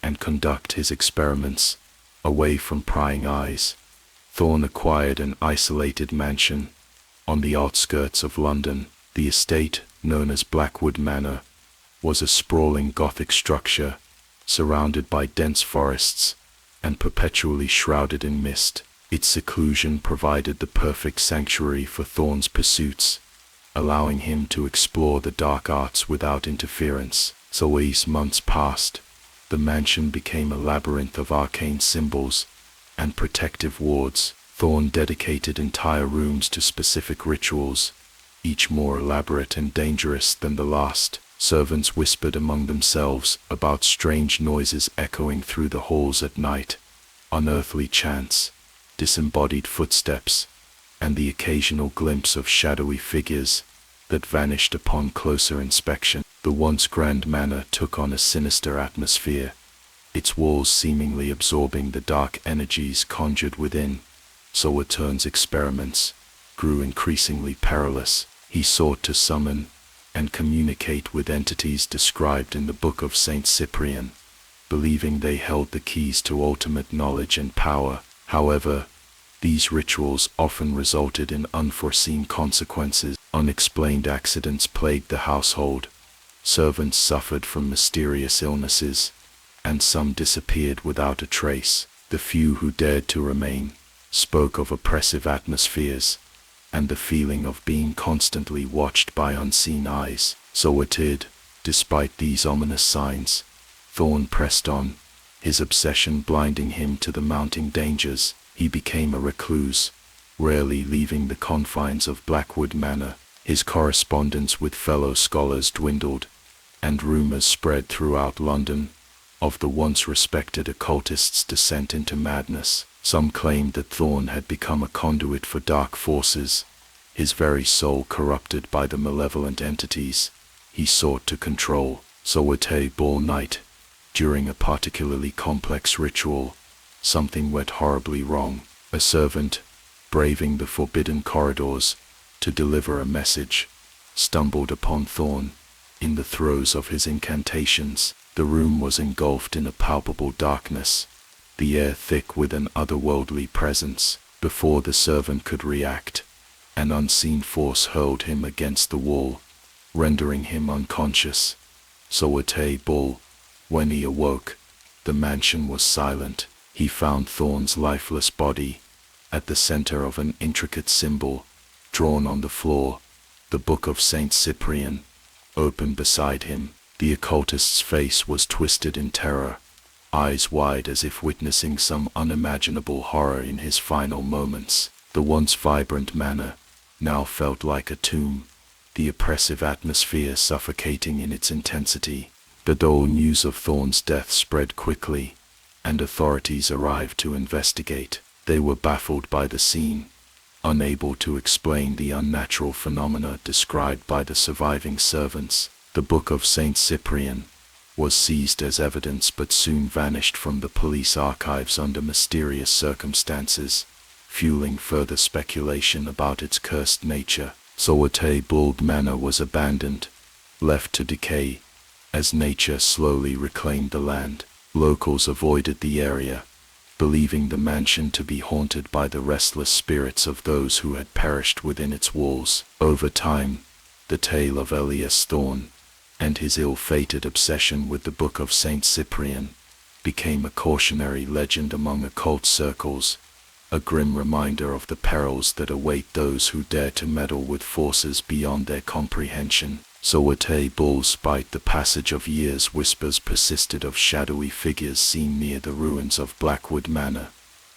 and conduct his experiments away from prying eyes, Thorne acquired an isolated mansion on the outskirts of London. The estate, known as Blackwood Manor, was a sprawling Gothic structure surrounded by dense forests and perpetually shrouded in mist. Its seclusion provided the perfect sanctuary for Thorne's pursuits, allowing him to explore the dark arts without interference. So as months passed, the mansion became a labyrinth of arcane symbols and protective wards. Thorne dedicated entire rooms to specific rituals, each more elaborate and dangerous than the last. Servants whispered among themselves about strange noises echoing through the halls at night, unearthly chants, disembodied footsteps, and the occasional glimpse of shadowy figures that vanished upon closer inspection. The once grand manor took on a sinister atmosphere, its walls seemingly absorbing the dark energies conjured within. So Thorne's experiments grew increasingly perilous. He sought to summon and communicate with entities described in the Book of Saint Cyprian, believing they held the keys to ultimate knowledge and power. However, these rituals often resulted in unforeseen consequences. Unexplained accidents plagued the household, servants suffered from mysterious illnesses, and some disappeared without a trace. The few who dared to remain spoke of oppressive atmospheres and the feeling of being constantly watched by unseen eyes. So despite these ominous signs, Thorne pressed on, his obsession blinding him to the mounting dangers. He became a recluse, rarely leaving the confines of Blackwood Manor. His correspondence with fellow scholars dwindled, and rumors spread throughout London of the once respected occultist's descent into madness. Some claimed that Thorne had become a conduit for dark forces, his very soul corrupted by the malevolent entities he sought to control. So all night, during a particularly complex ritual, something went horribly wrong. A servant, braving the forbidden corridors to deliver a message, stumbled upon Thorn in the throes of his incantations. The room was engulfed in a palpable darkness, the air thick with an otherworldly presence. Before the servant could react, an unseen force hurled him against the wall, rendering him unconscious. Bull. When he awoke, the mansion was silent. He found Thorn's lifeless body at the center of an intricate symbol drawn on the floor, the Book of Saint Cyprian, open beside him. The occultist's face was twisted in terror, eyes wide as if witnessing some unimaginable horror in his final moments. The once vibrant manor now felt like a tomb, the oppressive atmosphere suffocating in its intensity. The dull news of Thorn's death spread quickly, and authorities arrived to investigate. They were baffled by the scene, unable to explain the unnatural phenomena described by the surviving servants. The Book of Saint Cyprian was seized as evidence but soon vanished from the police archives under mysterious circumstances, fueling further speculation about its cursed nature. Bull Manor was abandoned, left to decay, as nature slowly reclaimed the land. Locals avoided the area, believing the mansion to be haunted by the restless spirits of those who had perished within its walls. Over time, the tale of Elias Thorn and his ill-fated obsession with the Book of Saint Cyprian became a cautionary legend among occult circles, a grim reminder of the perils that await those who dare to meddle with forces beyond their comprehension. Bull. Despite the passage of years, whispers persisted of shadowy figures seen near the ruins of Blackwood Manor,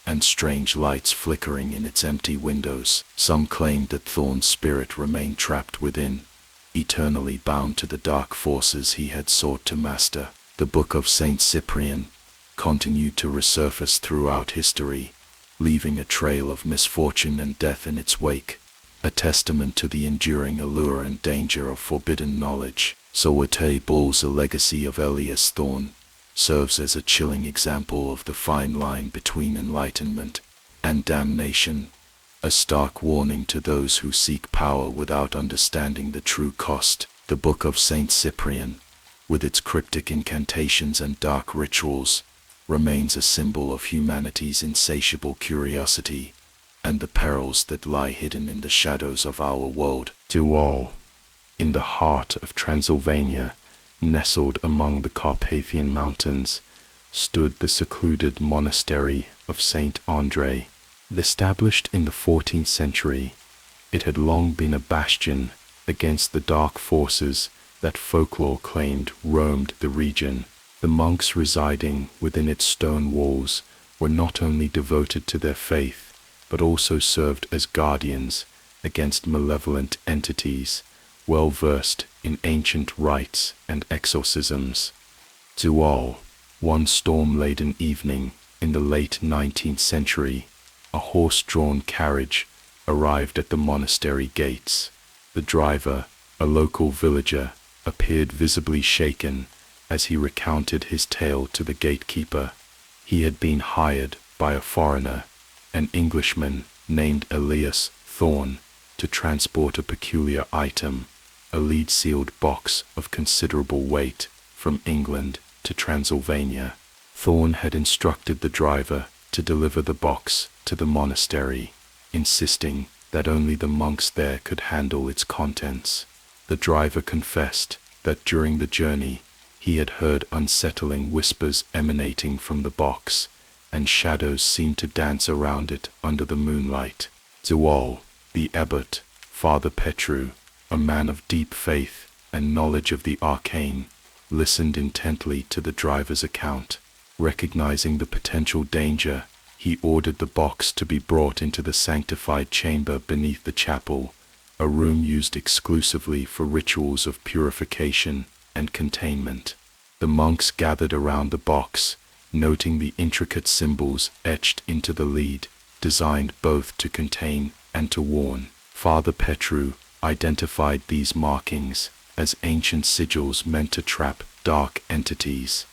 and strange lights flickering in its empty windows. Some claimed that Thorn's spirit remained trapped within, eternally bound to the dark forces he had sought to master. The Book of Saint Cyprian continued to resurface throughout history, leaving a trail of misfortune and death in its wake, a testament to the enduring allure and danger of forbidden knowledge. Bull's A Legacy of Elias Thorn serves as a chilling example of the fine line between enlightenment and damnation, a stark warning to those who seek power without understanding the true cost. The Book of Saint Cyprian, with its cryptic incantations and dark rituals, remains a symbol of humanity's insatiable curiosity and the perils that lie hidden in the shadows of our world. In the heart of Transylvania, nestled among the Carpathian Mountains, stood the secluded monastery of Saint Andre. Established in the 14th century, it had long been a bastion against the dark forces that folklore claimed roamed the region. The monks residing within its stone walls were not only devoted to their faith, but also served as guardians against malevolent entities, well versed in ancient rites and exorcisms. One storm-laden evening in the late 19th century, a horse-drawn carriage arrived at the monastery gates. The driver, a local villager, appeared visibly shaken as he recounted his tale to the gatekeeper. He had been hired by a foreigner, an Englishman named Elias Thorn, to transport a peculiar item, a lead-sealed box of considerable weight, from England to Transylvania. Thorn had instructed the driver to deliver the box to the monastery, insisting that only the monks there could handle its contents. The driver confessed that during the journey he had heard unsettling whispers emanating from the box, and shadows seemed to dance around it under the moonlight. The abbot, Father Petru, a man of deep faith and knowledge of the arcane, listened intently to the driver's account. Recognizing the potential danger, he ordered the box to be brought into the sanctified chamber beneath the chapel, a room used exclusively for rituals of purification and containment. The monks gathered around the box, noting the intricate symbols etched into the lead, designed both to contain and to warn. Father Petru identified these markings as ancient sigils meant to trap dark entities.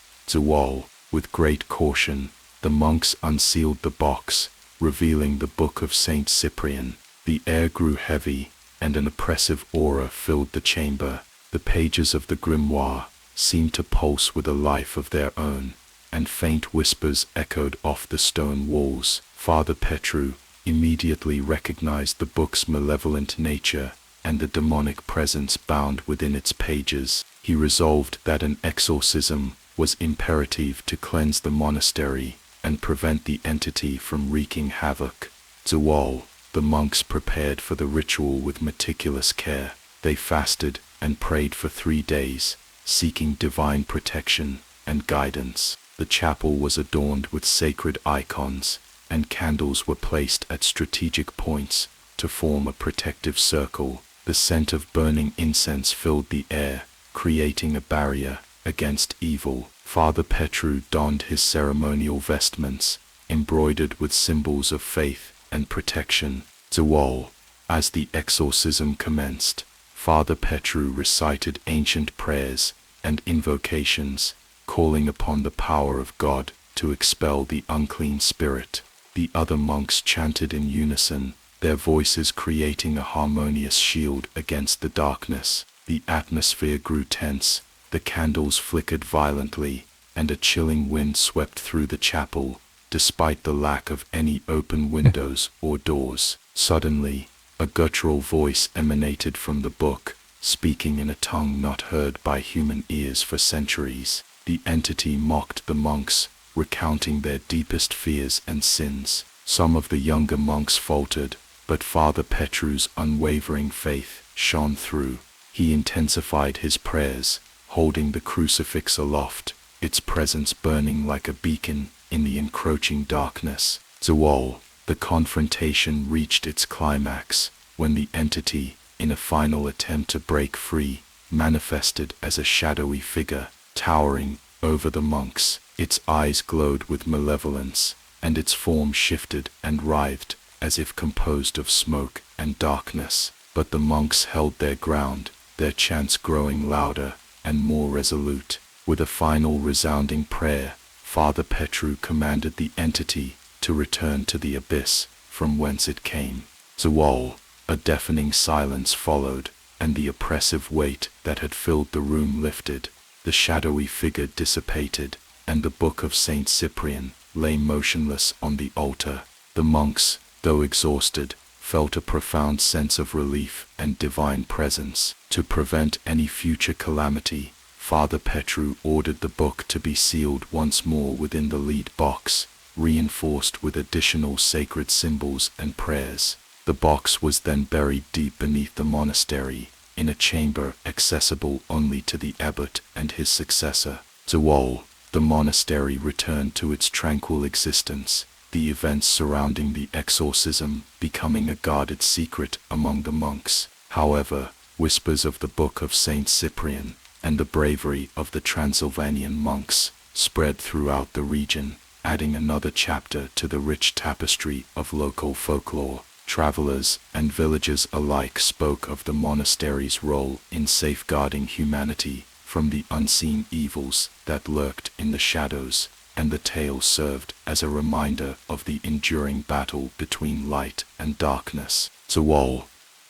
With great caution, the monks unsealed the box, revealing the Book of Saint Cyprian. The air grew heavy, and an oppressive aura filled the chamber. The pages of the grimoire seemed to pulse with a life of their own, and faint whispers echoed off the stone walls. Father Petru immediately recognized the book's malevolent nature and the demonic presence bound within its pages. He resolved that an exorcism was imperative to cleanse the monastery and prevent the entity from wreaking havoc. To all, the monks prepared for the ritual with meticulous care. They fasted and prayed for 3 days, seeking divine protection and guidance. The chapel was adorned with sacred icons, and candles were placed at strategic points to form a protective circle. The scent of burning incense filled the air, creating a barrier against evil. Father Petru donned his ceremonial vestments, embroidered with symbols of faith and protection. To all, as the exorcism commenced, Father Petru recited ancient prayers and invocations, calling upon the power of God to expel the unclean spirit. The other monks chanted in unison, their voices creating a harmonious shield against the darkness. The atmosphere grew tense, the candles flickered violently, and a chilling wind swept through the chapel, despite the lack of any open windows or doors. Suddenly, a guttural voice emanated from the book, speaking in a tongue not heard by human ears for centuries. The entity mocked the monks, recounting their deepest fears and sins. Some of the younger monks faltered, but Father Petru's unwavering faith shone through. He intensified his prayers, holding the crucifix aloft, its presence burning like a beacon in the encroaching darkness. To all, the confrontation reached its climax when the entity, in a final attempt to break free, manifested as a shadowy figure, towering over the monks. Its eyes glowed with malevolence, and its form shifted and writhed, as if composed of smoke and darkness. But the monks held their ground, their chants growing louder and more resolute. With a final resounding prayer, Father Petru commanded the entity to return to the abyss from whence it came. To all, a deafening silence followed, and the oppressive weight that had filled the room lifted. The shadowy figure dissipated, and the Book of Saint Cyprian lay motionless on the altar. The monks, though exhausted, felt a profound sense of relief and divine presence. To prevent any future calamity, Father Petru ordered the book to be sealed once more within the lead box, reinforced with additional sacred symbols and prayers. The box was then buried deep beneath the monastery, in a chamber accessible only to the abbot and his successor. To all, the monastery returned to its tranquil existence, the events surrounding the exorcism becoming a guarded secret among the monks. However, whispers of the Book of Saint Cyprian and the bravery of the Transylvanian monks spread throughout the region, adding another chapter to the rich tapestry of local folklore. Travelers and villagers alike spoke of the monastery's role in safeguarding humanity from the unseen evils that lurked in the shadows, and the tale served as a reminder of the enduring battle between light and darkness. To all,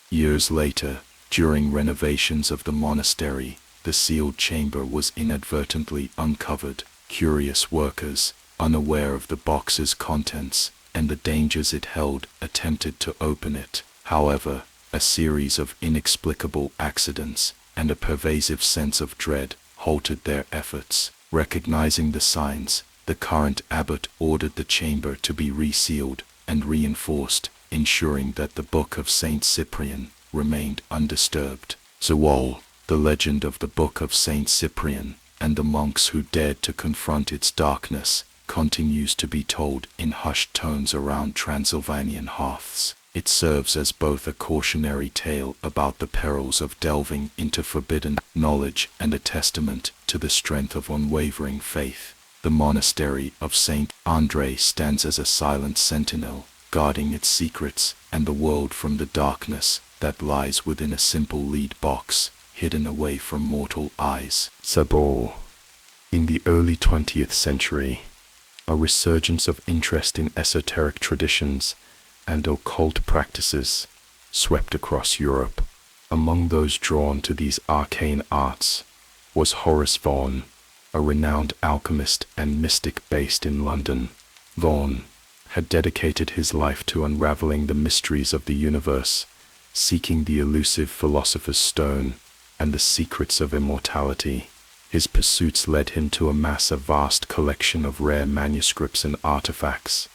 years later, during renovations of the monastery, the sealed chamber was inadvertently uncovered. Curious workers, unaware of the box's contents and the dangers it held, attempted to open it. However, a series of inexplicable accidents and a pervasive sense of dread halted their efforts. Recognizing the signs, the current abbot ordered the chamber to be resealed and reinforced, ensuring that the Book of Saint Cyprian remained undisturbed. To all, the legend of the Book of Saint Cyprian and the monks who dared to confront its darkness continues to be told in hushed tones around Transylvanian hearths. It serves as both a cautionary tale about the perils of delving into forbidden knowledge and a testament to the strength of unwavering faith. The monastery of Saint Andre stands as a silent sentinel, guarding its secrets and the world from the darkness that lies within a simple lead box, hidden away from mortal eyes. Sabor. In the early 20th century, A resurgence of interest in esoteric traditions and occult practices swept across Europe. Among those drawn to these arcane arts was Horace Vaughan, a renowned alchemist and mystic based in London. Vaughan had dedicated his life to unraveling the mysteries of the universe, seeking the elusive philosopher's stone and the secrets of immortality. His pursuits led him to amass a vast collection of rare manuscripts and artifacts,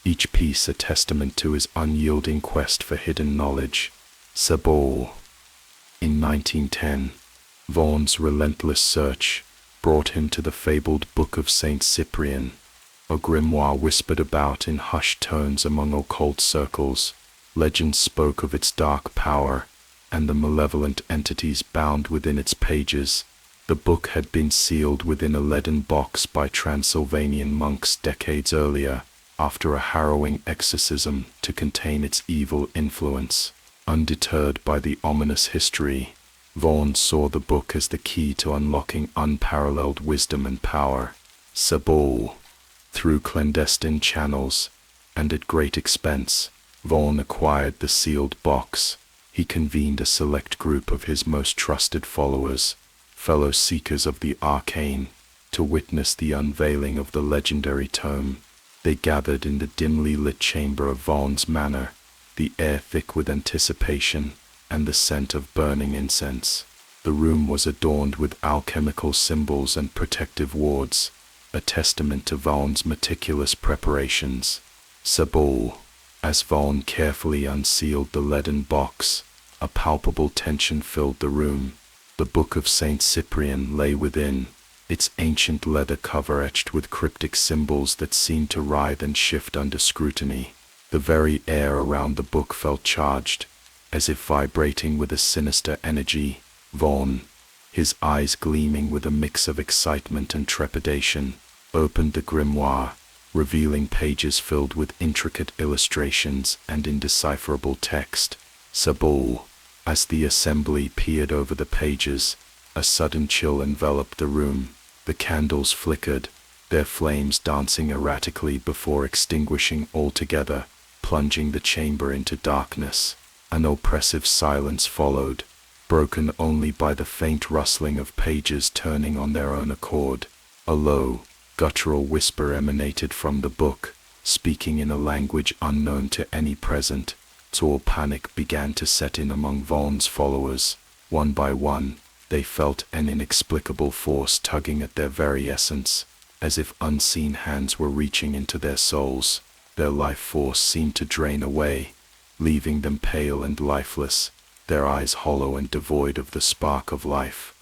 each piece a testament to his unyielding quest for hidden knowledge. Sabor. In 1910, Vaughan's relentless search brought him to the fabled Book of Saint Cyprian, a grimoire whispered about in hushed tones among occult circles. Legends spoke of its dark power and the malevolent entities bound within its pages. The book had been sealed within a leaden box by Transylvanian monks decades earlier, after a harrowing exorcism to contain its evil influence. Undeterred by the ominous history, Vaughan saw the book as the key to unlocking unparalleled wisdom and power. Sabor. Through clandestine channels, and at great expense, Vaughan acquired the sealed box. He convened a select group of his most trusted followers, fellow seekers of the arcane, to witness the unveiling of the legendary tome. They gathered in the dimly lit chamber of Vaughan's manor, the air thick with anticipation and the scent of burning incense. The room was adorned with alchemical symbols and protective wards, a testament to Vaughan's meticulous preparations. Sabor. As Vaughan carefully unsealed the leaden box, a palpable tension filled the room. The Book of Saint Cyprian lay within, its ancient leather cover etched with cryptic symbols that seemed to writhe and shift under scrutiny. The very air around the book felt charged, as if vibrating with a sinister energy. Vaughan, his eyes gleaming with a mix of excitement and trepidation, opened the grimoire, revealing pages filled with intricate illustrations and indecipherable text. Sabor. As the assembly peered over the pages, a sudden chill enveloped the room. The candles flickered, their flames dancing erratically before extinguishing altogether, plunging the chamber into darkness. An oppressive silence followed, broken only by the faint rustling of pages turning on their own accord. A low, guttural whisper emanated from the book, speaking in a language unknown to any present. All panic began to set in among Vaughan's followers. One by one, they felt an inexplicable force tugging at their very essence, as if unseen hands were reaching into their souls. Their life force seemed to drain away, leaving them pale and lifeless, their eyes hollow and devoid of the spark of life.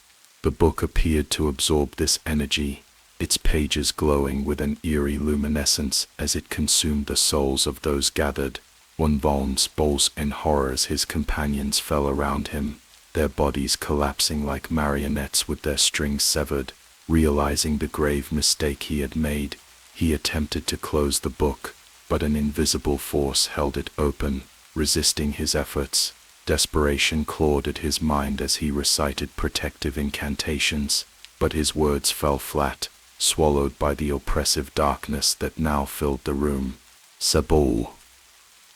The book appeared to absorb this energy, its pages glowing with an eerie luminescence as it consumed the souls of those gathered. When Vaughan spoke in horror as his companions fell around him, their bodies collapsing like marionettes with their strings severed. Realizing the grave mistake he had made, he attempted to close the book, but an invisible force held it open, resisting his efforts. Desperation clawed at his mind as he recited protective incantations, but his words fell flat, swallowed by the oppressive darkness that now filled the room. Sabor.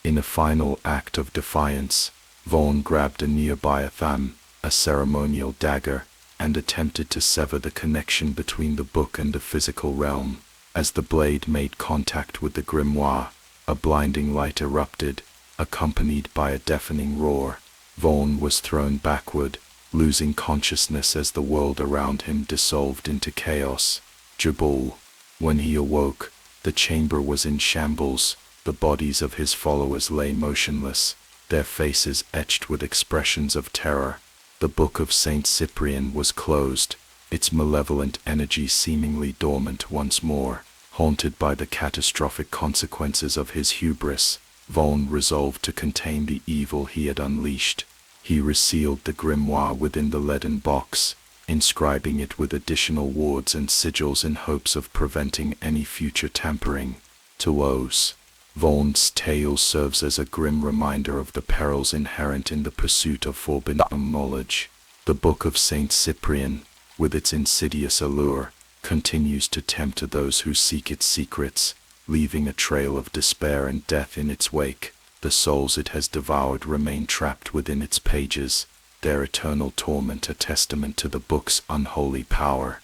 In a final act of defiance, Vaughan grabbed a nearby atham, a ceremonial dagger, and attempted to sever the connection between the book and the physical realm. As the blade made contact with the grimoire, a blinding light erupted, accompanied by a deafening roar. Vaughan was thrown backward, losing consciousness as the world around him dissolved into chaos. Jabul. When he awoke, the chamber was in shambles. The bodies of his followers lay motionless, their faces etched with expressions of terror. The Book of Saint Cyprian was closed, its malevolent energy seemingly dormant once more. Haunted by the catastrophic consequences of his hubris, Vaughan resolved to contain the evil he had unleashed. He resealed the grimoire within the leaden box, inscribing it with additional wards and sigils in hopes of preventing any future tampering. To Oz, Vaughan's tale serves as a grim reminder of the perils inherent in the pursuit of forbidden knowledge. The Book of Saint Cyprian, with its insidious allure, continues to tempt those who seek its secrets, leaving a trail of despair and death in its wake. The souls it has devoured remain trapped within its pages, their eternal torment a testament to the book's unholy power.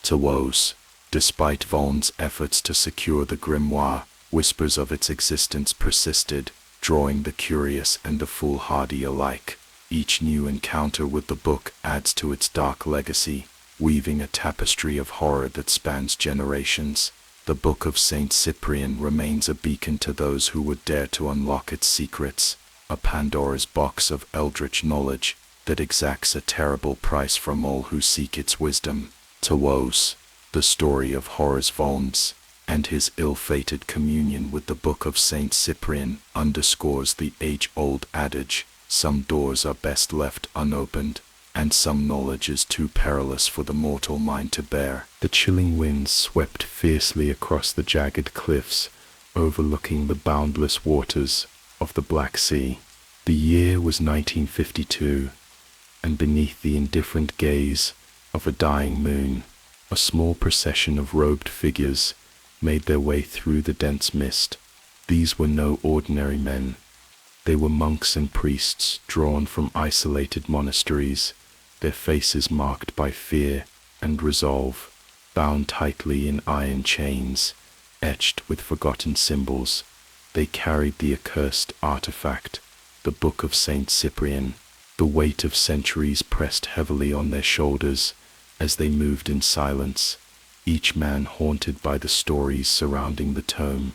To woes, despite Vaughan's efforts to secure the grimoire, whispers of its existence persisted, drawing the curious and the foolhardy alike. Each new encounter with the book adds to its dark legacy, weaving a tapestry of horror that spans generations. The Book of Saint Cyprian remains a beacon to those who would dare to unlock its secrets, a Pandora's box of eldritch knowledge that exacts a terrible price from all who seek its wisdom. To woes, the story of horrors Vaughan's and his ill-fated communion with the Book of Saint Cyprian underscores the age-old adage, some doors are best left unopened, and some knowledge is too perilous for the mortal mind to bear. The chilling winds swept fiercely across the jagged cliffs, overlooking the boundless waters of the Black Sea. The year was 1952, and beneath the indifferent gaze of a dying moon, a small procession of robed figures made their way through the dense mist. These were no ordinary men. They were monks and priests drawn from isolated monasteries, their faces marked by fear and resolve, bound tightly in iron chains, etched with forgotten symbols. They carried the accursed artifact, the Book of Saint Cyprian. The weight of centuries pressed heavily on their shoulders as they moved in silence, each man haunted by the stories surrounding the tome.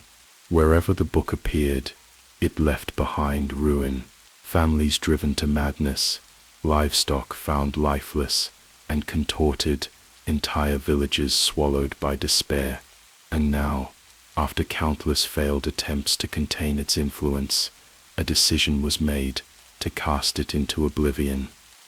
Wherever the book appeared, it left behind ruin, families driven to madness, livestock found lifeless and contorted, entire villages swallowed by despair. And now, after countless failed attempts to contain its influence, a decision was made to cast it into oblivion.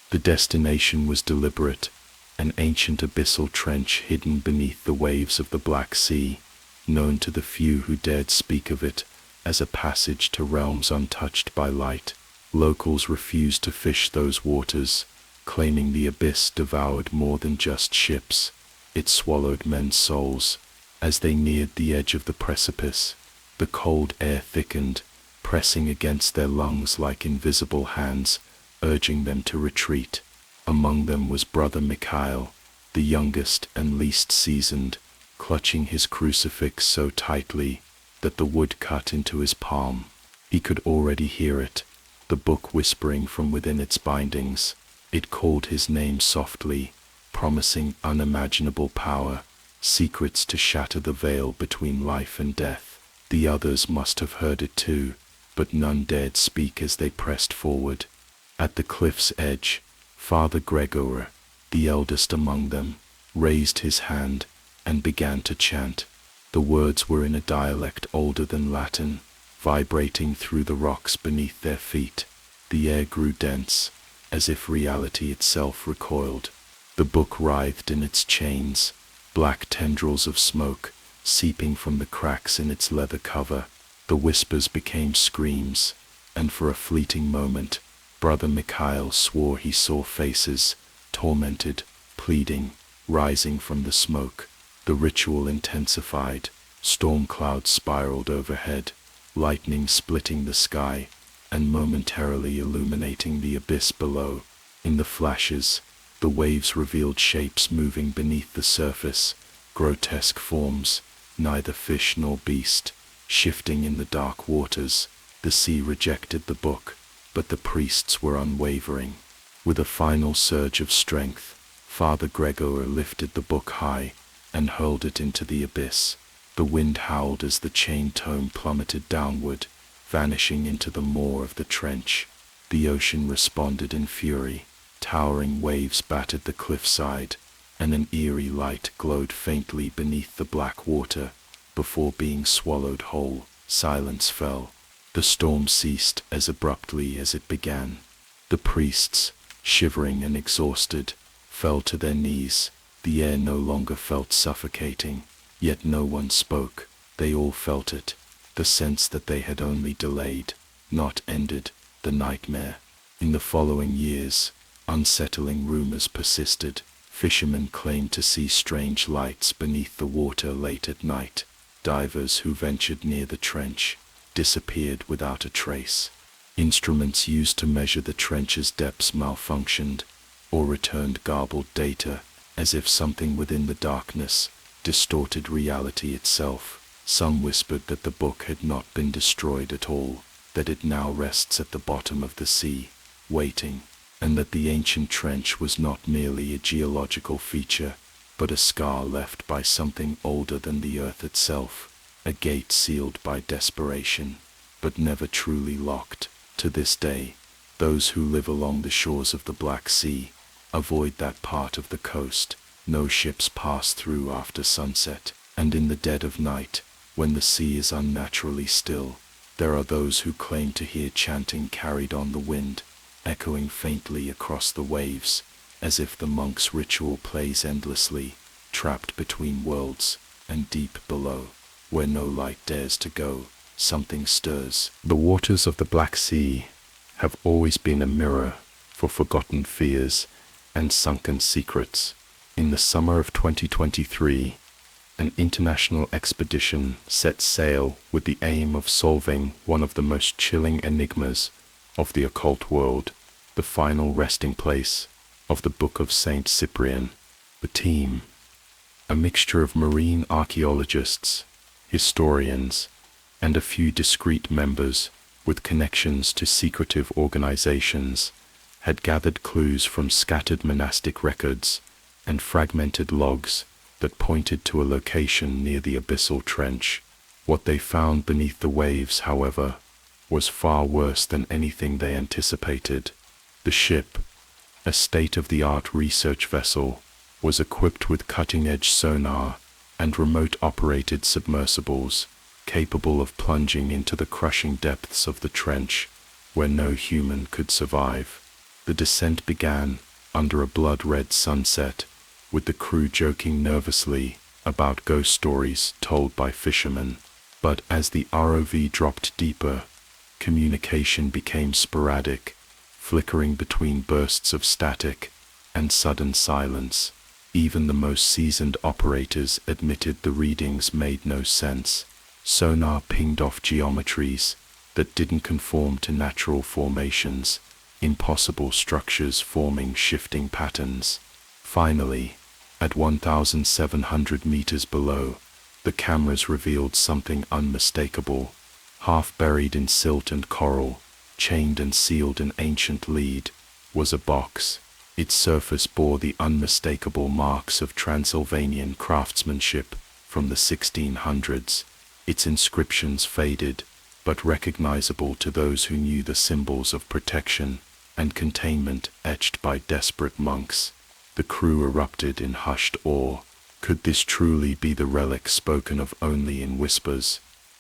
The destination was deliberate, an ancient abyssal trench hidden beneath the waves of the Black Sea, known to the few who dared speak of it as a passage to realms untouched by light. Locals refused to fish those waters, claiming the abyss devoured more than just ships. It swallowed men's souls. As they neared the edge of the precipice, the cold air thickened, pressing against their lungs like invisible hands, urging them to retreat. Among them was Brother Mikhail, the youngest and least seasoned, clutching his crucifix so tightly that the wood cut into his palm. He could already hear it, the book whispering from within its bindings. It called his name softly, promising unimaginable power, secrets to shatter the veil between life and death. The others must have heard it too, but none dared speak as they pressed forward. At the cliff's edge, Father Gregor, the eldest among them, raised his hand and began to chant. The words were in a dialect older than Latin, vibrating through the rocks beneath their feet. The air grew dense, as if reality itself recoiled. The book writhed in its chains, black tendrils of smoke seeping from the cracks in its leather cover. The whispers became screams, and for a fleeting moment, Brother Mikhail swore he saw faces, tormented, pleading, rising from the smoke. The ritual intensified. Storm clouds spiraled overhead, lightning splitting the sky and momentarily illuminating the abyss below. In the flashes, the waves revealed shapes moving beneath the surface, grotesque forms, neither fish nor beast, shifting in the dark waters. The sea rejected the book, but the priests were unwavering. With a final surge of strength, Father Gregor lifted the book high and hurled it into the abyss. The wind howled as the chained tome plummeted downward, vanishing into the maw of the trench. The ocean responded in fury. Towering waves battered the cliffside, and an eerie light glowed faintly beneath the black water. Before being swallowed whole, silence fell. The storm ceased as abruptly as it began. The priests, shivering and exhausted, fell to their knees. The air no longer felt suffocating, yet no one spoke. They all felt it, the sense that they had only delayed, not ended, the nightmare. In the following years, unsettling rumors persisted. Fishermen claimed to see strange lights beneath the water late at night. Divers who ventured near the trench disappeared without a trace. Instruments used to measure the trench's depths malfunctioned or returned garbled data, as if something within the darkness distorted reality itself. Some whispered that the book had not been destroyed at all, that it now rests at the bottom of the sea, waiting, and that the ancient trench was not merely a geological feature, but a scar left by something older than the earth itself, a gate sealed by desperation, but never truly locked. To this day, those who live along the shores of the Black Sea avoid that part of the coast. No ships pass through after sunset, and in the dead of night, when the sea is unnaturally still, there are those who claim to hear chanting carried on the wind, echoing faintly across the waves, as if the monk's ritual plays endlessly, trapped between worlds, and deep below, where no light dares to go, something stirs. The waters of the Black Sea have always been a mirror for forgotten fears and sunken secrets. In the summer of 2023, an international expedition set sail with the aim of solving one of the most chilling enigmas of the occult world, the final resting place of the Book of Saint Cyprian. The team, a mixture of marine archaeologists, historians, and a few discreet members with connections to secretive organizations, had gathered clues from scattered monastic records and fragmented logs that pointed to a location near the abyssal trench. What they found beneath the waves, however, was far worse than anything they anticipated. The ship, a state-of-the-art research vessel, was equipped with cutting-edge sonar and remote-operated submersibles, capable of plunging into the crushing depths of the trench, where no human could survive. The descent began under a blood-red sunset, with the crew joking nervously about ghost stories told by fishermen. But as the ROV dropped deeper, communication became sporadic, flickering between bursts of static and sudden silence. Even the most seasoned operators admitted the readings made no sense. Sonar pinged off geometries that didn't conform to natural formations, impossible structures forming shifting patterns. Finally, at 1,700 meters below, the cameras revealed something unmistakable. Half buried in silt and coral, chained and sealed in ancient lead, was a box. Its surface bore the unmistakable marks of Transylvanian craftsmanship from the 1600s. Its inscriptions faded, but recognizable to those who knew the symbols of protection and containment etched by desperate monks. The crew erupted in hushed awe. Could this truly be the relic spoken of only in whispers?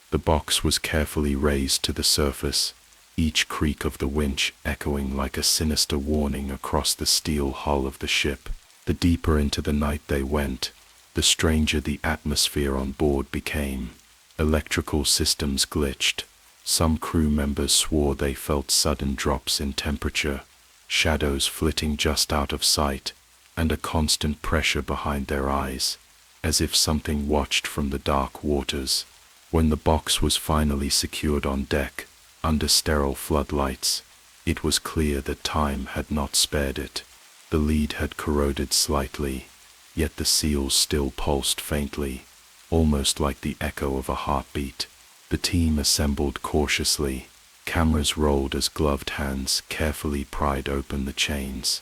The box was carefully raised to the surface, each creak of the winch echoing like a sinister warning across the steel hull of the ship. The deeper into the night they went, the stranger the atmosphere on board became. Electrical systems glitched. Some crew members swore they felt sudden drops in temperature, shadows flitting just out of sight, and a constant pressure behind their eyes, as if something watched from the dark waters. When the box was finally secured on deck, under sterile floodlights, it was clear that time had not spared it. The lead had corroded slightly, yet the seals still pulsed faintly, almost like the echo of a heartbeat. The team assembled cautiously. Cameras rolled as gloved hands carefully pried open the chains.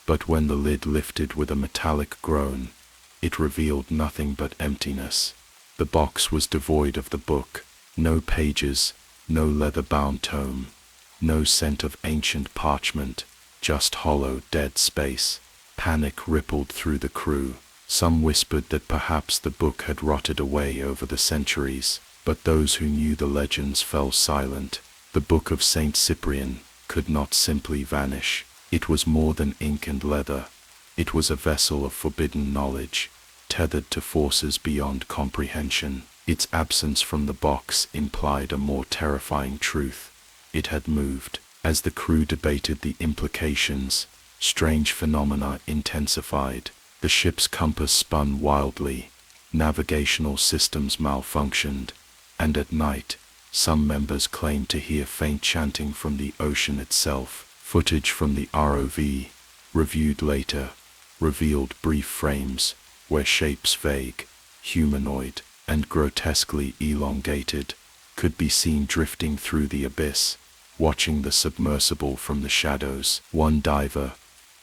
But when the lid lifted with a metallic groan, it revealed nothing but emptiness. The box was devoid of the book. No pages, no leather-bound tome, no scent of ancient parchment, just hollow, dead space. Panic rippled through the crew. Some whispered that perhaps the book had rotted away over the centuries, but those who knew the legends fell silent. The Book of Saint Cyprian could not simply vanish. It was more than ink and leather. It was a vessel of forbidden knowledge, tethered to forces beyond comprehension. Its absence from the box implied a more terrifying truth. It had moved. As the crew debated the implications, strange phenomena intensified. The ship's compass spun wildly, navigational systems malfunctioned, and at night, some members claimed to hear faint chanting from the ocean itself. Footage from the ROV, reviewed later, revealed brief frames where shapes vague, humanoid, and grotesquely elongated could be seen drifting through the abyss, watching the submersible from the shadows. One diver,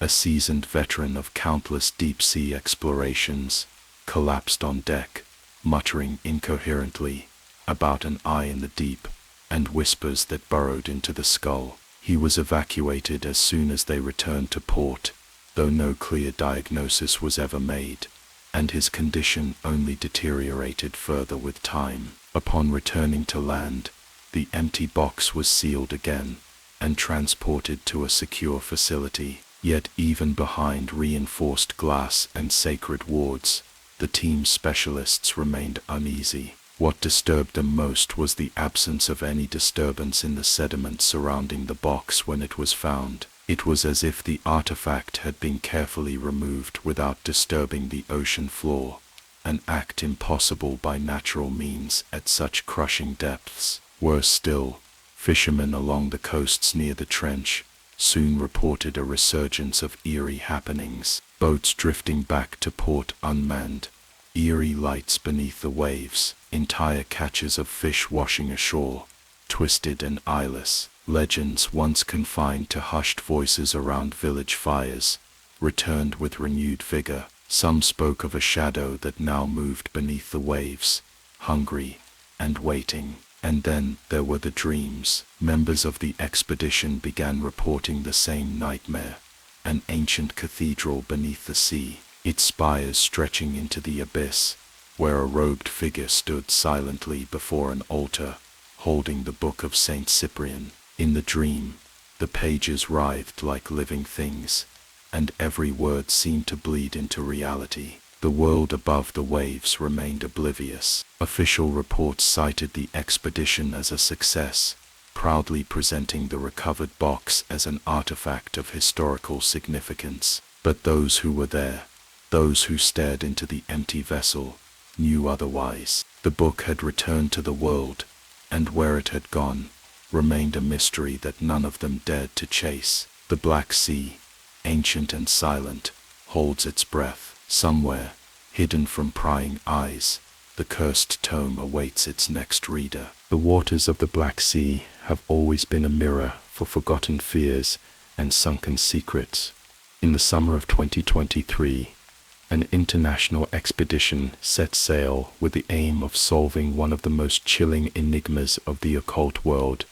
a seasoned veteran of countless deep-sea explorations, collapsed on deck, muttering incoherently about an eye in the deep and whispers that burrowed into the skull. He was evacuated as soon as they returned to port, though no clear diagnosis was ever made, and his condition only deteriorated further with time. Upon returning to land, the empty box was sealed again and transported to a secure facility. Yet even behind reinforced glass and sacred wards, the team's specialists remained uneasy. What disturbed them most was the absence of any disturbance in the sediment surrounding the box when it was found. It was as if the artifact had been carefully removed without disturbing the ocean floor, an act impossible by natural means at such crushing depths. Worse still, fishermen along the coasts near the trench soon reported a resurgence of eerie happenings. Boats drifting back to port unmanned, eerie lights beneath the waves, entire catches of fish washing ashore, twisted and eyeless. Legends once confined to hushed voices around village fires returned with renewed vigor. Some spoke of a shadow that now moved beneath the waves, hungry and waiting. And then there were the dreams. Members of the expedition began reporting the same nightmare, an ancient cathedral beneath the sea, its spires stretching into the abyss, where a robed figure stood silently before an altar, holding the book of Saint Cyprian. In the dream, the pages writhed like living things, and every word seemed to bleed into reality. The world above the waves remained oblivious. Official reports cited the expedition as a success, proudly presenting the recovered box as an artifact of historical significance. But those who were there, those who stared into the empty vessel, knew otherwise. The book had returned to the world, and where it had gone remained a mystery that none of them dared to chase. The Black Sea, ancient and silent, holds its breath. Somewhere, hidden from prying eyes, the cursed tome awaits its next reader. The waters of the Black Sea have always been a mirror for forgotten fears and sunken secrets. In the summer of 2023, an international expedition set sail with the aim of solving one of the most chilling enigmas of the occult world,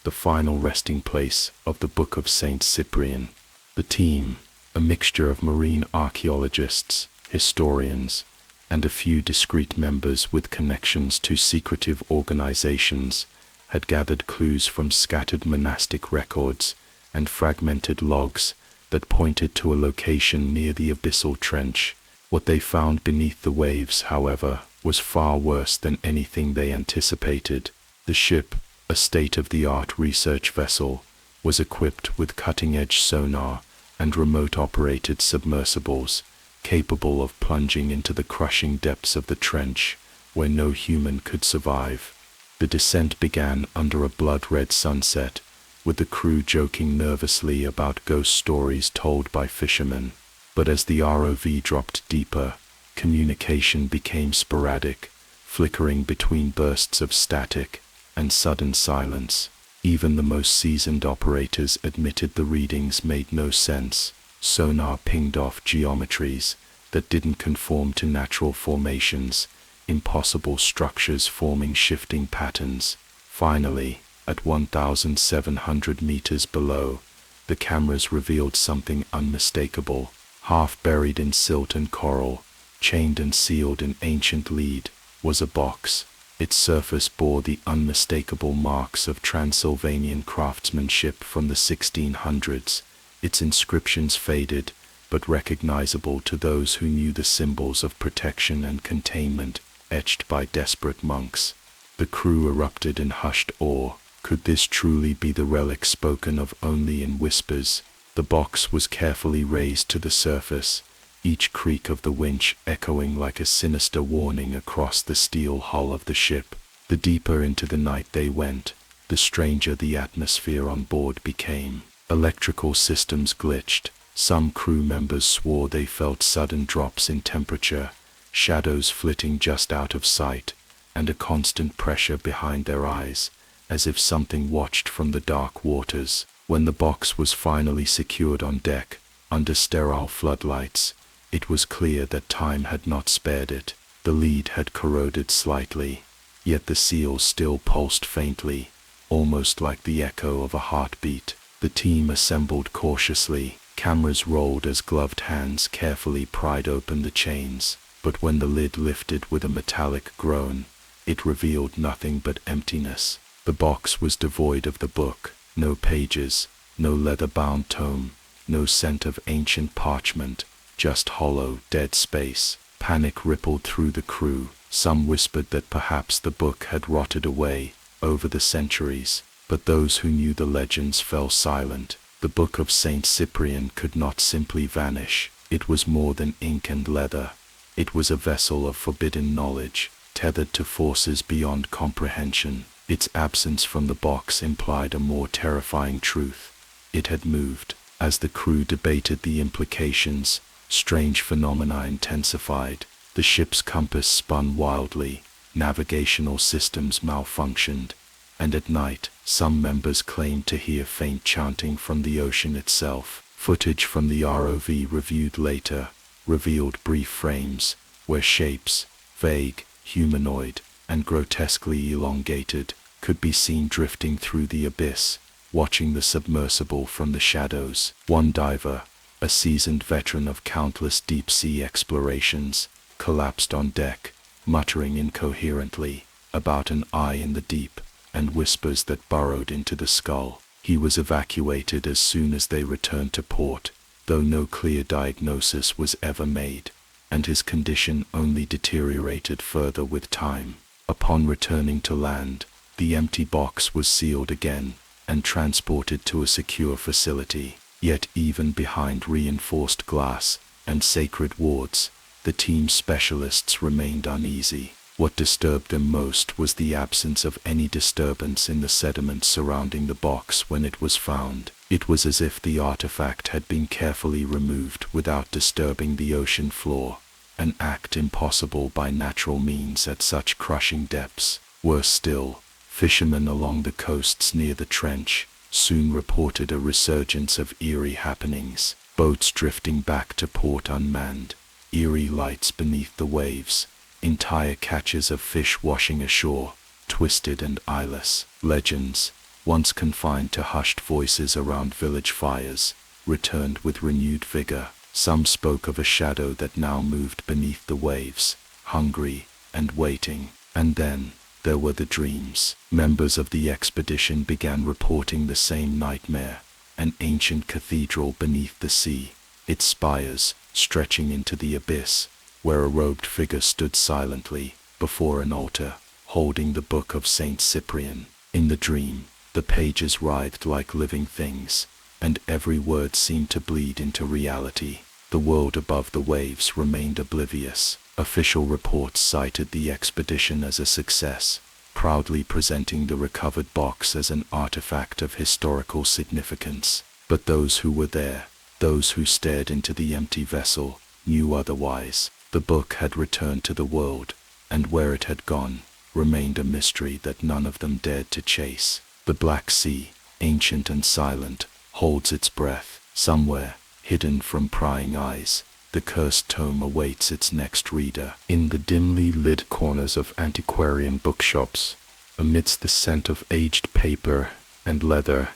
the final resting place of the Book of Saint Cyprian. The team, a mixture of marine archaeologists, historians, and a few discreet members with connections to secretive organizations, had gathered clues from scattered monastic records and fragmented logs that pointed to a location near the abyssal trench. What they found beneath the waves, however, was far worse than anything they anticipated. The ship, a state-of-the-art research vessel, was equipped with cutting-edge sonar and remote-operated submersibles, capable of plunging into the crushing depths of the trench, where no human could survive. The descent began under a blood-red sunset, with the crew joking nervously about ghost stories told by fishermen. But as the ROV dropped deeper, communication became sporadic, flickering between bursts of static and sudden silence. Even the most seasoned operators admitted the readings made no sense. Sonar pinged off geometries that didn't conform to natural formations, impossible structures forming shifting patterns. Finally, at 1,700 meters below, the cameras revealed something unmistakable. Half buried in silt and coral, chained and sealed in ancient lead, was a box. Its surface bore the unmistakable marks of Transylvanian craftsmanship from the 1600s, its inscriptions faded, but recognizable to those who knew the symbols of protection and containment etched by desperate monks. The crew erupted in hushed awe. Could this truly be the relic spoken of only in whispers? The box was carefully raised to the surface, each creak of the winch echoing like a sinister warning across the steel hull of the ship. The deeper into the night they went, the stranger the atmosphere on board became. Electrical systems glitched. Some crew members swore they felt sudden drops in temperature, shadows flitting just out of sight, and a constant pressure behind their eyes, as if something watched from the dark waters. When the box was finally secured on deck, under sterile floodlights, it was clear that time had not spared it. The lead had corroded slightly, yet the seals still pulsed faintly, almost like the echo of a heartbeat. The team assembled cautiously. Cameras rolled as gloved hands carefully pried open the chains, but when the lid lifted with a metallic groan, it revealed nothing but emptiness. The box was devoid of the book. No pages, no leather-bound tome, no scent of ancient parchment, just hollow, dead space. Panic rippled through the crew. Some whispered that perhaps the book had rotted away over the centuries, but those who knew the legends fell silent. The Book of Saint Cyprian could not simply vanish. It was more than ink and leather. It was a vessel of forbidden knowledge, tethered to forces beyond comprehension. Its absence from the box implied a more terrifying truth. It had moved. As the crew debated the implications, strange phenomena intensified. The ship's compass spun wildly, navigational systems malfunctioned, and at night, some members claimed to hear faint chanting from the ocean itself. Footage from the ROV reviewed later revealed brief frames where shapes, vague, humanoid, and grotesquely elongated, could be seen drifting through the abyss, watching the submersible from the shadows. One diver, a seasoned veteran of countless deep-sea explorations, collapsed on deck, muttering incoherently about an eye in the deep and whispers that burrowed into the skull. He was evacuated as soon as they returned to port, though no clear diagnosis was ever made, and his condition only deteriorated further with time. Upon returning to land, the empty box was sealed again and transported to a secure facility. Yet even behind reinforced glass and sacred wards, the team's specialists remained uneasy. What disturbed them most was the absence of any disturbance in the sediment surrounding the box when it was found. It was as if the artifact had been carefully removed without disturbing the ocean floor, an act impossible by natural means at such crushing depths. Worse still, fishermen along the coasts near the trench soon reported a resurgence of eerie happenings. Boats drifting back to port unmanned, eerie lights beneath the waves, entire catches of fish washing ashore, twisted and eyeless. Legends, once confined to hushed voices around village fires, returned with renewed vigor. Some spoke of a shadow that now moved beneath the waves, hungry and waiting. And then there were the dreams. Members of the expedition began reporting the same nightmare, an ancient cathedral beneath the sea, its spires stretching into the abyss, where a robed figure stood silently before an altar, holding the Book of Saint Cyprian. In the dream, the pages writhed like living things, and every word seemed to bleed into reality. The world above the waves remained oblivious. Official reports cited the expedition as a success, proudly presenting the recovered box as an artifact of historical significance. But those who were there, those who stared into the empty vessel, knew otherwise. The book had returned to the world, and where it had gone remained a mystery that none of them dared to chase. The Black Sea, ancient and silent, holds its breath. Somewhere, hidden from prying eyes, the cursed tome awaits its next reader. In the dimly lit corners of antiquarian bookshops, amidst the scent of aged paper and leather,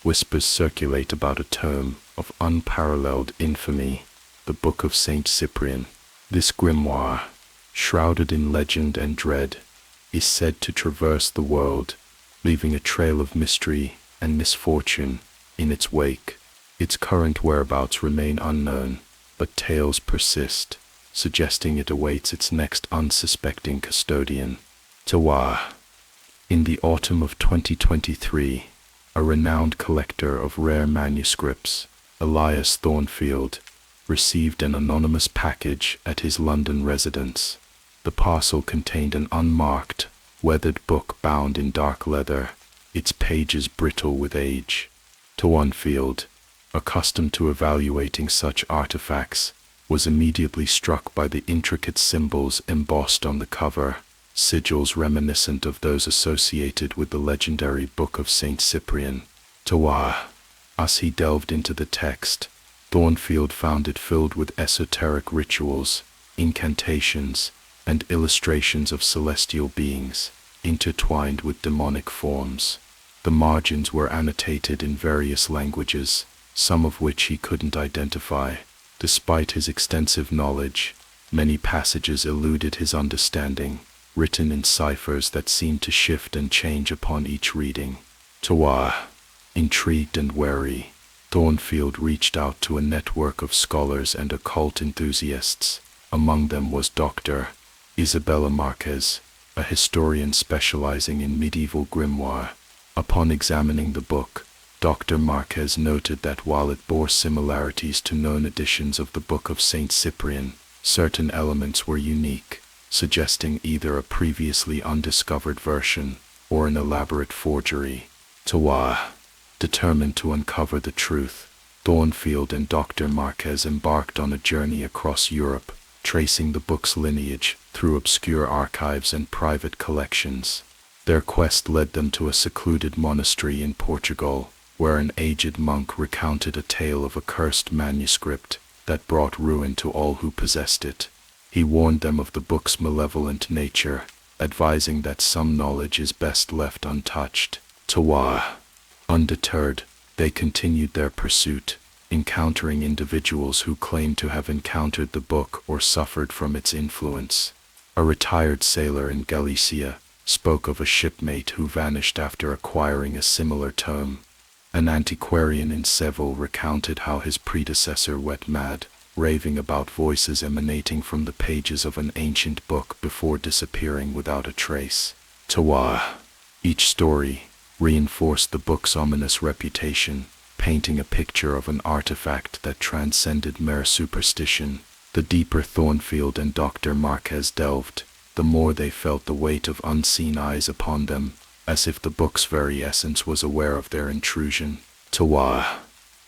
whispers circulate about a tome of unparalleled infamy, the Book of Saint Cyprian. This grimoire, shrouded in legend and dread, is said to traverse the world, leaving a trail of mystery and misfortune in its wake. Its current whereabouts remain unknown, but tales persist, suggesting it awaits its next unsuspecting custodian. Tawa. In the autumn of 2023, a renowned collector of rare manuscripts, Elias Thornfield, received an anonymous package at his London residence. The parcel contained an unmarked, weathered book bound in dark leather, its pages brittle with age. Thornfield, accustomed to evaluating such artifacts, was immediately struck by the intricate symbols embossed on the cover, sigils reminiscent of those associated with the legendary Book of Saint Cyprian. As he delved into the text, Thornfield found it filled with esoteric rituals, incantations, and illustrations of celestial beings, intertwined with demonic forms. The margins were annotated in various languages, some of which he couldn't identify. Despite his extensive knowledge, many passages eluded his understanding, written in ciphers that seemed to shift and change upon each reading. Intrigued and wary, Thornfield reached out to a network of scholars and occult enthusiasts. Among them was Dr. Isabella Marquez, a historian specializing in medieval grimoire. Upon examining the book, Dr. Marquez noted that while it bore similarities to known editions of the Book of Saint Cyprian, certain elements were unique, suggesting either a previously undiscovered version or an elaborate forgery. Determined to uncover the truth, Thornfield and Dr. Marquez embarked on a journey across Europe, tracing the book's lineage through obscure archives and private collections. Their quest led them to a secluded monastery in Portugal, where an aged monk recounted a tale of a cursed manuscript that brought ruin to all who possessed it. He warned them of the book's malevolent nature, advising that some knowledge is best left untouched. Undeterred, they continued their pursuit, encountering individuals who claimed to have encountered the book or suffered from its influence. A retired sailor in Galicia spoke of a shipmate who vanished after acquiring a similar tome. An antiquarian in Seville recounted how his predecessor went mad, raving about voices emanating from the pages of an ancient book before disappearing without a trace. Each story reinforced the book's ominous reputation, painting a picture of an artifact that transcended mere superstition. The deeper Thornfield and Dr. Marquez delved, the more they felt the weight of unseen eyes upon them, as if the book's very essence was aware of their intrusion.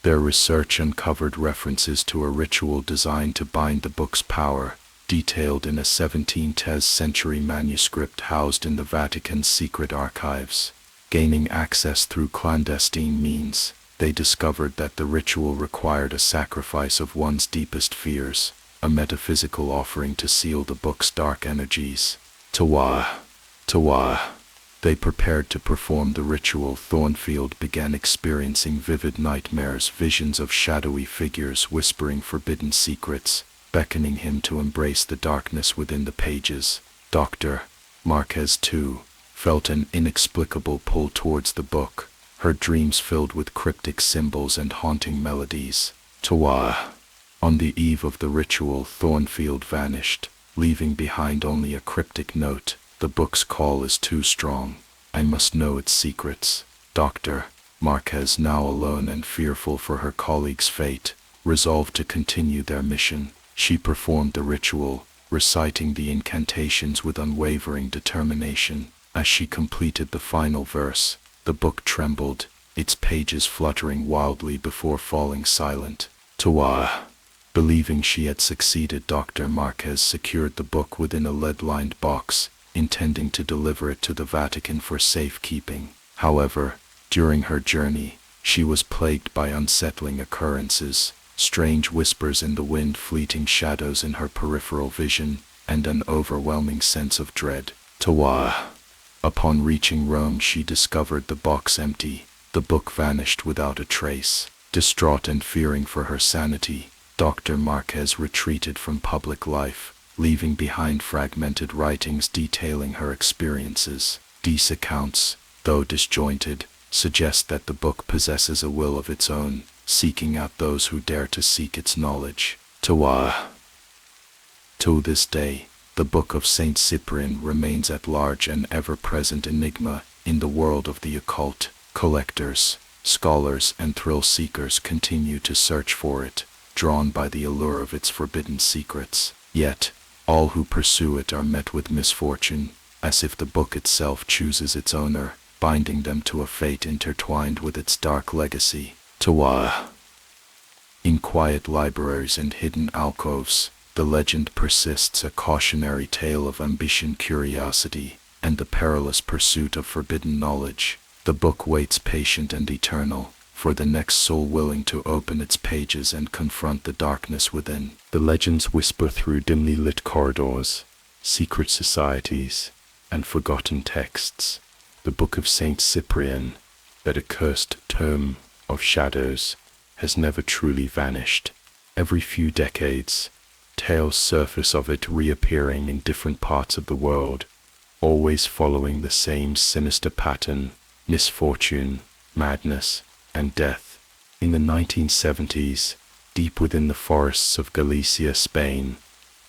Their research uncovered references to a ritual designed to bind the book's power, detailed in a 17th century manuscript housed in the Vatican's secret archives. Gaining access through clandestine means, they discovered that the ritual required a sacrifice of one's deepest fears, a metaphysical offering to seal the book's dark energies. They prepared to perform the ritual. Thornfield began experiencing vivid nightmares, visions of shadowy figures whispering forbidden secrets, beckoning him to embrace the darkness within the pages. Dr. Marquez, too, felt an inexplicable pull towards the book, her dreams filled with cryptic symbols and haunting melodies. On the eve of the ritual, Thornfield vanished, leaving behind only a cryptic note. "The book's call is too strong. I must know its secrets." Dr. Marquez, now alone and fearful for her colleague's fate, resolved to continue their mission. She performed the ritual, reciting the incantations with unwavering determination. As she completed the final verse, the book trembled, its pages fluttering wildly before falling silent. Believing she had succeeded, Dr. Marquez secured the book within a lead-lined box, intending to deliver it to the Vatican for safekeeping. However, during her journey, she was plagued by unsettling occurrences, strange whispers in the wind, fleeting shadows in her peripheral vision, and an overwhelming sense of dread. Upon reaching Rome, she discovered the box empty. The book vanished without a trace. Distraught and fearing for her sanity, Dr. Marquez retreated from public life, leaving behind fragmented writings detailing her experiences. These accounts, though disjointed, suggest that the book possesses a will of its own, seeking out those who dare to seek its knowledge. To this day, the Book of Saint Cyprian remains at large an ever-present enigma in the world of the occult. Collectors, scholars, and thrill-seekers continue to search for it, drawn by the allure of its forbidden secrets. Yet, all who pursue it are met with misfortune, as if the book itself chooses its owner, binding them to a fate intertwined with its dark legacy. Tawa. In quiet libraries and hidden alcoves, the legend persists, a cautionary tale of ambition, curiosity, and the perilous pursuit of forbidden knowledge. The book waits patient and eternal, for the next soul willing to open its pages and confront the darkness within. The legends whisper through dimly lit corridors, secret societies, and forgotten texts. The Book of Saint Cyprian, that accursed tome of shadows, has never truly vanished. Every few decades, tales surface of it, reappearing in different parts of the world, always following the same sinister pattern: misfortune, madness, and death. In the 1970s, deep within the forests of Galicia, Spain,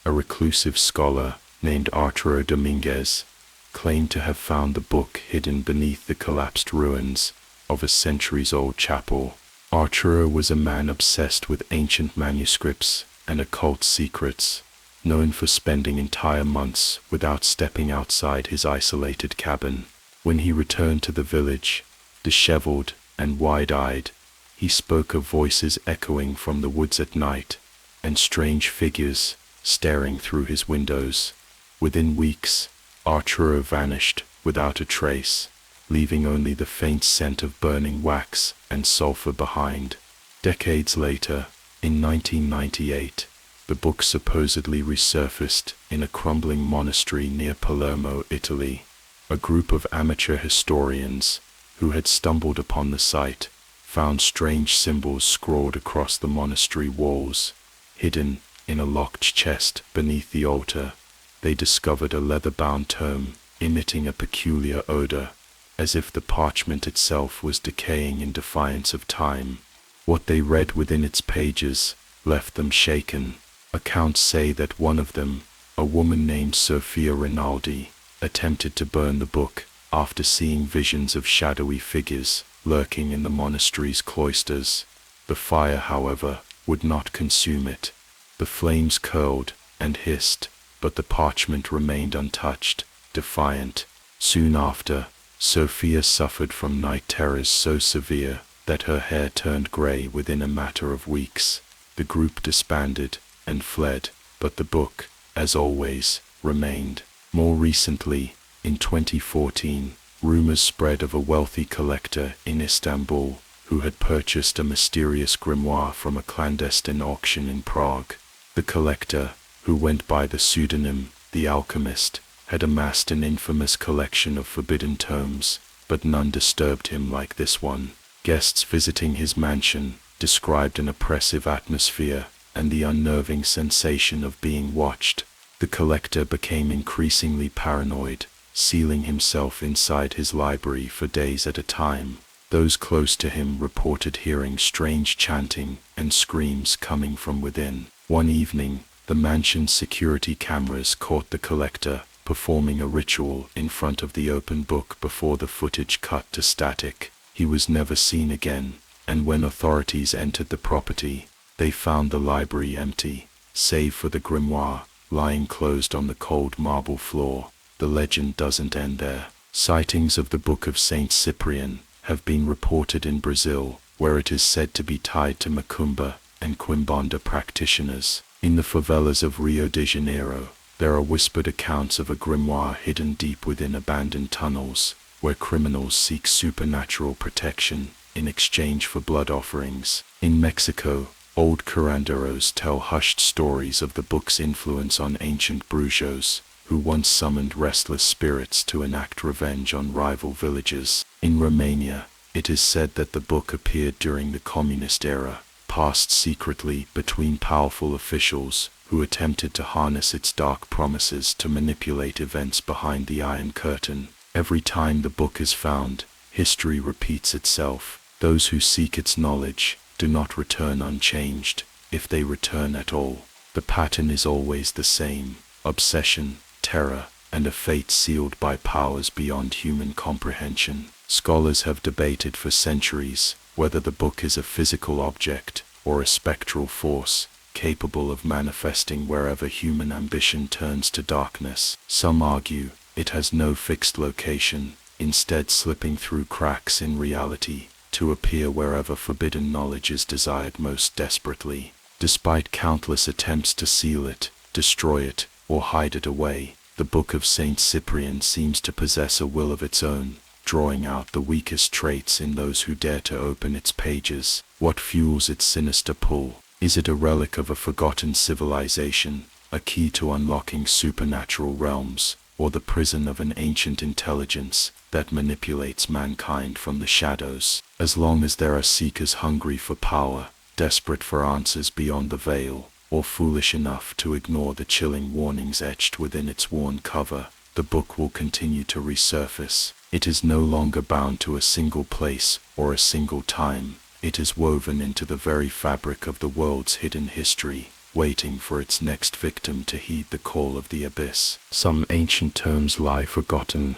a reclusive scholar named Arturo Dominguez claimed to have found the book hidden beneath the collapsed ruins of a centuries-old chapel. Arturo was a man obsessed with ancient manuscripts and occult secrets, known for spending entire months without stepping outside his isolated cabin. When he returned to the village, disheveled and wide-eyed, he spoke of voices echoing from the woods at night, and strange figures staring through his windows. Within weeks, Arturo vanished without a trace, leaving only the faint scent of burning wax and sulfur behind. Decades later, in 1998, the book supposedly resurfaced in a crumbling monastery near Palermo, Italy. A group of amateur historians who had stumbled upon the site found strange symbols scrawled across the monastery walls. Hidden in a locked chest beneath the altar, they discovered a leather-bound tome emitting a peculiar odor, as if the parchment itself was decaying in defiance of time. What they read within its pages left them shaken. Accounts say that one of them, a woman named Sofia Rinaldi, attempted to burn the book after seeing visions of shadowy figures lurking in the monastery's cloisters. The fire, however, would not consume it. The flames curled and hissed, but the parchment remained untouched, defiant. Soon after, Sophia suffered from night terrors so severe that her hair turned gray within a matter of weeks. The group disbanded and fled, but the book, as always, remained. More recently, in 2014, rumors spread of a wealthy collector in Istanbul who had purchased a mysterious grimoire from a clandestine auction in Prague. The collector, who went by the pseudonym The Alchemist, had amassed an infamous collection of forbidden tomes, but none disturbed him like this one. Guests visiting his mansion described an oppressive atmosphere and the unnerving sensation of being watched. The collector became increasingly paranoid, sealing himself inside his library for days at a time. Those close to him reported hearing strange chanting and screams coming from within. One evening, the mansion's security cameras caught the collector performing a ritual in front of the open book before the footage cut to static. He was never seen again, and when authorities entered the property, they found the library empty, save for the grimoire lying closed on the cold marble floor. The legend doesn't end there. Sightings of the Book of Saint Cyprian have been reported in Brazil, where it is said to be tied to Macumba and Quimbanda practitioners. In the favelas of Rio de Janeiro, there are whispered accounts of a grimoire hidden deep within abandoned tunnels, where criminals seek supernatural protection in exchange for blood offerings. In Mexico, old curanderos tell hushed stories of the book's influence on ancient brujos, who once summoned restless spirits to enact revenge on rival villages. In Romania, it is said that the book appeared during the communist era, passed secretly between powerful officials who attempted to harness its dark promises to manipulate events behind the Iron Curtain. Every time the book is found, history repeats itself. Those who seek its knowledge do not return unchanged, if they return at all. The pattern is always the same: obsession, terror, and a fate sealed by powers beyond human comprehension. Scholars have debated for centuries whether the book is a physical object or a spectral force, capable of manifesting wherever human ambition turns to darkness. Some argue it has no fixed location, instead slipping through cracks in reality to appear wherever forbidden knowledge is desired most desperately. Despite countless attempts to seal it, destroy it, or hide it away, the Book of Saint Cyprian seems to possess a will of its own, drawing out the weakest traits in those who dare to open its pages. What fuels its sinister pull? Is it a relic of a forgotten civilization, a key to unlocking supernatural realms, or the prison of an ancient intelligence that manipulates mankind from the shadows? As long as there are seekers hungry for power, desperate for answers beyond the veil, or foolish enough to ignore the chilling warnings etched within its worn cover, the book will continue to resurface. It is no longer bound to a single place or a single time. It is woven into the very fabric of the world's hidden history, waiting for its next victim to heed the call of the abyss. Some ancient tomes lie forgotten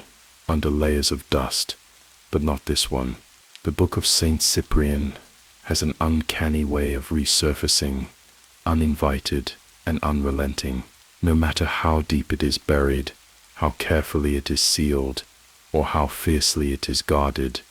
under layers of dust, but not this one. The Book of Saint Cyprian has an uncanny way of resurfacing, uninvited and unrelenting. No matter how deep it is buried, how carefully it is sealed, or how fiercely it is guarded,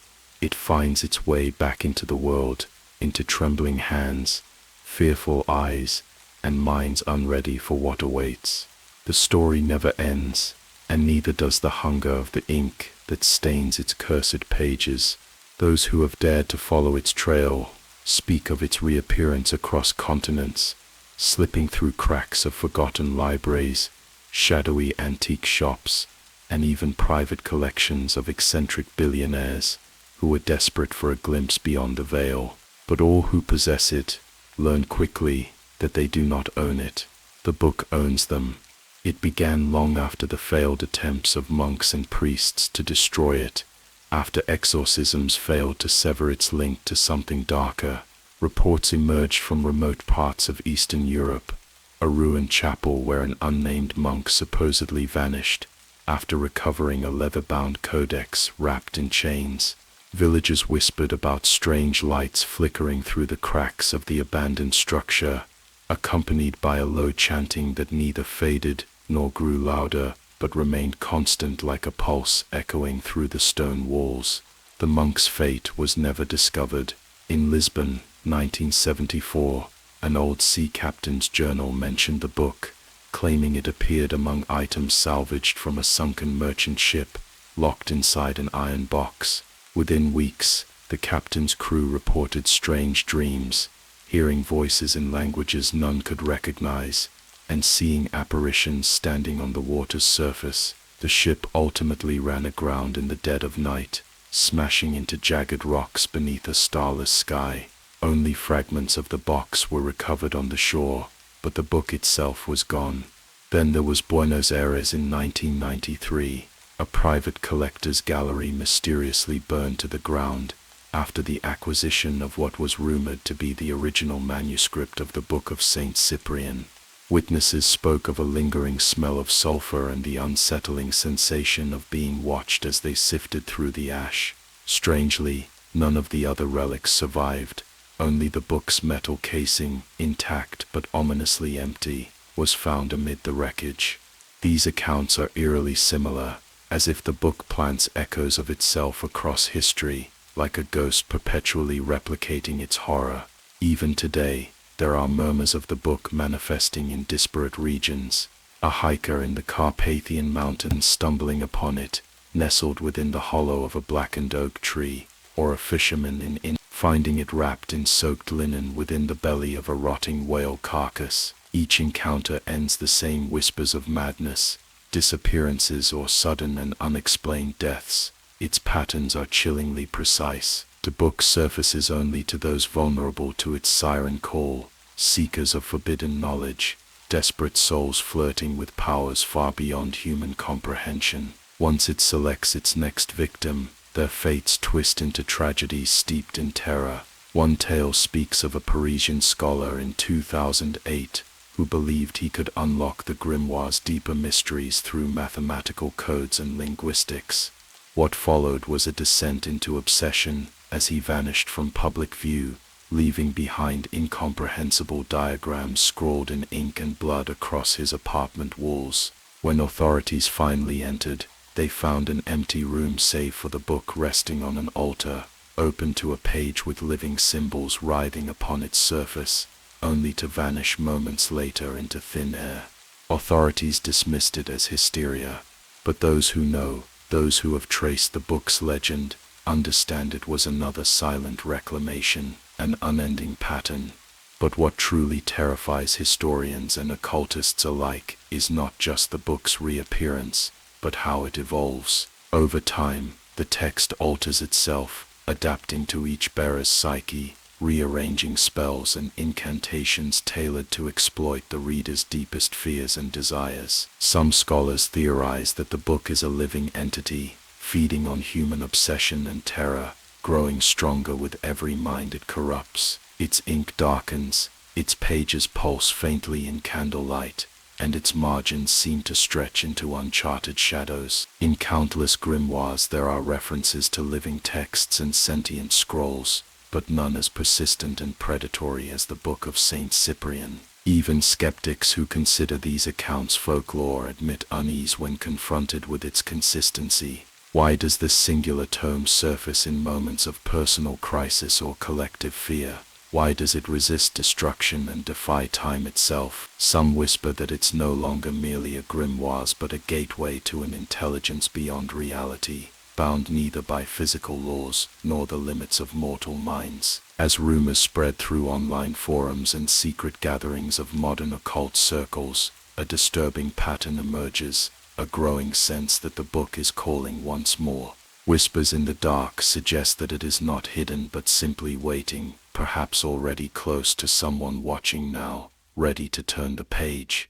it finds its way back into the world, into trembling hands, fearful eyes, and minds unready for what awaits. The story never ends, and neither does the hunger of the ink that stains its cursed pages. Those who have dared to follow its trail speak of its reappearance across continents, slipping through cracks of forgotten libraries, shadowy antique shops, and even private collections of eccentric billionaires who were desperate for a glimpse beyond the veil. But all who possess it learn quickly that they do not own it. The book owns them. It began long after the failed attempts of monks and priests to destroy it, after exorcisms failed to sever its link to something darker. Reports emerged from remote parts of Eastern Europe, a ruined chapel where an unnamed monk supposedly vanished after recovering a leather-bound codex wrapped in chains. Villagers whispered about strange lights flickering through the cracks of the abandoned structure, accompanied by a low chanting that neither faded nor grew louder, but remained constant like a pulse echoing through the stone walls. The monk's fate was never discovered. In Lisbon, 1974, an old sea captain's journal mentioned the book, claiming it appeared among items salvaged from a sunken merchant ship, locked inside an iron box. Within weeks, the captain's crew reported strange dreams, hearing voices in languages none could recognize, and seeing apparitions standing on the water's surface. The ship ultimately ran aground in the dead of night, smashing into jagged rocks beneath a starless sky. Only fragments of the box were recovered on the shore, but the book itself was gone. Then there was Buenos Aires in 1993. A private collector's gallery mysteriously burned to the ground after the acquisition of what was rumored to be the original manuscript of the Book of Saint Cyprian. Witnesses spoke of a lingering smell of sulfur and the unsettling sensation of being watched as they sifted through the ash. Strangely, none of the other relics survived. Only the book's metal casing, intact but ominously empty, was found amid the wreckage. These accounts are eerily similar, as if the book plants echoes of itself across history, like a ghost perpetually replicating its horror. Even today, there are murmurs of the book manifesting in disparate regions. A hiker in the Carpathian Mountains stumbling upon it, nestled within the hollow of a blackened oak tree, or a fisherman in India finding it wrapped in soaked linen within the belly of a rotting whale carcass. Each encounter ends the same: whispers of madness, disappearances, or sudden and unexplained deaths. Its patterns are chillingly precise. The book surfaces only to those vulnerable to its siren call, seekers of forbidden knowledge, desperate souls flirting with powers far beyond human comprehension. Once it selects its next victim, their fates twist into tragedies steeped in terror. One tale speaks of a Parisian scholar in 2008 who believed he could unlock the grimoire's deeper mysteries through mathematical codes and linguistics. What followed was a descent into obsession as he vanished from public view, leaving behind incomprehensible diagrams scrawled in ink and blood across his apartment walls. When authorities finally entered, they found an empty room save for the book resting on an altar, open to a page with living symbols writhing upon its surface, only to vanish moments later into thin air. Authorities dismissed it as hysteria, but those who know, those who have traced the book's legend, understand it was another silent reclamation, an unending pattern. But what truly terrifies historians and occultists alike is not just the book's reappearance, but how it evolves. Over time, the text alters itself, adapting to each bearer's psyche, rearranging spells and incantations tailored to exploit the reader's deepest fears and desires. Some scholars theorize that the book is a living entity, feeding on human obsession and terror, growing stronger with every mind it corrupts. Its ink darkens, its pages pulse faintly in candlelight, and its margins seem to stretch into uncharted shadows. In countless grimoires there are references to living texts and sentient scrolls, but none as persistent and predatory as the Book of Saint Cyprian. Even skeptics who consider these accounts folklore admit unease when confronted with its consistency. Why does this singular tome surface in moments of personal crisis or collective fear? Why does it resist destruction and defy time itself? Some whisper that it's no longer merely a grimoire but a gateway to an intelligence beyond reality, bound neither by physical laws nor the limits of mortal minds. As rumors spread through online forums and secret gatherings of modern occult circles, a disturbing pattern emerges, a growing sense that the book is calling once more. Whispers in the dark suggest that it is not hidden but simply waiting, perhaps already close to someone watching now, ready to turn the page.